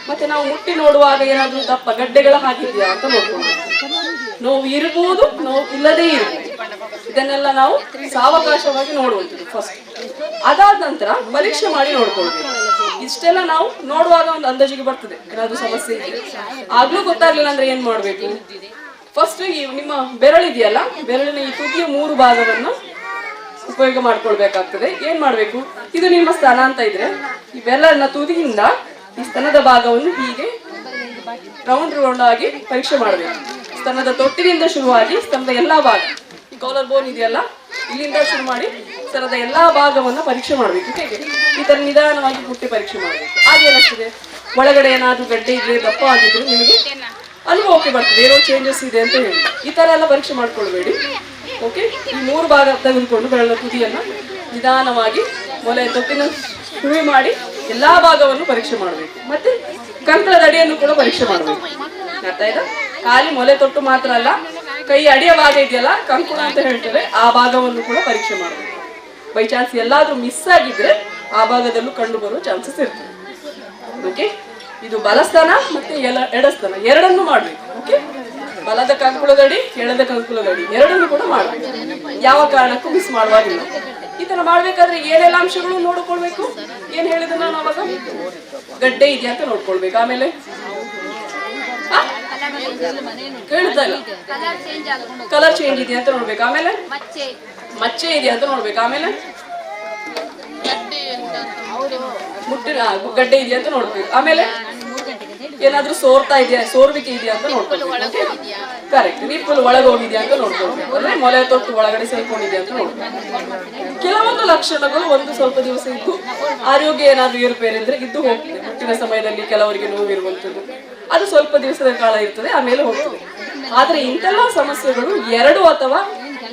ಮತ್ತೆ ನಾವು ಮುಟ್ಟಿ ನೋಡುವಾಗ ಏನಾದ್ರು ದಪ್ಪ ಗಡ್ಡೆಗಳ ಹಾಕಿದ್ಯಾ ಅಂತ ನೋಡ್ಕೊಳ್ಬೇಕು. ನೋವು ಇರ್ಬೋದು, ನೋವು ಇಲ್ಲದೇ ಇರ್ಬೋದು, ಇದನ್ನೆಲ್ಲ ನಾವು ಸಾವಕಾಶವಾಗಿ ನೋಡುವಂಥದ್ದು ಫಸ್ಟ್. ಅದಾದ ನಂತರ ಪರೀಕ್ಷೆ ಮಾಡಿ ನೋಡ್ಕೊಳ್ಬೇಕು. ಇಷ್ಟೆಲ್ಲ ನಾವು ನೋಡುವಾಗ ಒಂದು ಅಂದಾಜಿಗೆ ಬರ್ತದೆ ಏನಾದ್ರು ಸಮಸ್ಯೆ ಇದೆ. ಆಗ್ಲೂ ಗೊತ್ತಾಗ್ಲಿಲ್ಲ ಅಂದ್ರೆ ಏನ್ ಮಾಡ್ಬೇಕು, ಫಸ್ಟ್ ಈ ನಿಮ್ಮ ಬೆರಳಿದೆಯಲ್ಲ, ಬೆರಳಿನ ಈ ತುದಿಯ 3 ಭಾಗವನ್ನ ಉಪಯೋಗ ಮಾಡ್ಕೊಳ್ಬೇಕಾಗ್ತದೆ. ಏನ್ ಮಾಡ್ಬೇಕು, ಇದು ನಿಮ್ಮ ಸ್ತನ ಅಂತ ಇದ್ರೆ ಈ ಬೆರಳಿನ ತುದಿಯಿಂದ ಈ ಸ್ತನದ ಭಾಗವನ್ನು ಹೀಗೆ ರೌಂಡ್ ಆಗಿ ಪರೀಕ್ಷೆ ಮಾಡಬೇಕು. ಸ್ತನದ ತೊಟ್ಟಿನಿಂದ ಶುರುವಾಗಿ ಸ್ತನದ ಎಲ್ಲಾ ಭಾಗ, ಈ ಕಾಲರ್ ಬೋನ್ ಇದೆಯಲ್ಲ, ಇಲ್ಲಿಂದ ಶುರು ಮಾಡಿ ಸ್ತನದ ಎಲ್ಲಾ ಭಾಗವನ್ನ ಪರೀಕ್ಷೆ ಮಾಡ್ಬೇಕು. ಹೇಗೆ? ಈ ತರ ನಿಧಾನವಾಗಿ ಮುಟ್ಟಿ ಪರೀಕ್ಷೆ ಮಾಡ್ಬೇಕು. ಆಗೇನಾಗ್ತದೆ, ಒಳಗಡೆ ಏನಾದ್ರು ಗಡ್ಡೆ ಇದ್ರೆ ದಪ್ಪ ಆಗಿದ್ರೆ ನಿಮಗೆ ಅನುಭವಕ್ಕೆ ಬರ್ತದೆ ಏನೋ ಚೇಂಜಸ್ ಇದೆ ಅಂತ ಹೇಳಿ. ಈ ತರ ಎಲ್ಲ ಪರೀಕ್ಷೆ ಮಾಡ್ಕೊಳ್ಬೇಡಿ. ಓಕೆ, ಈ 3 ಭಾಗ ತೆಗೆದುಕೊಂಡು ಬೆರಳ ತುದಿಯನ್ನ ನಿಧಾನವಾಗಿ ಮೊಲೆ ತೊಟ್ಟಿನ ಶುರು ಮಾಡಿ ಎಲ್ಲಾ ಭಾಗವನ್ನು ಪರೀಕ್ಷೆ ಮಾಡಬೇಕು. ಮತ್ತೆ ಕಂಕಳದ ಅಡಿಯನ್ನು ಕೂಡ ಪರೀಕ್ಷೆ ಮಾಡಬೇಕು. ಅರ್ಥ ಆಯ್ತಾ? ಖಾಲಿ ಮೊಲೆ ತೊಟ್ಟು ಮಾತ್ರ ಅಲ್ಲ, ಕೈ ಅಡಿಯ ಭಾಗ ಇದೆಯಲ್ಲ, ಕಂಕುಳ ಅಂತ ಹೇಳ್ತೇವೆ, ಆ ಭಾಗವನ್ನು ಕೂಡ ಪರೀಕ್ಷೆ ಮಾಡಬೇಕು. ಬೈ ಚಾನ್ಸ್ ಎಲ್ಲಾದ್ರೂ ಮಿಸ್ ಆಗಿದ್ರೆ ಆ ಭಾಗದಲ್ಲೂ ಕಂಡು ಬರುವ ಚಾನ್ಸಸ್ ಇರ್ತದೆ. ಓಕೆ, ಇದು ಬಲಸ್ಥಾನ ಮತ್ತೆ ಎಡಸ್ಥಾನ ಎರಡನ್ನೂ ಮಾಡ್ಬೇಕು. ಓಕೆ, ಬಲದ ಕಂಕುಳದಡಿ, ಎಡದ ಕಂಕುಳದಡಿ ಎರಡನ್ನೂ ಕೂಡ ಮಾಡ್ಬೇಕು. ಯಾವ ಕಾರಣಕ್ಕೂ ಮಿಸ್ ಮಾಡುವಾಗಿಲ್ಲ. ಈ ತರ ಮಾಡ್ಬೇಕಾದ್ರೆ ಏನೆಲ್ಲ ಅಂಶಗಳು ನೋಡ್ಕೊಳ್ಬೇಕು, ಏನ್ ಹೇಳಿದ್ರೆ ನಾನು ಅವಾಗ ಗಡ್ಡೆ ಇದೆಯಾ ಅಂತ ನೋಡ್ಕೊಳ್ಬೇಕು. ಆಮೇಲೆ ಕೇಳ್ತಾ ಇಲ್ಲ, ಕಲರ್ ಚೇಂಜ್ ಇದೆಯಾ ಅಂತ ನೋಡ್ಬೇಕು. ಆಮೇಲೆ ಮಚ್ಚೆ ಇದೆಯಾ ಅಂತ ನೋಡ್ಬೇಕು. ಆಮೇಲೆ ಮುಟ್ಟಿನ ಗಡ್ಡೆ ಇದೆಯಾ ಅಂತ ನೋಡ್ಬೇಕು. ಆಮೇಲೆ ಏನಾದ್ರೂ ಸೋರ್ವಿಕೆ ಇದೆಯಾ ಅಂತ ನೋಡ್ಕೊಳ್ಬೇಕು. ಕರೆಕ್ಟ್, ನಿಪ್ಪಲ್ ಒಳಗೆ ಹೋಗಿದ್ಯಾ ಅಂತ ನೋಡ್ಕೊಳ್ಬೇಕು, ಅಂದ್ರೆ ಮೊಲೆ ತೊಟ್ಟು ಒಳಗಡೆ ಸೇರ್ಕೊಂಡಿದ್ಯಾ ಅಂತ ನೋಡ್ಕೊಳ್ಬೇಕು. ಕೆಲವೊಂದು ಲಕ್ಷಣಗಳು ಒಂದು ಸ್ವಲ್ಪ ದಿವಸ ಇದ್ದು ಆರೋಗ್ಯ ಏನಾದ್ರೂ ಏರುಪೇರಿದ್ರೆ ಇದ್ದು ಹೋಗ್ತದೆ. ಹುಟ್ಟಿನ ಸಮಯದಲ್ಲಿ ಕೆಲವರಿಗೆ ನೋವಿರುವಂಥದ್ದು ಅದು ಸ್ವಲ್ಪ ದಿವಸದ ಕಾಲ ಇರ್ತದೆ, ಆಮೇಲೆ ಹೋಗ್ತದೆ. ಆದ್ರೆ ಇಂತೆಲ್ಲ ಸಮಸ್ಯೆಗಳು 2 ಅಥವಾ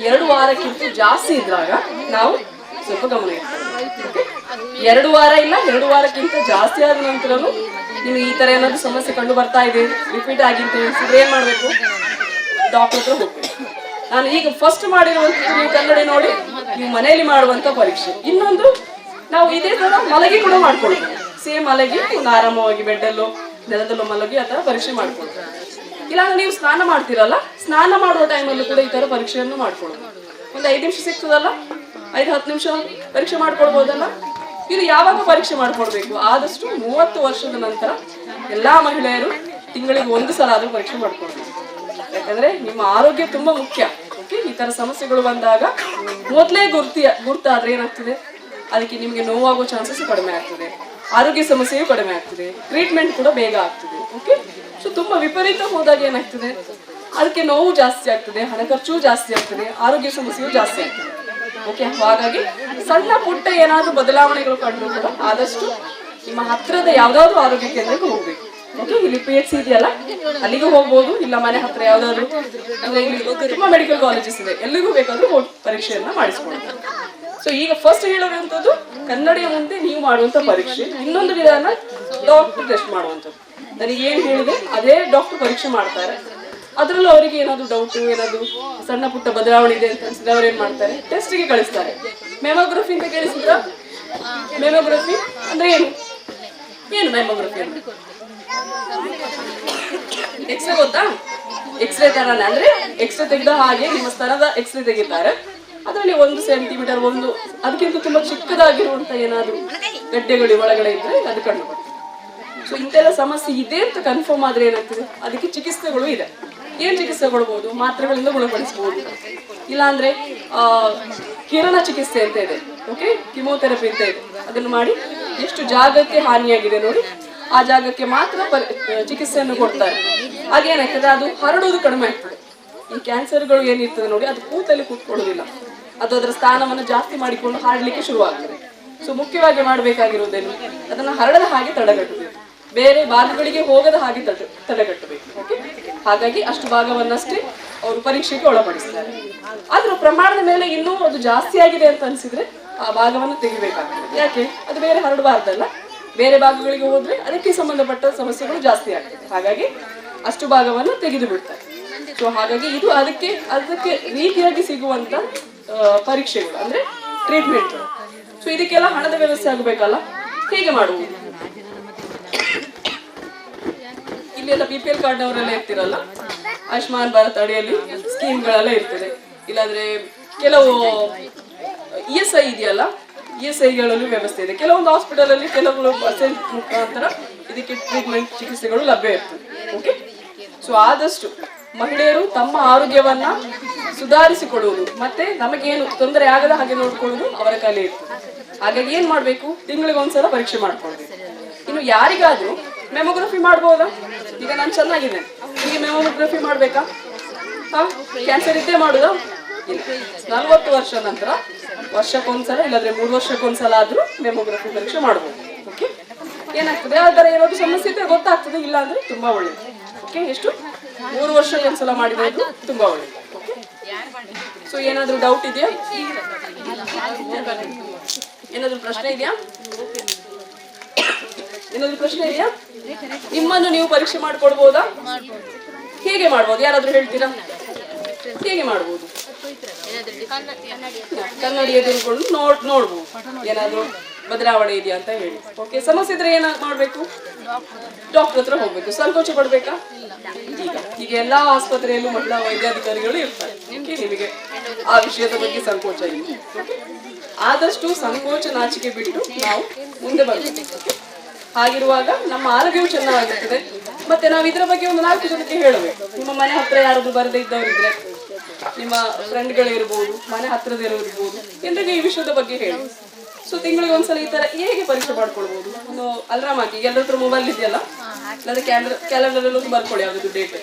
2 ವಾರಕ್ಕಿಂತ ಜಾಸ್ತಿ ಇದ್ದಾಗ ನಾವು ಸ್ವಲ್ಪ ಗಮನ ಇರ್ತದೆ. 2 ವಾರ ಇಲ್ಲ 2 ವಾರಕ್ಕಿಂತ ಜಾಸ್ತಿ ಆದ ನಂತರನು ನಿಮ್ಗೆ ಈ ತರ ಏನಾದ್ರು ಸಮಸ್ಯೆ ಕಂಡು ಬರ್ತಾ ಇದೆ, ರಿಪೀಟ್ ಆಗಿಂತ ಅನಿಸಿದ್ರೆ ಏನ್ ಮಾಡ್ಬೇಕು? ಡಾಕ್ಟರ್ ಹತ್ರ ಹೋಗ್ಬೇಕು. ನಾನು ಈಗ ಫಸ್ಟ್ ಮಾಡಿರುವಂತದ್ದು ನೀವು ಕನ್ನಡಿ ನೋಡಿ ನೀವು ಮನೆಯಲ್ಲಿ ಮಾಡುವಂತ ಪರೀಕ್ಷೆ. ಇನ್ನೊಂದು ನಾವು ಇದೇ ತರ ಮಲಗಿ ಕೂಡ ಮಾಡ್ಕೊಳ್ತೀವಿ. ಸೇಮ್ ಮಲಗಿ ಒಂದು ಆರಾಮವಾಗಿ ಬೆಡ್ಡಲ್ಲೋ ನೆಲದಲ್ಲೋ ಮಲಗಿ ಆ ತರ ಪರೀಕ್ಷೆ ಮಾಡ್ಕೊಳ್ತೀವಿ. ಇಲ್ಲಾಂದ್ರೆ ನೀವು ಸ್ನಾನ ಮಾಡ್ತೀರಲ್ಲ, ಸ್ನಾನ ಮಾಡುವ ಟೈಮಲ್ಲೂ ಕೂಡ ಈ ತರ ಪರೀಕ್ಷೆಯನ್ನು ಮಾಡ್ಕೊಳ್ಳೋದು. ಒಂದು 5 ನಿಮಿಷ ಸಿಗ್ತದಲ್ಲ, 5-10 ನಿಮಿಷ ಪರೀಕ್ಷೆ ಮಾಡ್ಕೊಳ್ಬಹುದಲ್ಲ. ಇದು ಯಾವಾಗ ಪರೀಕ್ಷೆ ಮಾಡ್ಕೊಳ್ಬೇಕು? ಆದಷ್ಟು 30 ವರ್ಷದ ನಂತರ ಎಲ್ಲಾ ಮಹಿಳೆಯರು ತಿಂಗಳಿಗೆ 1 ಸಲ ಆದ್ರೂ ಪರೀಕ್ಷೆ ಮಾಡ್ಕೊಳ್ಬೇಕು. ಯಾಕಂದ್ರೆ ನಿಮ್ಮ ಆರೋಗ್ಯ ತುಂಬಾ ಮುಖ್ಯ. ಓಕೆ, ಈ ತರ ಸಮಸ್ಯೆಗಳು ಬಂದಾಗ ಮೊದಲೇ ಗುರ್ತಾದ್ರೆ ಏನಾಗ್ತದೆ, ಅದಕ್ಕೆ ನಿಮ್ಗೆ ನೋವಾಗೋ ಚಾನ್ಸಸ್ ಕಡಿಮೆ ಆಗ್ತದೆ, ಆರೋಗ್ಯ ಸಮಸ್ಯೆಯೂ ಕಡಿಮೆ ಆಗ್ತದೆ, ಟ್ರೀಟ್ಮೆಂಟ್ ಕೂಡ ಬೇಗ ಆಗ್ತದೆ. ಓಕೆ, ಸೊ ತುಂಬಾ ವಿಪರೀತ ಹೋದಾಗ ಏನಾಗ್ತದೆ, ಅದಕ್ಕೆ ನೋವು ಜಾಸ್ತಿ ಆಗ್ತದೆ, ಹಣ ಖರ್ಚು ಜಾಸ್ತಿ ಆಗ್ತದೆ, ಆರೋಗ್ಯ ಸಮಸ್ಯೆಯೂ ಜಾಸ್ತಿ ಆಗ್ತದೆ. ಓಕೆ, ಹಾಗಾಗಿ ಸಣ್ಣ ಪುಟ್ಟ ಏನಾದ್ರೂ ಬದಲಾವಣೆಗಳು ಕಂಡ್ರು ಕೂಡ ಆದಷ್ಟು ನಿಮ್ಮ ಹತ್ತಿರದ ಯಾವ್ದಾದ್ರು ಆರೋಗ್ಯ ಕೇಂದ್ರಕ್ಕೆ ಹೋಗ್ಬೇಕು. ಓಕೆ, ಇಲ್ಲಿ PHC ಇದೆಯಲ್ಲ ಅಲ್ಲಿಗೂ ಹೋಗ್ಬೋದು, ಇಲ್ಲ ಮನೆ ಹತ್ರ ಯಾವ್ದಾದ್ರು ಅಂದ್ರೆ ಇಲ್ಲಿ ತುಂಬಾ ಮೆಡಿಕಲ್ ಕಾಲೇಜಸ್ ಇದೆ, ಎಲ್ಲಿಗೂ ಬೇಕಾದ್ರೂ ಪರೀಕ್ಷೆಯನ್ನ ಮಾಡಿಸ್ಕೊಳ್ಬೋದು. ಸೊ ಈಗ ಫಸ್ಟ್ ಹೇಳುವಂಥದ್ದು ಕನ್ನಡಿಯ ಮುಂದೆ ನೀವು ಮಾಡುವಂತ ಪರೀಕ್ಷೆ. ಇನ್ನೊಂದು ವಿಧಾನ ಡಾಕ್ಟರ್ ಟೆಸ್ಟ್ ಮಾಡುವಂಥದ್ದು. ನನಗೆ ಏನ್ ಹೇಳಿದೆ ಅದೇ ಡಾಕ್ಟರ್ ಪರೀಕ್ಷೆ ಮಾಡ್ತಾರೆ. ಅದರಲ್ಲೂ ಅವರಿಗೆ ಏನಾದ್ರು ಡೌಟ್, ಏನಾದ್ರು ಸಣ್ಣ ಪುಟ್ಟ ಬದಲಾವಣೆ ಇದೆ ಅಂತ ಅನ್ಸಿದ್ರೆ ಅವ್ರು ಏನ್ ಮಾಡ್ತಾರೆ, ಟೆಸ್ಟ್ಗೆ ಕಳಿಸ್ತಾರೆ. ಮೆಮೊಗ್ರಫಿ ಅಂತ ಕೇಳಿಸಿದ್ರ? ಮೆಮೊಗ್ರಫಿ ಅಂದ್ರೆ ಏನು? ಮೆಮೊಗ್ರಫಿ ಅಂದ್ರೆ ಎಕ್ಸ್ರೇ ಗೊತ್ತಾ? ಎಕ್ಸ್ರೇ ತರನೇ, ಅಂದ್ರೆ ಎಕ್ಸ್ರೇ ತೆಗೆದ ಹಾಗೆ ನಿಮ್ಮ ಸ್ತನದ ಎಕ್ಸ್ರೇ ತೆಗಿತಾರೆ. ಅದರಲ್ಲಿ 1 ಸೆಂಟಿಮೀಟರ್ ಅದಕ್ಕಿಂತ ತುಂಬಾ ಚಿಕ್ಕದಾಗಿರುವಂತ ಏನಾದ್ರು ಗಡ್ಡೆಗಳು ಒಳಗಡೆ ಇದ್ರೆ ಅದು ಕಂಡು ಬರ್ತದೆ. ಸೊ ಇಂತೆಲ್ಲ ಸಮಸ್ಯೆ ಇದೆ ಅಂತ ಕನ್ಫರ್ಮ್ ಆದ್ರೆ ಏನಾಗ್ತದೆ, ಅದಕ್ಕೆ ಚಿಕಿತ್ಸೆಗಳು ಇದೆ. ಏನ್ ಚಿಕಿತ್ಸೆ ಕೊಡ್ಬೋದು? ಮಾತ್ರೆಗಳಿಂದ ಗುಣಪಡಿಸಬಹುದು. ಇಲ್ಲಾಂದ್ರೆ ಕಿರಣ ಚಿಕಿತ್ಸೆ ಅಂತ ಇದೆ. ಓಕೆ, ಕಿಮೋಥೆರಪಿ ಅಂತ ಇದೆ. ಅದನ್ನು ಮಾಡಿ ಎಷ್ಟು ಜಾಗಕ್ಕೆ ಹಾನಿಯಾಗಿದೆ ನೋಡಿ ಆ ಜಾಗಕ್ಕೆ ಮಾತ್ರ ಚಿಕಿತ್ಸೆಯನ್ನು ಕೊಡ್ತಾರೆ. ಹಾಗೇನಾಗ್ತದೆ, ಅದು ಹರಡುವುದು ಕಡಿಮೆ ಆಗ್ತದೆ. ಈ ಕ್ಯಾನ್ಸರ್ಗಳು ಏನಿರ್ತದೆ ನೋಡಿ, ಅದು ಕೂತಲ್ಲಿ ಕೂತ್ಕೊಳ್ಳೋದಿಲ್ಲ, ಅದು ಅದರ ಸ್ಥಾನವನ್ನು ಜಾಸ್ತಿ ಮಾಡಿಕೊಂಡು ಹಾಡ್ಲಿಕ್ಕೆ ಶುರುವಾಗ್ತದೆ. ಸೊ ಮುಖ್ಯವಾಗಿ ಮಾಡಬೇಕಾಗಿರುವುದೇನು, ಅದನ್ನ ಹರಡದ ಹಾಗೆ ತಡೆಗಟ್ಟಬೇಕು, ಬೇರೆ ಭಾಗಗಳಿಗೆ ಹೋಗದ ಹಾಗೆ ತಡೆಗಟ್ಟಬೇಕು. ಓಕೆ, ಹಾಗಾಗಿ ಅಷ್ಟು ಭಾಗವನ್ನಷ್ಟೇ ಅವರು ಪರೀಕ್ಷೆಗೆ ಒಳಪಡಿಸ್ತಾರೆ. ಆದ್ರೂ ಪ್ರಮಾಣದ ಮೇಲೆ ಇನ್ನೂ ಅದು ಜಾಸ್ತಿ ಆಗಿದೆ ಅಂತ ಅನ್ಸಿದ್ರೆ ಆ ಭಾಗವನ್ನು ತೆಗಿಬೇಕಾಗ್ತದೆ. ಯಾಕೆ? ಅದು ಬೇರೆ ಹರಡಬಾರ್ದಲ್ಲ, ಬೇರೆ ಭಾಗಗಳಿಗೆ ಹೋದ್ರೆ ಅದಕ್ಕೆ ಸಂಬಂಧಪಟ್ಟ ಸಮಸ್ಯೆಗಳು ಜಾಸ್ತಿ ಆಗ್ತದೆ. ಹಾಗಾಗಿ ಅಷ್ಟು ಭಾಗವನ್ನು ತೆಗೆದು ಬಿಡ್ತಾರೆ. ಸೊ ಹಾಗಾಗಿ ಇದು ಅದಕ್ಕೆ ರೀತಿಯಾಗಿ ಸಿಗುವಂತ ಪರೀಕ್ಷೆಗಳು ಅಂದ್ರೆ ಟ್ರೀಟ್ಮೆಂಟ್ಗಳು. ಸೊ ಇದಕ್ಕೆಲ್ಲ ಹಣದ ವ್ಯವಸ್ಥೆ ಆಗಬೇಕಲ್ಲ, ಹೇಗೆ ಮಾಡುವುದು? ಇಲ್ಲೆಲ್ಲ BPL ಕಾರ್ಡ್ನವರೆಲ್ಲ ಇರ್ತಿರಲ್ಲ, ಆಯುಷ್ಮಾನ್ ಭಾರತ್ ಅಡಿಯಲ್ಲಿ ಸ್ಕೀಮ್ಗಳೆಲ್ಲ ಇರ್ತದೆ. ಇಲ್ಲಾಂದ್ರೆ ಕೆಲವು ESI ಇದೆಯಲ್ಲ, ESIಗಳಲ್ಲೂ ವ್ಯವಸ್ಥೆ ಇದೆ. ಕೆಲವೊಂದು ಹಾಸ್ಪಿಟಲ್ ಅಲ್ಲಿ ಕೆಲವು ಪರ್ಸೆಂಟ್ ಮುಖಾಂತರ ಇದಕ್ಕೆ ಟ್ರೀಟ್ಮೆಂಟ್ ಚಿಕಿತ್ಸೆಗಳು ಲಭ್ಯ ಇರ್ತದೆ. ಓಕೆ, ಸೊ ಆದಷ್ಟು ಮಹಿಳೆಯರು ತಮ್ಮ ಆರೋಗ್ಯವನ್ನ ಸುಧಾರಿಸಿಕೊಳ್ಳುವುದು ಮತ್ತೆ ನಮಗೇನು ತೊಂದರೆ ಆಗದ ಹಾಗೆ ನೋಡ್ಕೊಳ್ಳುವುದು ಅವರ ಕಲೆ ಇರ್ತದೆ. ಹಾಗಾಗಿ ಏನ್ ಮಾಡ್ಬೇಕು, ತಿಂಗಳಿಗೆ 1 ಸಲ ಪರೀಕ್ಷೆ ಮಾಡ್ಕೊಳ್ಬೇಕು. ಇನ್ನು ಯಾರಿಗಾದ್ರೂ ಮೆಮೊಗ್ರಫಿ ಮಾಡ್ಬೋದಾ? ಈಗ ನಾನು ಚೆನ್ನಾಗಿದ್ದೇನೆ, ಈಗ ಮೆಮೊಗ್ರಫಿ ಮಾಡ್ಬೇಕಾ? ಕ್ಯಾನ್ಸರ್ ಇದ್ದೇ ಮಾಡುದಾ? ಇಲ್ಲ. 40 ವರ್ಷ ನಂತರ ವರ್ಷಕ್ಕೊಂದ್ಸಲ ಇಲ್ಲಾಂದ್ರೆ 3 ವರ್ಷಕ್ಕೊಂದ್ಸಲ ಆದ್ರೂ ಮೆಮೊಗ್ರಫಿ ಪರೀಕ್ಷೆ ಮಾಡ್ಬೋದು. ಓಕೆ, ಏನಾಗ್ತದೆ, ಆ ತರ ಏನಾದ್ರು ಸಮಸ್ಯೆ ಇದ್ರೆ ಗೊತ್ತಾಗ್ತದೆ, ಇಲ್ಲ ಅಂದ್ರೆ ತುಂಬಾ ಒಳ್ಳೇದು. ಓಕೆ, ಎಷ್ಟು 3 ವರ್ಷಕ್ಕೊಂದ್ಸಲ ಮಾಡಿದ್ರು ತುಂಬಾ ಒಳ್ಳೇದು. ಓಕೆ, ಸೊ ಏನಾದ್ರು ಡೌಟ್ ಇದೆಯಾ? ಏನಾದ್ರು ಪ್ರಶ್ನೆ ಇದೆಯಾ? ನಿಮ್ಮನ್ನು ನೀವು ಪರೀಕ್ಷೆ ಮಾಡ್ಕೊಳ್ಬಹುದಾ? ಹೇಗೆ ಮಾಡ್ಬೋದು? ಯಾರಾದ್ರೂ ಹೇಳ್ತೀರಾ ಹೇಗೆ ಮಾಡ್ಬೋದು? ಕನ್ನಡಿ ಎದುರುಕೊಂಡು ನೋಡ್ಬೋದು ಏನಾದ್ರು ಬದಲಾವಣೆ ಇದೆಯಾ ಅಂತ ಹೇಳಿ. ಓಕೆ, ಸಮಸ್ಯೆ ಇದ್ರೆ ಏನ ಮಾಡ್ಬೇಕು? ಡಾಕ್ಟರ್ ಹತ್ರ ಹೋಗ್ಬೇಕು. ಸಂಕೋಚ ಪಡ್ಬೇಕಾ? ಈಗ ಎಲ್ಲಾ ಆಸ್ಪತ್ರೆಯಲ್ಲೂ ಮಹಿಳಾ ವೈದ್ಯಾಧಿಕಾರಿಗಳು ಇರ್ತಾರೆ. ನಿಮಗೆ ಆ ವಿಷಯದ ಬಗ್ಗೆ ಸಂಕೋಚ ಇಲ್ಲ. ಆದಷ್ಟು ಸಂಕೋಚ ನಾಚಿಕೆ ಬಿಟ್ಟು ನಾವು ಮುಂದೆ ಬರಬೇಕು. ಹಾಗಿರುವಾಗ ನಮ್ಮ ಆರೋಗ್ಯವು ಚೆನ್ನಾಗಿರ್ತದೆ. ಮತ್ತೆ ನಾವು ಇದರ ಬಗ್ಗೆ ಒಂದು 4 ಜನಕ್ಕೆ ಹೇಳಬೇಕು. ನಿಮ್ಮ ಮನೆ ಹತ್ರ ಯಾರಾದ್ರೂ ಬರದೇ ಇದ್ದವರಿದ್ರೆ, ನಿಮ್ಮ ಫ್ರೆಂಡ್ಗಳು ಇರ್ಬೋದು, ಮನೆ ಹತ್ರದಿರೋರ್ಬೋದು, ಎಲ್ಲರಿಗೂ ಈ ವಿಷಯದ ಬಗ್ಗೆ ಹೇಳಿ. ಸೊ ತಿಂಗಳಿಗೆ 1 ಸಲ ಈ ತರ ಹೇಗೆ ಪರೀಕ್ಷೆ ಮಾಡ್ಕೊಳ್ಬಹುದು? ಒಂದು ಅಲ್ರಾಮ್ ಹಾಕಿ, ಎಲ್ಲರ ಹತ್ರ ಮೊಬೈಲ್ ಇದೆಯಲ್ಲ, ಕ್ಯಾಲೆಂಡರ್ ಅಲ್ಲಿ ಬರ್ಕೊಳ್ಳಿ ಯಾವ್ದು ಡೇಟ್.